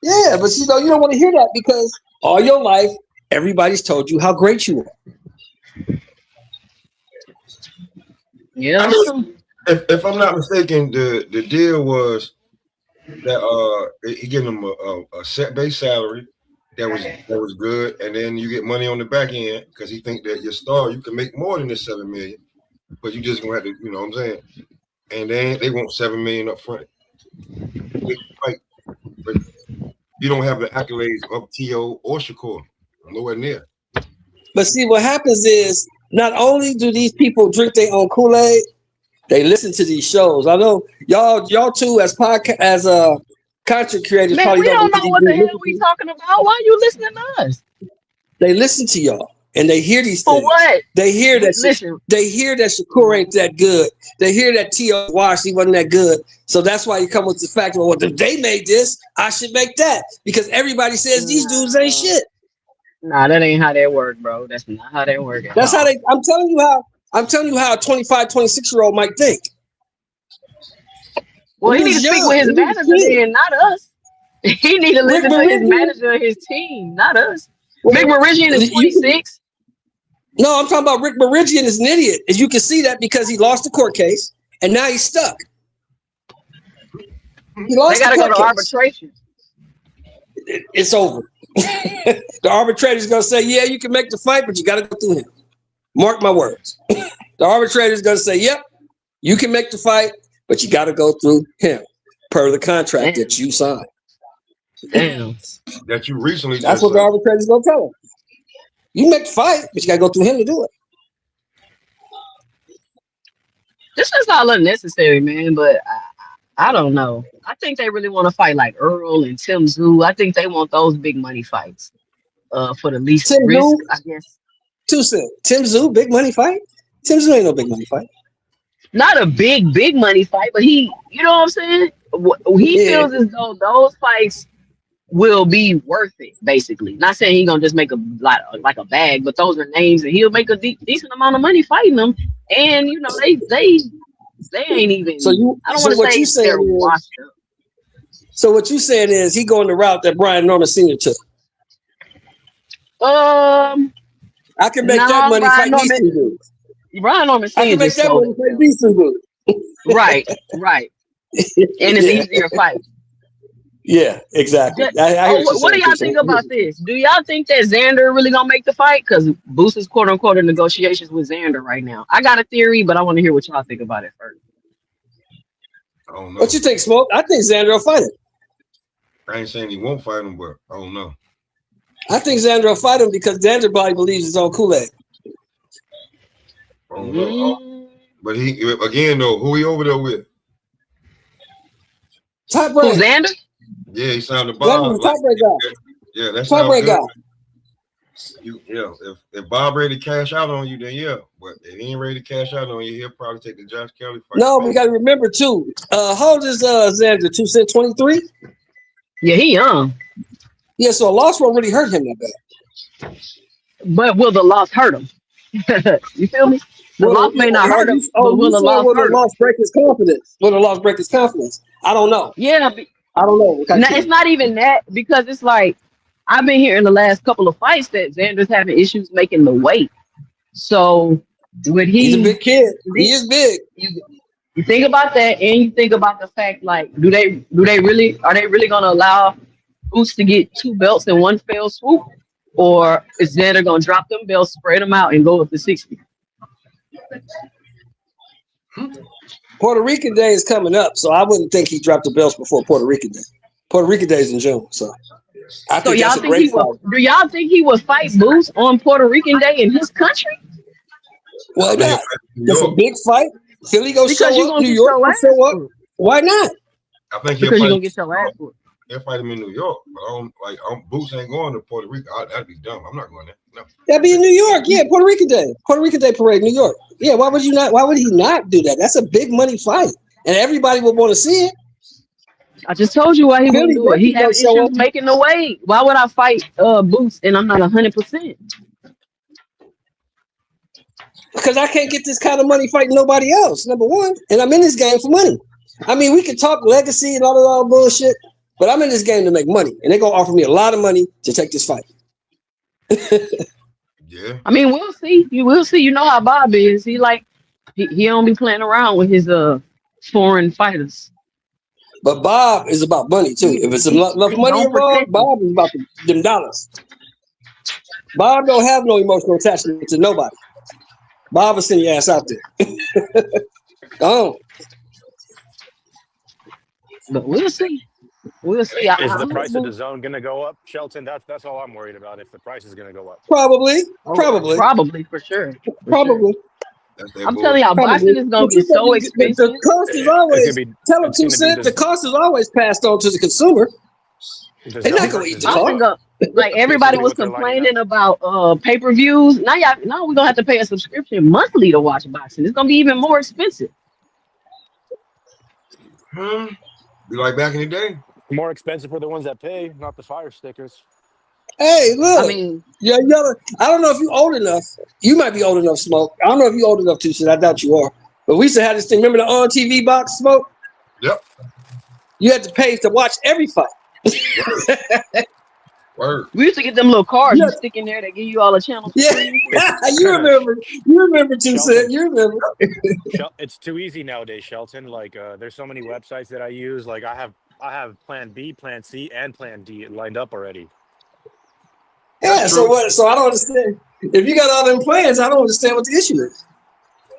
Yeah, but you don't want to hear that because all your life, everybody's told you how great you are. Yeah. If I'm not mistaken, the deal was that he gave him a set base salary that was good, and then you get money on the back end because he think that your star you can make more than this $7 million, but you just gonna have to, you know what I'm saying? And then they want $7 million up front. Like, but you don't have the accolades of T.O. or Shakur, nowhere near. But see, what happens is not only do these people drink their own Kool-Aid, they listen to these shows. I know y'all too as content creators. Man, probably we don't know what the hell we talking about. Why are you listening to us? They listen to y'all and they hear these For things. what? They hear that. They hear that Shakur ain't that good. They hear that T.O. washed, he wasn't that good. So that's why you come with the fact, well, if they made this, I should make that because everybody says these dudes ain't shit. Nah, that ain't how that work, bro. That's not how that work. That's how they. I'm telling you how a 25, 26-year-old might think. Well, he needs to speak with his manager and not us. He need to listen to his manager and his team, not us. Rick Meridian is 26. No, I'm talking about Rick Meridian is an idiot. As you can see that because he lost the court case and now he's stuck. He lost They got to go to case. arbitration. It's over. The arbitrator's going to say, yeah, you can make the fight, but you got to go through him. Mark my words. The arbitrator's going to say, yep, you can make the fight, but you got to go through him per the contract that you signed. Damn. That you recently That's what the arbitrator's going to tell him. You make the fight, but you got to go through him to do it. This is all unnecessary, man, but I don't know. I think they really want to fight like Earl and Tim Tszyu. I think they want those big money fights for the least Tim risk, Tszyu? I guess. Too soon. Tim Tszyu, big money fight? Tim Tszyu ain't no big money fight. Not a big money fight, but he, you know what I'm saying? He feels as though those fights will be worth it, basically. Not saying he's gonna just make a lot like a bag, but those are names and he'll make a decent amount of money fighting them. And you know, they ain't even. So you, I don't so want to say they're washed up. So what you saying is he going the route that Brian Norman Sr. took. I can make that money fight decent dudes. Brian Norman Sr. I can make that money fight decent dudes. Right. And it's easier fight. Yeah, exactly. What do y'all think about this? Do y'all think that Xander really gonna make the fight? Because Boost is quote unquote in negotiations with Xander right now. I got a theory, but I want to hear what y'all think about it first. I don't know. What you think, Smoke? I think Xander will fight him. I ain't saying he won't fight him, but I don't know. I think Xander will fight him because Xander probably believes his own Kool-Aid. I don't know. But he again though, who he over there with? Top rank. Xander? Yeah, he signed the Bob. Top rank guy. Yeah, that's top rank guy. If Bob ready to cash out on you, then yeah. But if he ain't ready to cash out on you, he'll probably take the Josh Kelly fight. No, we got to remember too. How old is Xander? 23? Yeah, he young. Yeah, so a loss won't really hurt him that bad. But will the loss hurt him? You feel me? The loss may not hurt him, but will the loss hurt him? Will the loss break his confidence? Will the loss break his confidence? I don't know. Yeah. I don't know. It's not even that, because it's like I've been hearing the last couple of fights that Xander's having issues making the weight. So would he's a big kid. He is big. You think about that, and you think about the fact, like, are they really gonna allow Boots to get 2 belts in one fell swoop? Or is Xander gonna drop them belts, spread them out, and go up to 60? Puerto Rican Day is coming up, so I wouldn't think he dropped the belts before Puerto Rican Day. Puerto Rican Day is in June, so I think that's a great fight. Do y'all think he would fight Boots on Puerto Rican Day in his country? Well, it's a big fight. Philly go show up. New York go show up. Why not? I think because you're gonna get your ass whooped. He'll fight him in New York, but Boots ain't going to Puerto Rico. That'd be dumb. I'm not going there. No. That'd be in New York. Yeah, Puerto Rican Day. Puerto Rican Day parade, New York. Yeah, why would he not do that? That's a big money fight, and everybody would want to see it. I just told you why he wouldn't do it. He had issues making the weight. Why would I fight Boots and I'm not 100%? Because I can't get this kind of money fighting nobody else, number one. And I'm in this game for money. I mean, we can talk legacy and all bullshit, but I'm in this game to make money. And they're going to offer me a lot of money to take this fight. Yeah. I mean, we'll see. You will see. You know how Bob is. He don't be playing around with his foreign fighters. But Bob is about money, too. If it's enough money involved, Bob is about them dollars. Bob don't have no emotional attachment to nobody. Bob will send your ass out there. Go on. But we'll see. We'll see. Is the price of the zone going to go up, Shelton? That's all I'm worried about. If the price is going to go up, probably for sure. Probably. I'm telling y'all, boxing is going to be so expensive. The cost is always the cost is always passed on to the consumer. They're not going to eat the cost. Like everybody was complaining about pay-per-views. Now we're gonna have to pay a subscription monthly to watch boxing. It's gonna be even more expensive. Be like back in the day. More expensive for the ones that pay, not the fire stickers. Hey, look. I mean, I don't know if you're old enough. You might be old enough, Smoke. I don't know if you're old enough to, so I doubt you are. But we used to have this thing. Remember the on TV box, Smoke? Yep. You had to pay to watch every fight. Word. We used to get them little cards Yeah. you stick in there that give you all the channels. Yeah, you remember. You remember too, Shelton. Sid. You remember. It's too easy nowadays, Shelton. Like, there's so many websites that I use. Like, I have Plan B, Plan C, and Plan D lined up already. Yeah. That's So true. what? So I don't understand. If you got all them plans, I don't understand what the issue is.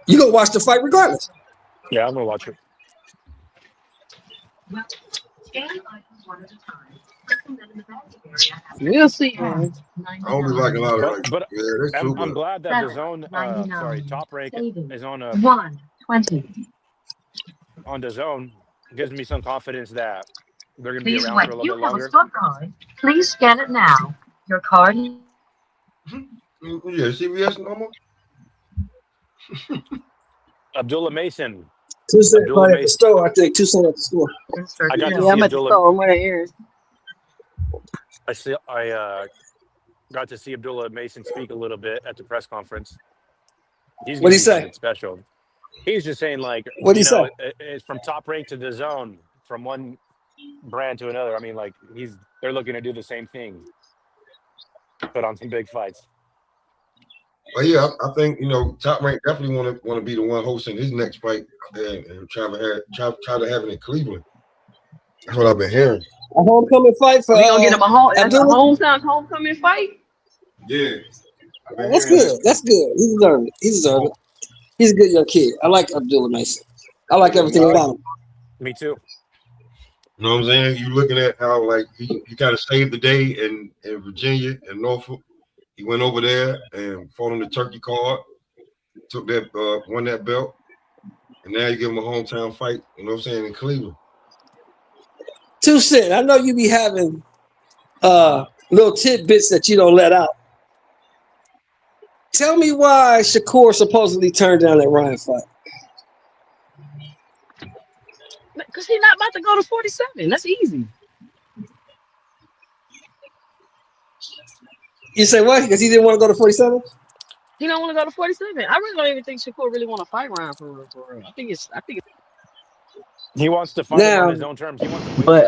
You gonna watch the fight regardless. Yeah, I'm gonna watch it. We'll see, man. I don't be liking a lot of But like, but yeah, that's I'm, true. I'm But glad that the zone, Top Rank is on the zone. Gives me some confidence that they're gonna be around for a little bit longer. Please scan it now. Your card. yeah, CBS no more. Abdullah Mason. 2 cents Abdullah at the Mason. store. I think 2 cents at the store. I got to Yeah, see I'm at the Abdullah. store. I'm wearing ears. I got to see Abdullah Mason speak a little bit at the press conference. He's What'd he gonna do say? something special. He's just saying, like, What'd he say? it's from Top Rank to the zone, from one brand to another. I mean, like, they're looking to do the same thing, put on some big fights. But yeah, I think Top Rank definitely want to be the one hosting his next fight and try to have it in Cleveland. That's what I've been hearing. A homecoming fight for We gonna get him a Abdullah? homecoming fight. Yeah, That's good. That's good. He deserves it. He deserves it. He's a good young kid. I like Abdullah Mason. I like everything about him. Me too. You know what I'm saying? You looking at how like he kind of saved the day in Virginia and Norfolk. He went over there and fought on the turkey card, took that, won that belt, and now you give him a hometown fight. You know what I'm saying, in Cleveland. 2 cents. I know you be having little tidbits that you don't let out. Tell me why Shakur supposedly turned down that Ryan fight. Because he's not about to go to 47. That's easy. You say what? Because he didn't want to go to 47? He don't want to go to 47. I really don't even think Shakur really want to fight Ryan for real. I think it's He wants to fight him on his own terms. He wants to win. But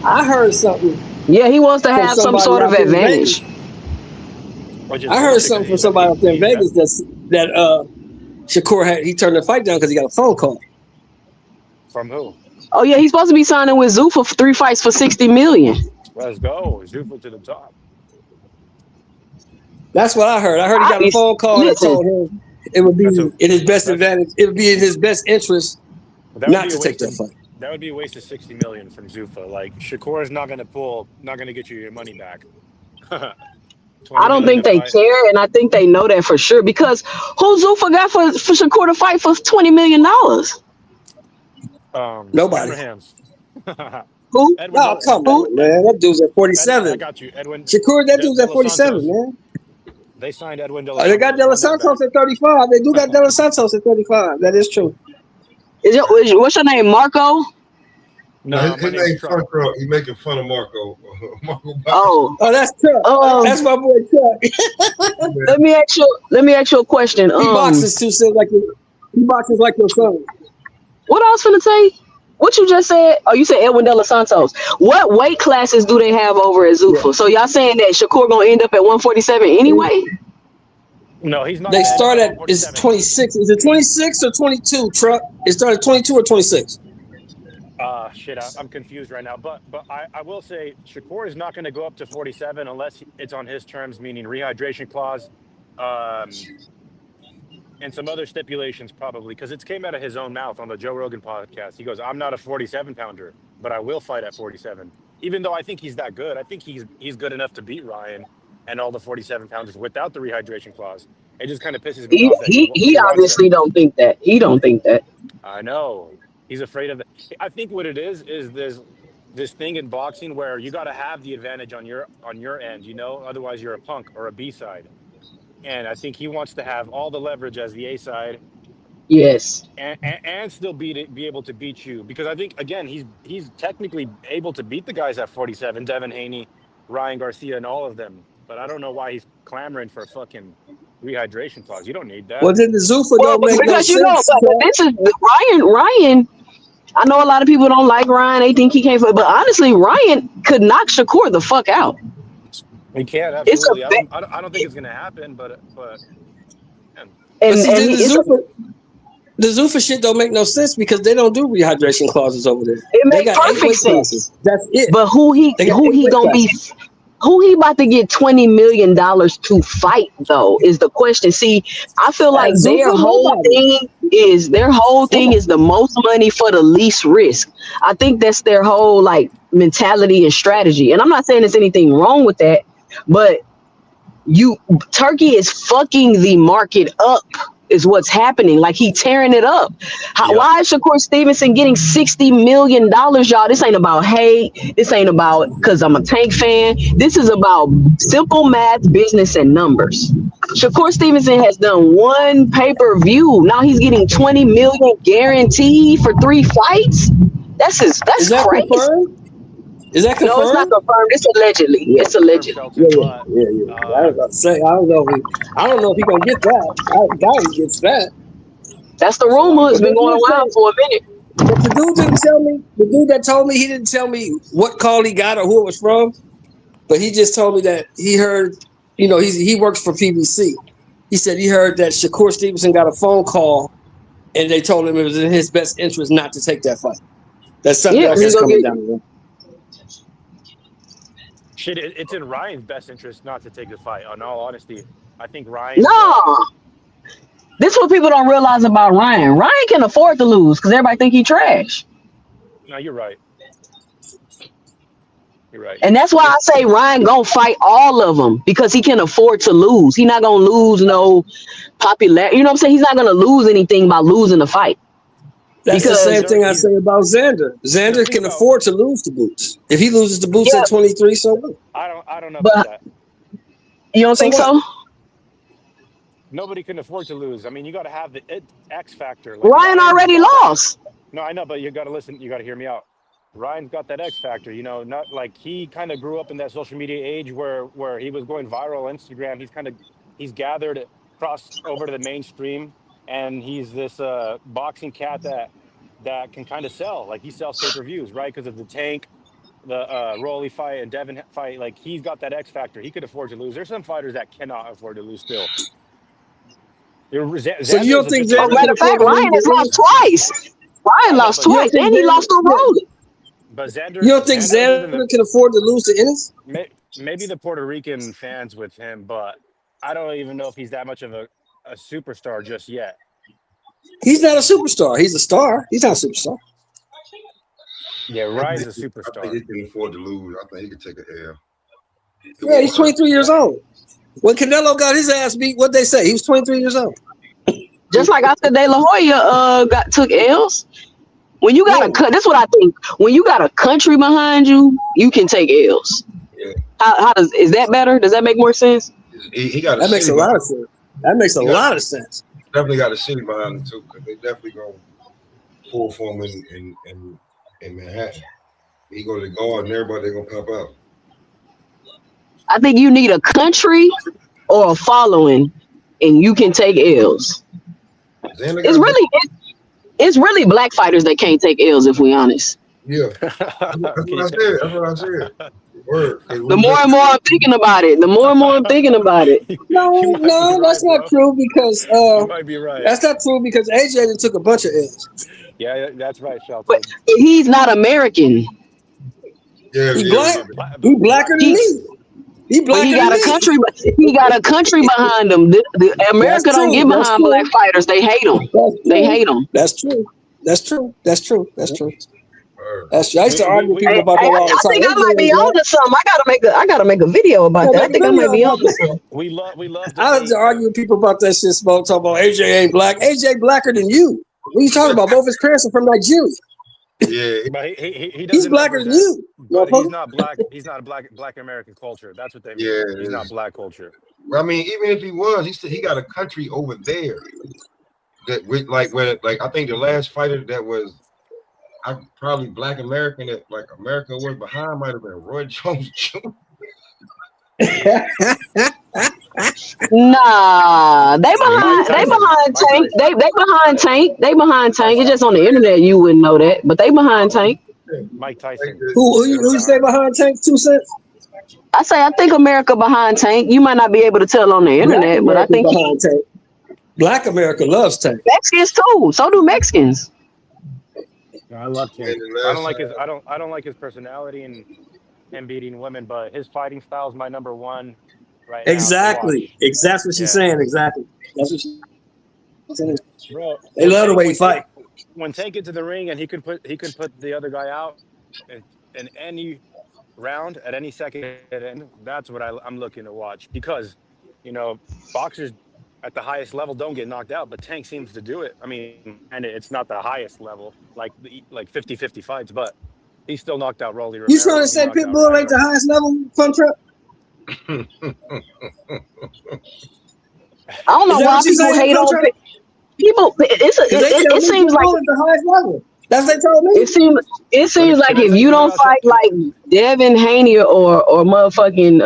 I heard something. yeah, he wants to From have some somebody sort of out there in advantage. I heard something from somebody up there in Vegas that Shakur he turned the fight down because he got a phone call. From who? Oh yeah, he's supposed to be signing with Zoo for 3 fights for $60 million. Let's go. Zufa to the top. That's what I heard. I heard he got a phone call that told him it would be in his best advantage. It would be in his best interest not to take that fight. That would be a waste of $60 million from Zufa. Like, Shakur is not going to get you your money back. I don't think they care, and I think they know that for sure. Because who Zufa got for Shakur to fight for $20 million? Nobody. Abrahams. Who? Oh, come on, man. That dude's at 47. I got you, Edwin. Shakur, that dude's at 47, man. They signed Edwin De Los They got De Los Santos at 35. They do got De Los Santos at 35. That is true. What's your name, Marco? No, his name's Truck. He's making fun of Marco. Oh, that's Chuck. That's my boy Chuck. Let me ask you a question. He boxes too, so he boxes like your son. What I was finna say? What you just said? Oh, you said Edwin De Los Santos. What weight classes do they have over at Zufa? Yeah. So y'all saying that Shakur gonna end up at 147 anyway? No, he's not. They start at it's 26. Is it 26 or 22? Truck. It started 22 or 26. Shit, I'm confused right now. But I will say Shakur is not going to go up to 47 unless it's on his terms, meaning rehydration clause, and some other stipulations probably, because it came out of his own mouth on the Joe Rogan podcast. He goes, "I'm not a 47 pounder, but I will fight at 47." Even though I think he's that good, I think he's good enough to beat Ryan and all the 47 pounders without the rehydration clause. It just kind of pisses me off. He obviously don't think that. He don't think that. I know. He's afraid of it. I think what it is there's this thing in boxing where you got to have the advantage on your end, you know, otherwise you're a punk or a B side. And I think he wants to have all the leverage as the A side. Yes. And still be able to beat you, because I think again he's technically able to beat the guys at 47, Devin Haney, Ryan Garcia, and all of them. But I don't know why he's clamoring for a fucking rehydration clause. You don't need that. Well, then the Zufa don't make no sense. This is Ryan. I know a lot of people don't like Ryan. They think he can't fight, but honestly, Ryan could knock Shakur the fuck out. He can It's a absolutely. I don't think it's gonna happen, but man. But and see, then it's the Zuffa shit don't make no sense because they don't do rehydration clauses over there. it They makes got 8 perfect weight sense. classes. That's it. But who he They got 8 weight gonna be? classes. Who he about to get $20 million to fight though is the question. See, I feel like their Zuffa, whole nobody. thing is the most money for the least risk. I think that's their whole like mentality and strategy. And I'm not saying there's anything wrong with that, but Turkey is fucking the market up is what's happening. Like he tearing it up. Why is Shakur Stevenson getting $60 million, y'all? This ain't about hate. This ain't about because I'm a Tank fan. This is about simple math, business, and numbers. Shakur Stevenson has done one pay-per-view. Now he's getting $20 million guaranteed for 3 fights. That's Is that crazy. confirmed? Is that confirmed? No, it's not confirmed. It's allegedly. It's allegedly. Shelton, Yeah. I was about to say, I don't know if he gonna get that. I doubt he gets that. That's the rumor. It's been going around for a minute. But the dude didn't tell me. The dude that told me, he didn't tell me what call he got or who it was from. But he just told me that he heard, he works for PBC. He said he heard that Shakur Stevenson got a phone call, and they told him it was in his best interest not to take that fight. That's something else that's coming down the road. Shit, it's in Ryan's best interest not to take the fight. In all honesty, I think Ryan. No, this is what people don't realize about Ryan. Ryan can afford to lose because everybody think he trash. No, you're right. You're right. And that's why I say Ryan gonna fight all of them because he can afford to lose. He not gonna lose no popularity. You know what I'm saying? He's not gonna lose anything by losing the fight. That's the same thing I say about Xander. Xander can afford to lose the boots. If he loses the boots at 23, so what? I don't know about that. You don't think so? Nobody can afford to lose. I mean, you got to have the X factor. Like Ryan already lost. No, I know, but you got to listen. You got to hear me out. Ryan's got that X factor. Not like he kind of grew up in that social media age where he was going viral on Instagram. He's gathered across over to the mainstream. And he's this boxing cat that can kind of sell. Like he sells pay-per-views, right? Because of the Tank, the Rolly fight, and Devin fight. Like he's got that X factor. He could afford to lose. There's some fighters that cannot afford to lose still. So you don't think Xander? Matter of fact, Ryan has lost twice. Ryan lost twice, and he lost to Rolly. But Xander, you don't think Xander can afford to lose to Ennis? Maybe the Puerto Rican fans with him, but I don't even know if he's that much of a superstar just yet. He's not a superstar. He's a star. He's not a superstar. Yeah, Ryan's a superstar. I think he can afford to lose. I think he could take a L. Yeah, he's 23 years old. When Canelo got his ass beat, what'd they say? He was 23 years old. Just like Oscar De La Hoya took L's. When you got this is what I think. When you got a country behind you, you can take L's. Yeah. Is that better? Does that make more sense? That makes a lot of sense. That makes a lot of sense. Definitely got a city behind them too, because they definitely gonna pull for him in Manhattan. He go to the guard and everybody gonna pop out. I think you need a country or a following, and you can take L's. It's really black fighters that can't take L's, if we honest. Yeah, that's what I said. Word. The more and more I'm thinking about it, No, that's not true because you might be right. That's not true because AJ took a bunch of L's. Yeah, that's right, Shelton. But he's not American. Yeah, he's black. He's blacker than me. He got a country. He got a country behind him. The America don't get behind black fighters. They hate them. They hate them. That's true. That's true. I used to argue with people about that all the time. I think I might be on to something. I gotta make a video about that. I think I might be on to something. We love. I used to argue with people about that shit. Talking about AJ ain't black. AJ blacker than you. What are you talking about? Both his parents are from Nigeria. Yeah, but he's blacker than you. But he's not black. He's not a black American culture. That's what they mean. Yeah, he's not black culture. I mean, even if he was, he got a country over there. That I think the last fighter that was probably black American that like America was behind might have been Roy Jones Jr. Nah, they Mike behind Tyson. Tank. They behind Tank. They behind Tank. It's just on the internet you wouldn't know that, but they behind Tank. Mike Tyson. Who you say behind Tank? 2 Cents? I think America behind Tank. You might not be able to tell on the Black internet, but I America think behind Tank. Black America loves Tank. Mexicans too. So do Mexicans. I love Tank. And the I last don't like his. time- I don't like his personality and him beating women, but his fighting style is my number one right now. Exactly. That's what she's Yeah. saying. Exactly. That's what she's saying. Bro, They love the way he when fight. When Tank gets to the ring and he could put the other guy out in any round at any second, and that's what I'm looking to watch because, boxers at the highest level don't get knocked out, but Tank seems to do it. I mean, and it's not the highest level, like 50-50 fights, but he still knocked out Rolly Romero. You trying to say Pitbull ain't the highest level, Fun Trap? I don't know why people hate on people. It seems like the highest level. That's what they told me. It seems like if you don't fight like Devin Haney or motherfucking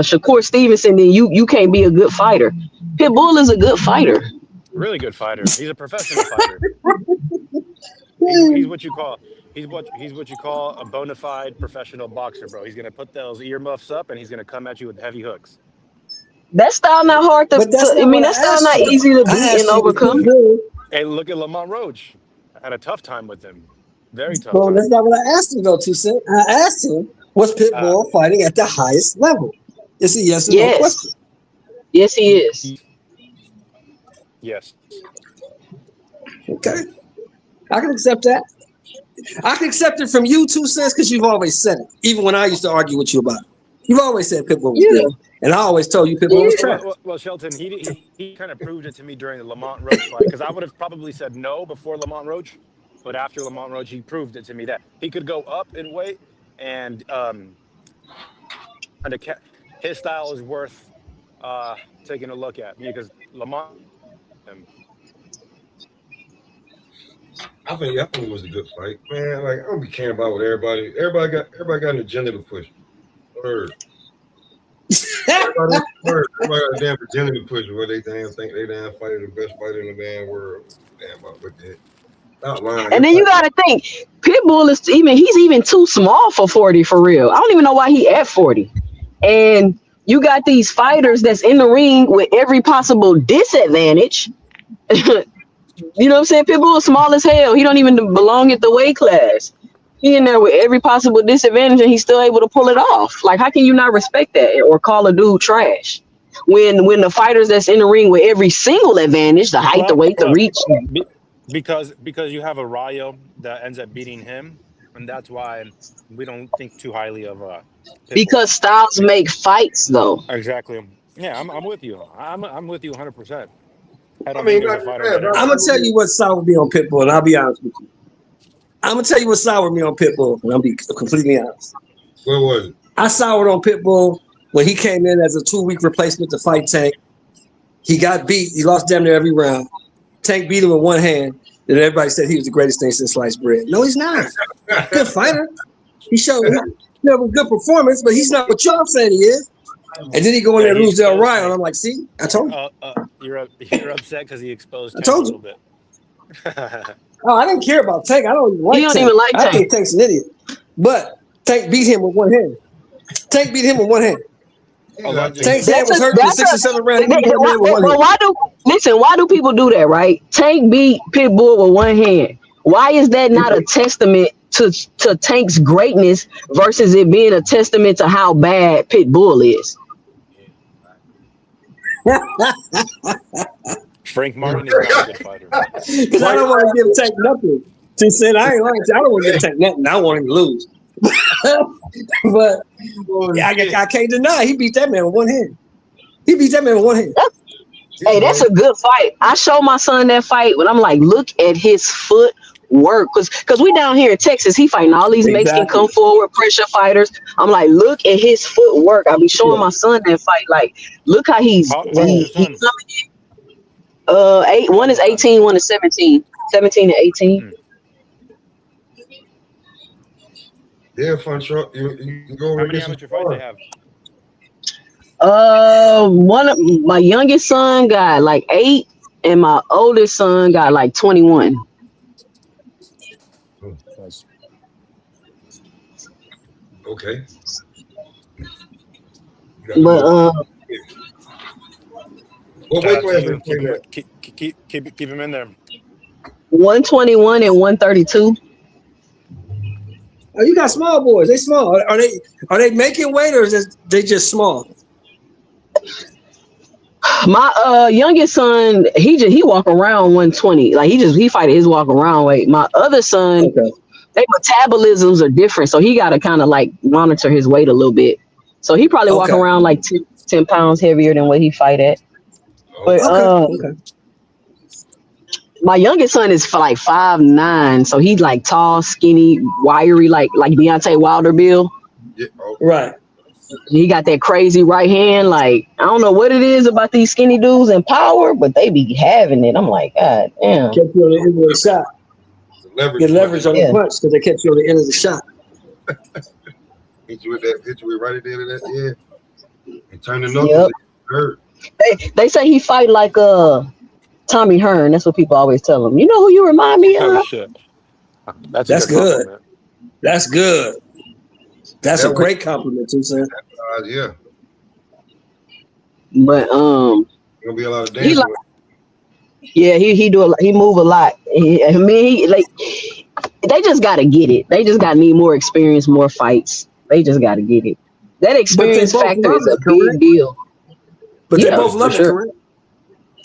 Shakur Stevenson, then you can't be a good fighter. Pitbull is a good fighter. Really good fighter. He's a professional fighter. He's what you call a bona fide professional boxer, bro. He's gonna put those earmuffs up and he's gonna come at you with heavy hooks. That style not hard to. That style not easy to beat and overcome. Hey, look at Lamont Roach. I had a tough time with him. Very tough. Well, that's not what I asked him though, 2 Cents. I asked him, was Pitbull fighting at the highest level? It's a yes or no question. Yes, he is. Yes. Okay. I can accept that. I can accept it from you, 2 Cents, because you've always said it. Even when I used to argue with you about it. You've always said Pitbull was good. And I always told you Pitbull was trash. Well, Shelton, he kind of proved it to me during the Lamont Roach fight because I would have probably said no before Lamont Roach, but after Lamont Roach, he proved it to me that he could go up in weight and his style is worth taking a look at because Lamont. I think it was a good fight, man. Like I don't be caring about what everybody got an agenda to push. Everybody got a damn agenda to push where they damn think they damn fighter the best fighter in the damn world. Damn about what that. Not lying. And then you gotta think, Pitbull he's even too small for 40 for real. I don't even know why he at 40. And you got these fighters that's in the ring with every possible disadvantage. You know what I'm saying? Pitbull is small as hell. He don't even belong at the weight class. He in there with every possible disadvantage and he's still able to pull it off. Like, how can you not respect that or call a dude trash? When the fighters that's in the ring with every single advantage, the height, the weight, the reach. Because you have a Rayo that ends up beating him, and that's why we don't think too highly of Pitbull. Because styles make fights, though. Exactly. Yeah, I'm with you. I'm with you 100%. I'm gonna tell you what soured me on Pitbull, and I'll be honest with you. I'm gonna tell you what soured me on Pitbull, and I'll be completely honest. What was it? I soured on Pitbull when he came in as a 2-week replacement to fight Tank. He got beat. He lost damn near every round. Tank beat him with one hand, and everybody said he was the greatest thing since sliced bread. No, he's not. Good fighter. He showed a good performance, but he's not what y'all saying he is. And then he go in there and lose Del Ryan. And I'm like, see, I told you. You're upset because he exposed Tank I told you. a little bit. Oh, I didn't care about Tank. I don't even like You don't Tank. even like I think Tank. Tank's an idiot. But Tank beat him with one hand. Tank beat him with one hand. Tank's hand was hurt in the 6 or 7 round. He beat him with one hand. Why do people do that, right? Tank beat Pitbull with one hand. Why is that not a testament to Tank's greatness versus it being a testament to how bad Pitbull is? Frank Martin is not a good fighter. Because I don't want to give Tank nothing. She said, I ain't lying. I don't want to give Tank nothing. I want him to lose. But I can't deny he beat that man with one hand. He beat that man with one hand. Hey, that's a good fight. I show my son that fight when I'm like, look at his foot work. Because we down here in Texas, he fighting all these Mexican come forward pressure fighters. I'm like, look at his foot work. I be showing my son that fight. Like, look how he's coming in. One is 18, one is 17. 17 and 18. Yeah, Fun Truck. You can go over How many amateur fights they have? One of my youngest son got like 8, and my oldest son got like 21. Nice. Okay. But What Shout weight out to class you. they play at? Keep him in there. 121 and 132. Oh, you got small boys. They small. Are they making weight, or is they just small? My youngest son, he walk around 120. Like he fight at his walk around weight. My other son, Okay. their metabolisms are different, so he got to kind of like monitor his weight a little bit. So he probably walk Okay. around like 10 pounds heavier than what he fight at. But Okay. my youngest son is like 5'9", so he's like tall, skinny, wiry, like Deontay Wilder build. Yeah. Oh, Right. He got that crazy right hand. Like, I don't know what it is about these skinny dudes and power, but they be having it. I'm like, God damn. Kept you on the end of the shot. the leverage. Get leverage on Yeah. the punch because they kept you on the end of the shot. Hit you with that. Hit you with right at the end of that. Yeah. And turn the knuckles. Yep. Hurt. They say he fight like Tommy Hearn. That's what people always tell him. You know who you remind me Oh of? shit. That's That's a good. good. Compliment. That's good. That's That a great compliment too, sir. Yeah. But Gonna be a lot of he dancing. like, yeah, he move a lot. They just gotta get it. They just gotta need more experience, more fights. They just gotta get it. That experience both factor love is a it, big correct? deal. But Yeah, they both for love it, sure. correct?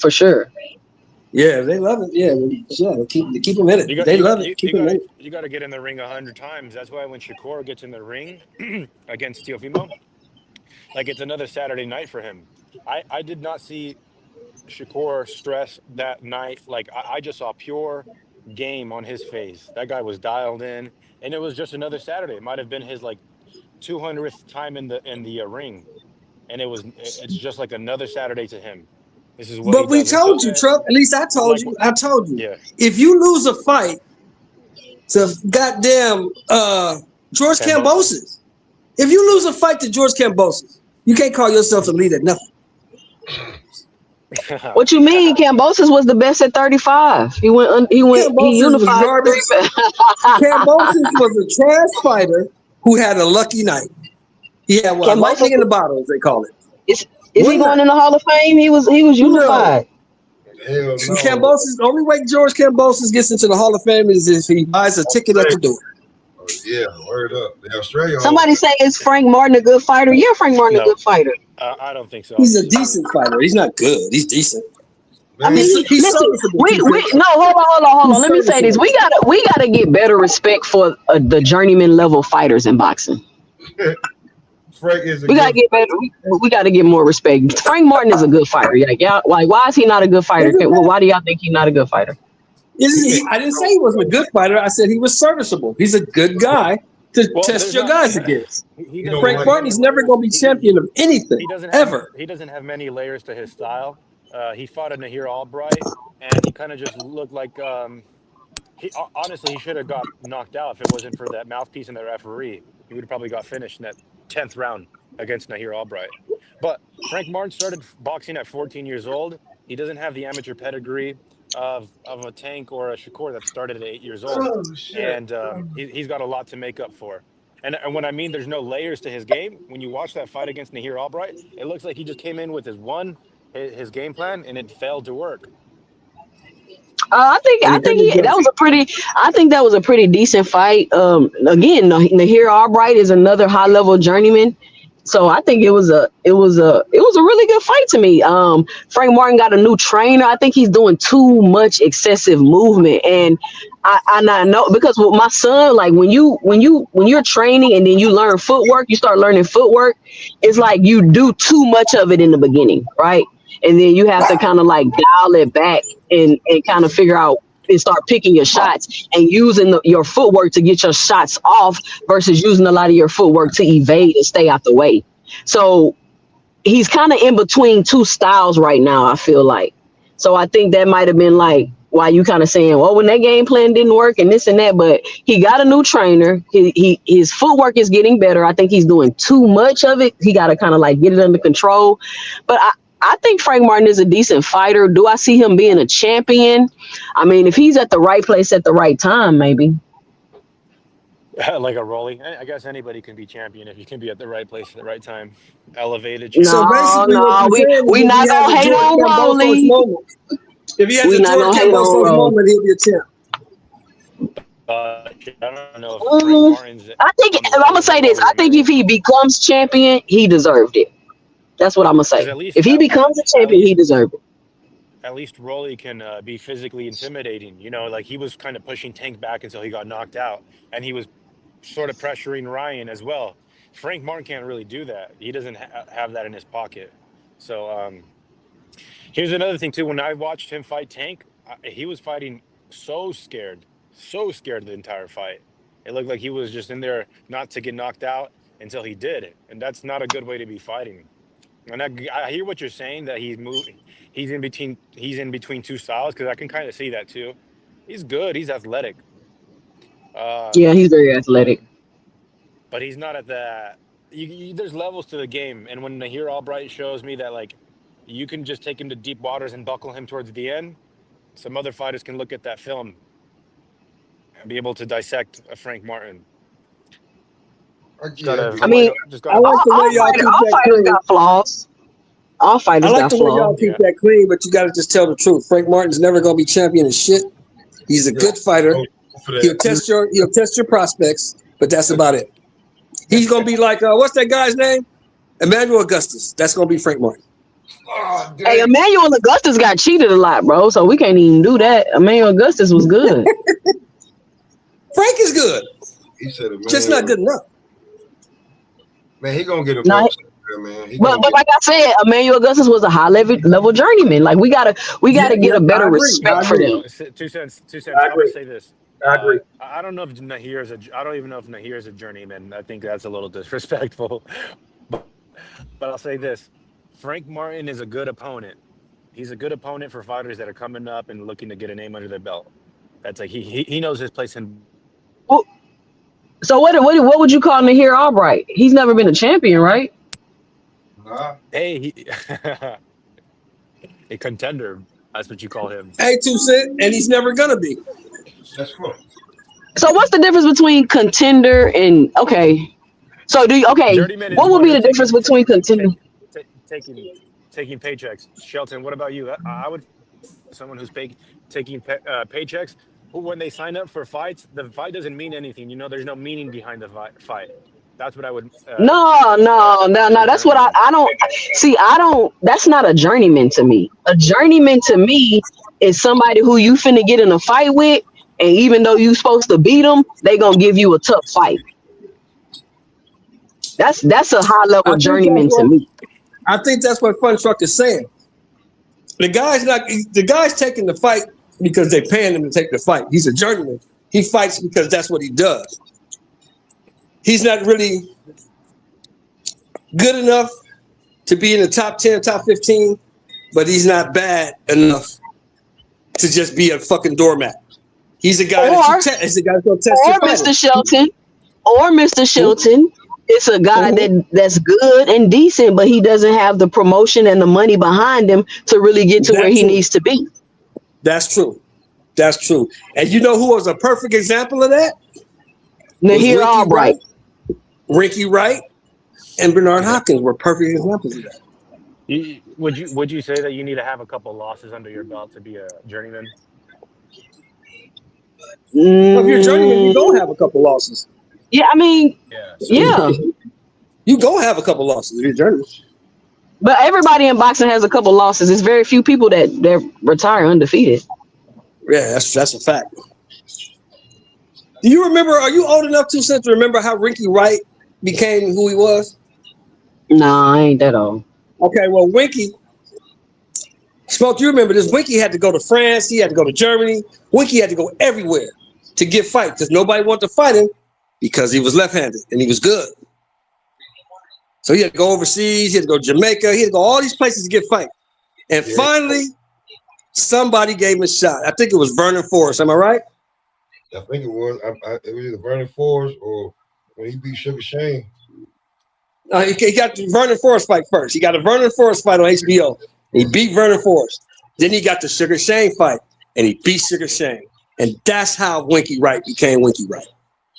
For sure. Yeah, they love it. Yeah, they keep them in it. They love it. Keep them in it. You got to get in the ring 100 times. That's why when Shakur gets in the ring against Teofimo, like it's another Saturday night for him. I did not see Shakur stress that night. Like I just saw pure game on his face. That guy was dialed in, and it was just another Saturday. It might have been his like 200th time in the ring, and it's just like another Saturday to him. This is what he But we does. And so, told you, Trump. At least I told like, you. I told you. yeah, If you lose a fight to goddamn George Kambosos. Kambosos, if you lose a fight to George Kambosos, you can't call yourself a leader. Nothing. What you mean? Kambosos was the best at 35. He Kambosos was unified. garbage. Kambosos was a trash fighter who had a lucky night. He had what? Kambosos- Lightning in the bottle, as they call it. Is he going in the Hall of Fame? He was unified. Hell no. Kambosos, the only way George Kambosos gets into the Hall of Fame is if he buys a ticket at the door. Oh, yeah, word up. The Australia. Somebody say, is Frank Martin a good fighter? Yeah, Frank Martin No. a good fighter. I don't think so. He's a decent fighter. He's not good. He's decent. I mean, He's listen, serviceable. hold on. Let me say this: we gotta get better respect for the journeyman level fighters in boxing. Frank is. We gotta get better. We gotta get more respect. Frank Martin is a good fighter. Why is he not a good fighter? Why do y'all think he's not a good fighter? I didn't say he wasn't a good fighter. I said he was serviceable. He's a good guy to test there's your not- guys against. He don't Frank like- Martin's never going to be champion of anything, He doesn't ever. He doesn't have many layers to his style. He fought a Nahir Albright, and he kind of just looked like. Honestly, he should have got knocked out if it wasn't for that mouthpiece and the referee. He would have probably got finished in that 10th round against Nahir Albright. But Frank Martin started boxing at 14 years old. He doesn't have the amateur pedigree of a Tank or a Shakur that started at 8 years old. Oh, shit. And he's got a lot to make up for. And when I mean there's no layers to his game, when you watch that fight against Nahir Albright, it looks like he just came in with his game plan, and it failed to work. I think that was a pretty decent fight. Again, Nahir Albright is another high level journeyman. So I think it was a really good fight to me. Frank Martin got a new trainer. I think he's doing too much excessive movement, and I know because with my son, like when you're training and then you learn footwork, you start learning footwork. It's like you do too much of it in the beginning, right? And then you have to kind of like dial it back and kind of figure out and start picking your shots and using your footwork to get your shots off versus using a lot of your footwork to evade and stay out the way. So he's kind of in between two styles right now, I feel like. So I think that might have been like why you kind of saying, well, when that game plan didn't work and this and that, but he got a new trainer. His footwork is getting better. I think he's doing too much of it. He got to kind of like get it under control. But I think Frank Martin is a decent fighter. Do I see him being a champion? I mean, if he's at the right place at the right time, maybe. Like a Rolly. I guess anybody can be champion if you can be at the right place at the right time. Elevated. No, So basically, what you're saying is we if not he has gonna a hate George on Kambosos Rolly. moment, if he has We a not George gonna hate on Kambosos Rolly. moment, he'll be a champ. I don't know if Frank Martin's. I think I'm gonna say this. I think if he becomes champion, he deserved it. That's what I'm gonna say. At least, If he becomes a champion, he deserved it. At least Rolly can be physically intimidating. You know, like he was kind of pushing Tank back until he got knocked out, and he was sort of pressuring Ryan as well. Frank Martin can't really do that. He doesn't have that in his pocket. So here's another thing too. When I watched him fight Tank, he was fighting so scared the entire fight. It looked like he was just in there not to get knocked out until he did, and that's not a good way to be fighting. And I hear what you're saying, that he's in between two styles, because I can kind of see that too. He's good. He's athletic. Yeah, he's very athletic. But he's not at that. There's levels to the game, and when Nahir Albright shows me that like you can just take him to deep waters and buckle him towards the end, some other fighters can look at that film and be able to dissect a Frank Martin. I like the way all y'all keep that fighters clean. got flaws. All fighters I like got the way y'all flaws. keep that clean, but you got to just tell the truth. Frank Martin's never gonna be champion of shit. He's a good fighter. He'll test your prospects, but that's about it. He's gonna be like what's that guy's name? Emmanuel Augustus. That's gonna be Frank Martin. Oh, Hey, Emmanuel Augustus got cheated a lot, bro. So we can't even do that. Emmanuel Augustus was good. Frank is good. He said it, man. Just not good enough. Man, he gonna get a Nah, belt, man. But like I said, Emmanuel Augustus was a high level journeyman. Like we gotta get a better respect for them. 2 cents. I'm gonna say this. I agree. I don't know if Nahir is I don't even know if Nahir is a journeyman. I think that's a little disrespectful. But I'll say this: Frank Martin is a good opponent. He's a good opponent for fighters that are coming up and looking to get a name under their belt. That's like he knows his place in. Well, so what would you call Nahir Albright? He's never been a champion, right? Hey, a contender. That's what you call him. Hey, 2 Cent, and he's never gonna be. That's cool. So what's the difference between contender and okay? So what would be the difference between contender? Taking paychecks. Shelton, what about you? I would someone who's taking paychecks. Who, when they sign up for fights, the fight doesn't mean anything. You know, there's no meaning behind the fight. That's what I would. No. That's what I don't see. That's not a journeyman to me. A journeyman to me is somebody who you finna get in a fight with, and even though you supposed to beat them, they gonna give you a tough fight. That's a high level journeyman to me. I think that's what Fun Truck is saying. The guy's taking the fight because they're paying him to take the fight. He's a journeyman. He fights because that's what he does. He's not really good enough to be in the top 10, top 15, but he's not bad enough to just be a fucking doormat. He's a guy that's going to test your fighter. Mr. Shelton. It's a guy that's good and decent, but he doesn't have the promotion and the money behind him to really get to where he needs to be. That's true. And you know who was a perfect example of that? Nahir Albright. Ricky Wright and Bernard Hopkins were perfect examples of that. Would you say that you need to have a couple losses under your belt to be a journeyman? Well, if you're a journeyman, you don't have a couple losses. Yeah, I mean, yeah. You go have a couple losses if you're a journeyman. But everybody in boxing has a couple losses. There's very few people that retire undefeated. Yeah, that's a fact. Do you remember? Are you old enough to remember how Ricky Wright became who he was? Nah, I ain't that old. Okay, well, Winky. Smoke, you remember this? Winky had to go to France. He had to go to Germany. Winky had to go everywhere to get fight because nobody wanted to fight him because he was left-handed and he was good. So he had to go overseas. He had to go to Jamaica. He had to go all these places to get fight. And finally, Somebody gave him a shot. I think it was Vernon Forrest. Am I right? I think it was. It was either Vernon Forrest or when he beat Sugar Shane. He got the Vernon Forrest fight first. He got a Vernon Forrest fight on HBO. He beat Vernon Forrest. Then he got the Sugar Shane fight, and he beat Sugar Shane. And that's how Winky Wright became Winky Wright.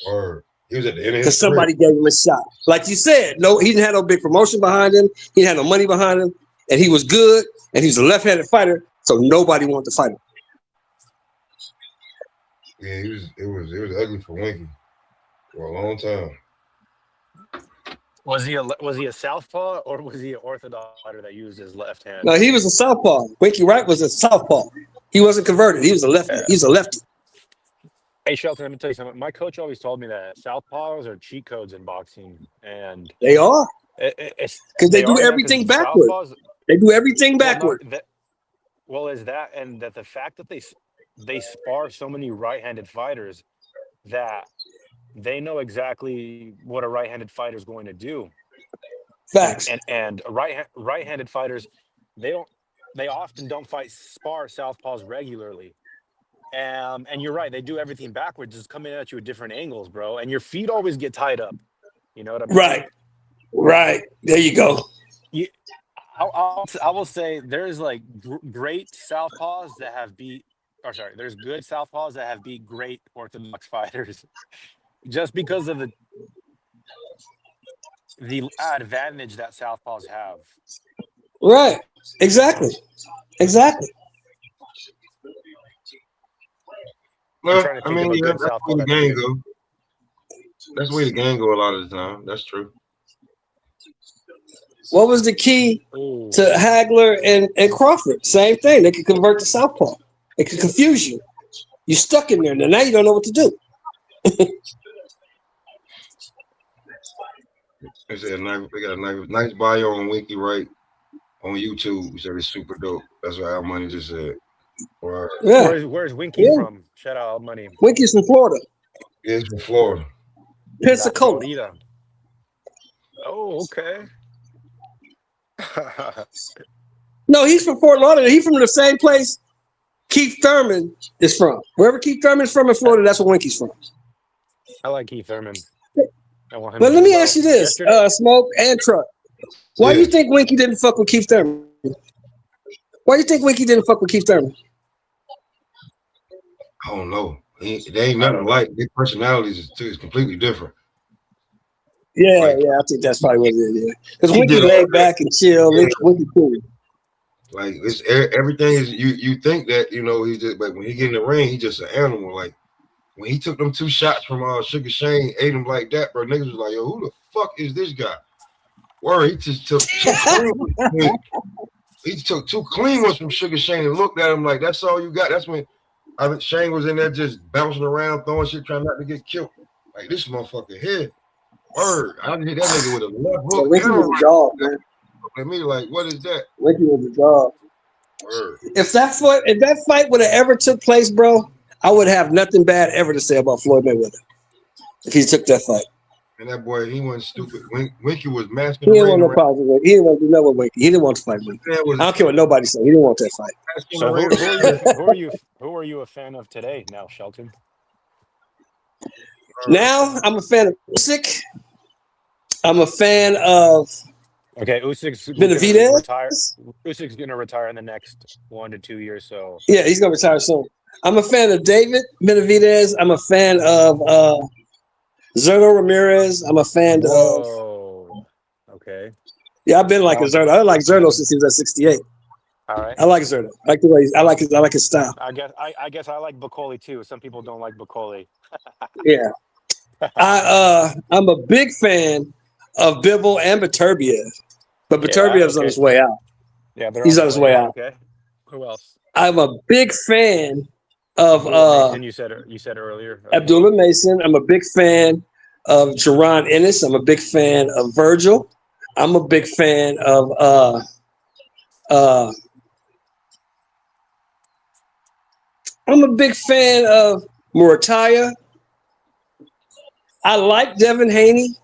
Or he was at the end of his Because somebody gave him a shot. Like you said, no, he didn't have no big promotion behind him. He didn't have no money behind him. And he was good, and he was a left-handed fighter, so nobody wanted to fight him. Yeah, it was ugly for Winky for a long time. Was he a southpaw or was he an orthodox fighter that used his left hand? No, he was a southpaw. Winky Wright was a southpaw. He wasn't converted. He was a lefty. He was a lefty. Hey Shelton, let me tell you something. My coach always told me that southpaws are cheat codes in boxing, and They are. Because they do everything backward. They do everything backward. Is that and that the fact that they spar so many right-handed fighters that they know exactly what a right-handed fighter is going to do. Facts. And right-handed fighters, they often don't spar southpaws regularly. And you're right, they do everything backwards, just coming at you at different angles, bro. And your feet always get tied up. You know what I mean? Right. There you go. I will say there's like great southpaws that have beat. There's good southpaws that have beat great orthodox fighters, just because of the advantage that southpaws have. Right. Exactly. Well, I mean, yeah, that's where the game go. That's where the game go a lot of the time. That's true. What was the key to Hagler and Crawford? Same thing. They could convert to southpaw. It could confuse you. You're stuck in there. Now you don't know what to do. They got a nice bio on Winky Wright on YouTube. He said it's super dope. That's what Al Money just said. Right. Yeah. Where's Winky from? Shout out Al Money. Winky's from Florida. Yeah, he's from Florida. Pensacola. Oh, okay. No, he's from Fort Lauderdale. He's from the same place Keith Thurman is from. Wherever Keith Thurman is from in Florida, that's where Winky's from. I like Keith Thurman. But let me ask you this, Smoke and Truck. Why do you think Winky didn't fuck with Keith Thurman? Why do you think Winky didn't fuck with Keith Thurman? I don't know. They ain't nothing like. Their personalities is completely different. Yeah, I think that's probably what it is. Because Winky laid back and chill. Winky cool. Like it's everything is you think that he's just, but when he get in the ring, he's just an animal. Like when he took them 2 shots from Sugar Shane, ate him like that, bro. Niggas was like, yo, who the fuck is this guy? Word, he just took 2 clean. He took 2 clean ones from Sugar Shane and looked at him like, that's all you got. That's when Shane was in there just bouncing around, throwing shit, trying not to get killed. Like this motherfucker here. Word, I hit that nigga with a left hook. Winky was a dog, man. At me, like, what is that? Winky was a dog. Word. If that fight would have ever took place, bro, I would have nothing bad ever to say about Floyd Mayweather. If he took that fight. And that boy, he wasn't stupid. Winky was masking. He didn't want no problems with Winky. He didn't want to do nothing with Winky. He didn't want to fight Winky. I don't care what nobody said. He didn't want that fight. So who are you a fan of today now, Shelton? Now I'm a fan of Usyk. I'm a fan of Usyk's Benavidez. Usyk's gonna retire in the next 1 to 2 years. So yeah, he's gonna retire soon. I'm a fan of David Benavidez. I'm a fan of Zerto Ramirez. I'm a fan of. Okay. Yeah, I've been like a Zerto. I like Zerto since he was at 68. All right. I like Zerto. I like the way I like his style. I guess I like Bacoli too. Some people don't like Bacoli. Yeah. I'm a big fan of Bivol and Beterbiev, but Beterbiev's on his way out. Yeah, he's on his way out. Okay. Who else? I'm a big fan of you said earlier. Abdullah Mason. I'm a big fan of Jaron Ennis. I'm a big fan of Virgil. I'm a big fan of I'm a big fan of Murataya. I like Devin Haney.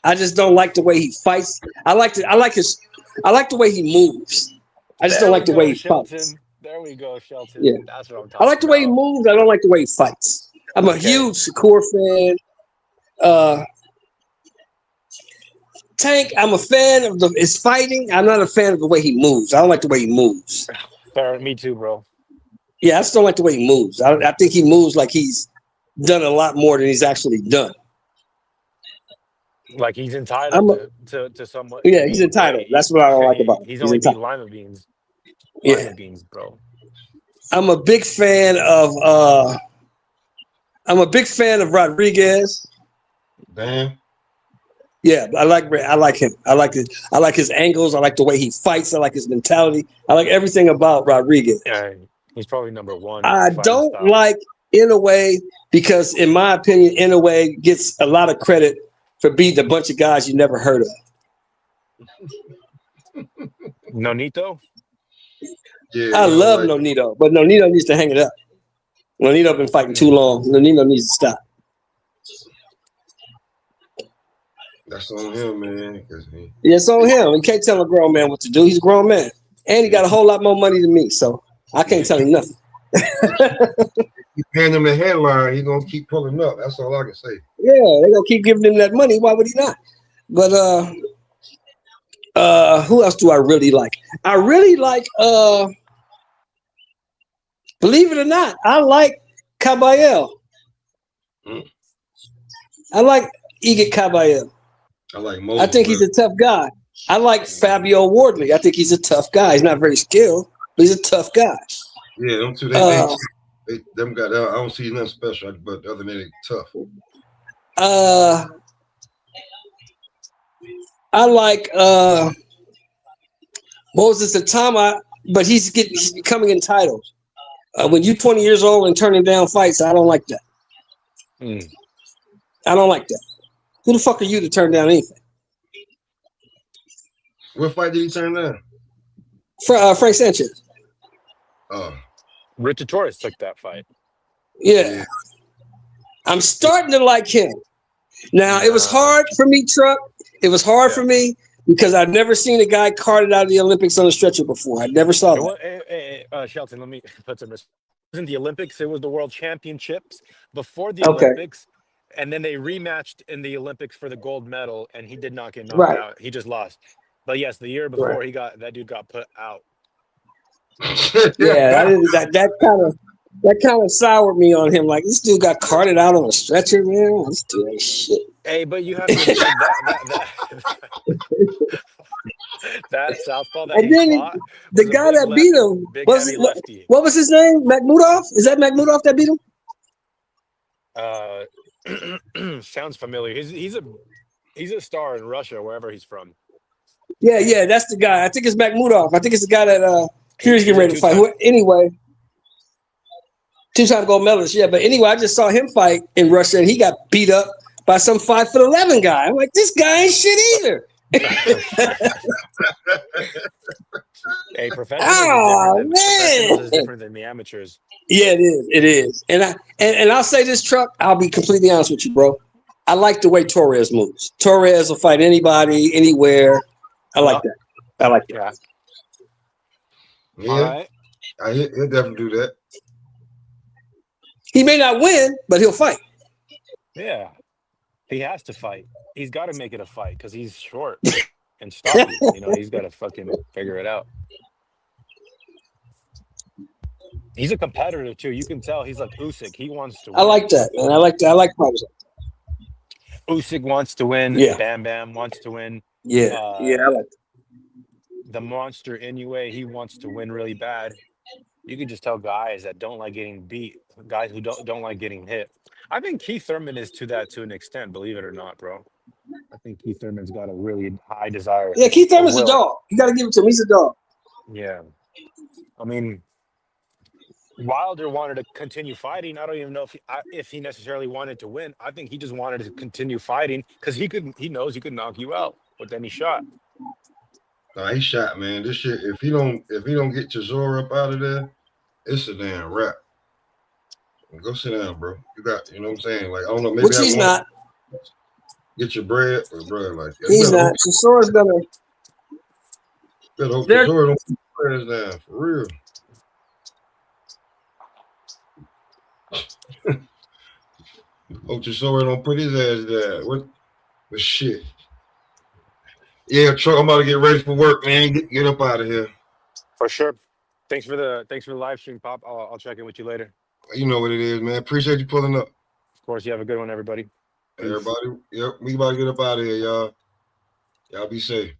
I just don't like the way he fights. I like the way he moves. I just don't like the way he fights. There we go, Shelton. Yeah. That's what I'm I talking like the way he about. moves. I don't like the way he fights. I'm a huge Shakur fan. Tank, I'm a fan of his fighting. I'm not a fan of the way he moves. I don't like the way he moves. Fair, me too, bro. Yeah, I just don't like the way he moves. I think he moves like he's done a lot more than he's actually done. Like he's entitled to somewhat. Yeah, he's entitled. That's what I don't like about him. He's only beat Lima Beans. Lima Beans, bro. I'm a big fan of Rodriguez. Damn. Yeah, I like him. I like his angles. I like the way he fights. I like his mentality. I like everything about Rodriguez. Yeah, he's probably number one. I don't like Inoue because, in my opinion, Inoue gets a lot of credit for beating a bunch of guys you never heard of. Nonito? Yeah, I love Nonito, but Nonito needs to hang it up. Nonito been fighting too long. Nonito needs to stop. That's on him, man. Yeah, it's on him. You can't tell a grown man what to do. He's a grown man. And he got a whole lot more money than me, so I can't tell him nothing. You paying him the headline, he's gonna keep pulling up. That's all I can say. Yeah, they're gonna keep giving him that money. Why would he not? But who else do I really like? I really like believe it or not, I like Caballero. I like Igor Caballero. I like Mo. I think he's a tough guy. I like Fabio Wardley. I think he's a tough guy. He's not very skilled, but he's a tough guy. Yeah, them two. Them got. I don't see nothing special, but other than they tough. I like Moses Atama, but he's becoming entitled. When you're 20 years old and turning down fights, I don't like that. I don't like that. Who the fuck are you to turn down anything? What fight did he turn down? Frank Sanchez. Richard Torres took that fight. Yeah. I'm starting to like him. Now, it was hard for me, Truck. It was hard for me because I've never seen a guy carted out of the Olympics on a stretcher before. I never saw that. Shelton, let me put some. It wasn't the Olympics. It was the World Championships before the Olympics. And then they rematched in the Olympics for the gold medal, and he did not get knocked out. He just lost. But yes, the year before that dude got put out. Yeah, that kind of soured me on him. Like, this dude got carted out on a stretcher, man. Let's do that shit. Hey, but you have to that southpaw that and then the guy that beat him what was his name? Makhmudov? Is that Makhmudov that beat him? Sounds familiar. He's a star in Russia, wherever he's from. Yeah, that's the guy. I think it's Makhmudov. I think it's the guy that Fury's getting ready to fight. Anyway, two-time gold medalist. Yeah, but anyway, I just saw him fight in Russia, and he got beat up by some 5'11" guy. I'm like, this guy ain't shit either. Hey, professionals is different than the amateurs. Yeah, it is. And I'll say this, Truck. I'll be completely honest with you, bro. I like the way Torres moves. Torres will fight anybody, anywhere. I like that. I like that. Yeah, he'll definitely do that. He may not win, but he'll fight. Yeah, he has to fight. He's got to make it a fight because he's short and stocky. He's got to fucking figure it out. He's a competitor too. You can tell he's like Usyk. He wants to win. I like that, man. I like fighters. Usyk wants to win. Yeah. Bam Bam wants to win. Yeah, I like that. The monster Inoue, he wants to win really bad. You can just tell guys that don't like getting beat, guys who don't like getting hit. I think Keith Thurman is to that to an extent, believe it or not, bro. I think Keith Thurman's got a really high desire. Yeah, Keith Thurman's a dog. You got to give it to him. He's a dog. Yeah. I mean, Wilder wanted to continue fighting. I don't even know if he necessarily wanted to win. I think he just wanted to continue fighting because he knows he could knock you out with any shot. No, he shot, man. This shit, if he don't get Chisora up out of there, it's a damn wrap. Go sit down, bro. You know what I'm saying? Like, I don't know, maybe which he's not. Get your bread, but bro, like he's not. Chisora's gonna. Better hope Chisora don't put his down for real. Ochosower don't put his ass there. What? But shit. Yeah, Truck. I'm about to get ready for work, man. Get up out of here. For sure. Thanks for the live stream, Pop. I'll check in with you later. You know what it is, man. Appreciate you pulling up. Of course, you have a good one, everybody. Peace. Everybody, yep, we about to get up out of here, y'all. Y'all be safe.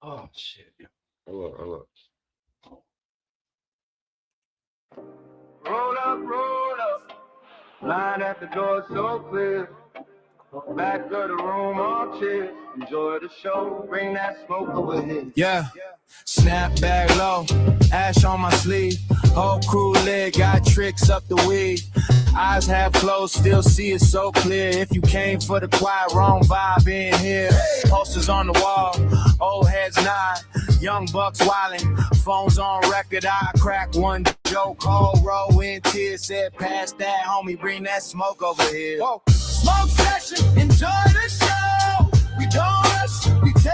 Oh shit. Hold up. Roll up. Line at the door so clear. Back of the room, all cheers. Enjoy the show. Bring that smoke over here. Yeah. Snap back low. Ash on my sleeve. Whole crew lit. Got tricks up the weed. Eyes half closed. Still see it so clear. If you came for the quiet, wrong vibe in here. Posters on the wall. Old heads nod. Young bucks wildin'. Phones on record. I crack one joke. Whole row in tears. Said pass that, homie. Bring that smoke over here. Whoa. Smoke session, enjoy the show. We don't rush, we take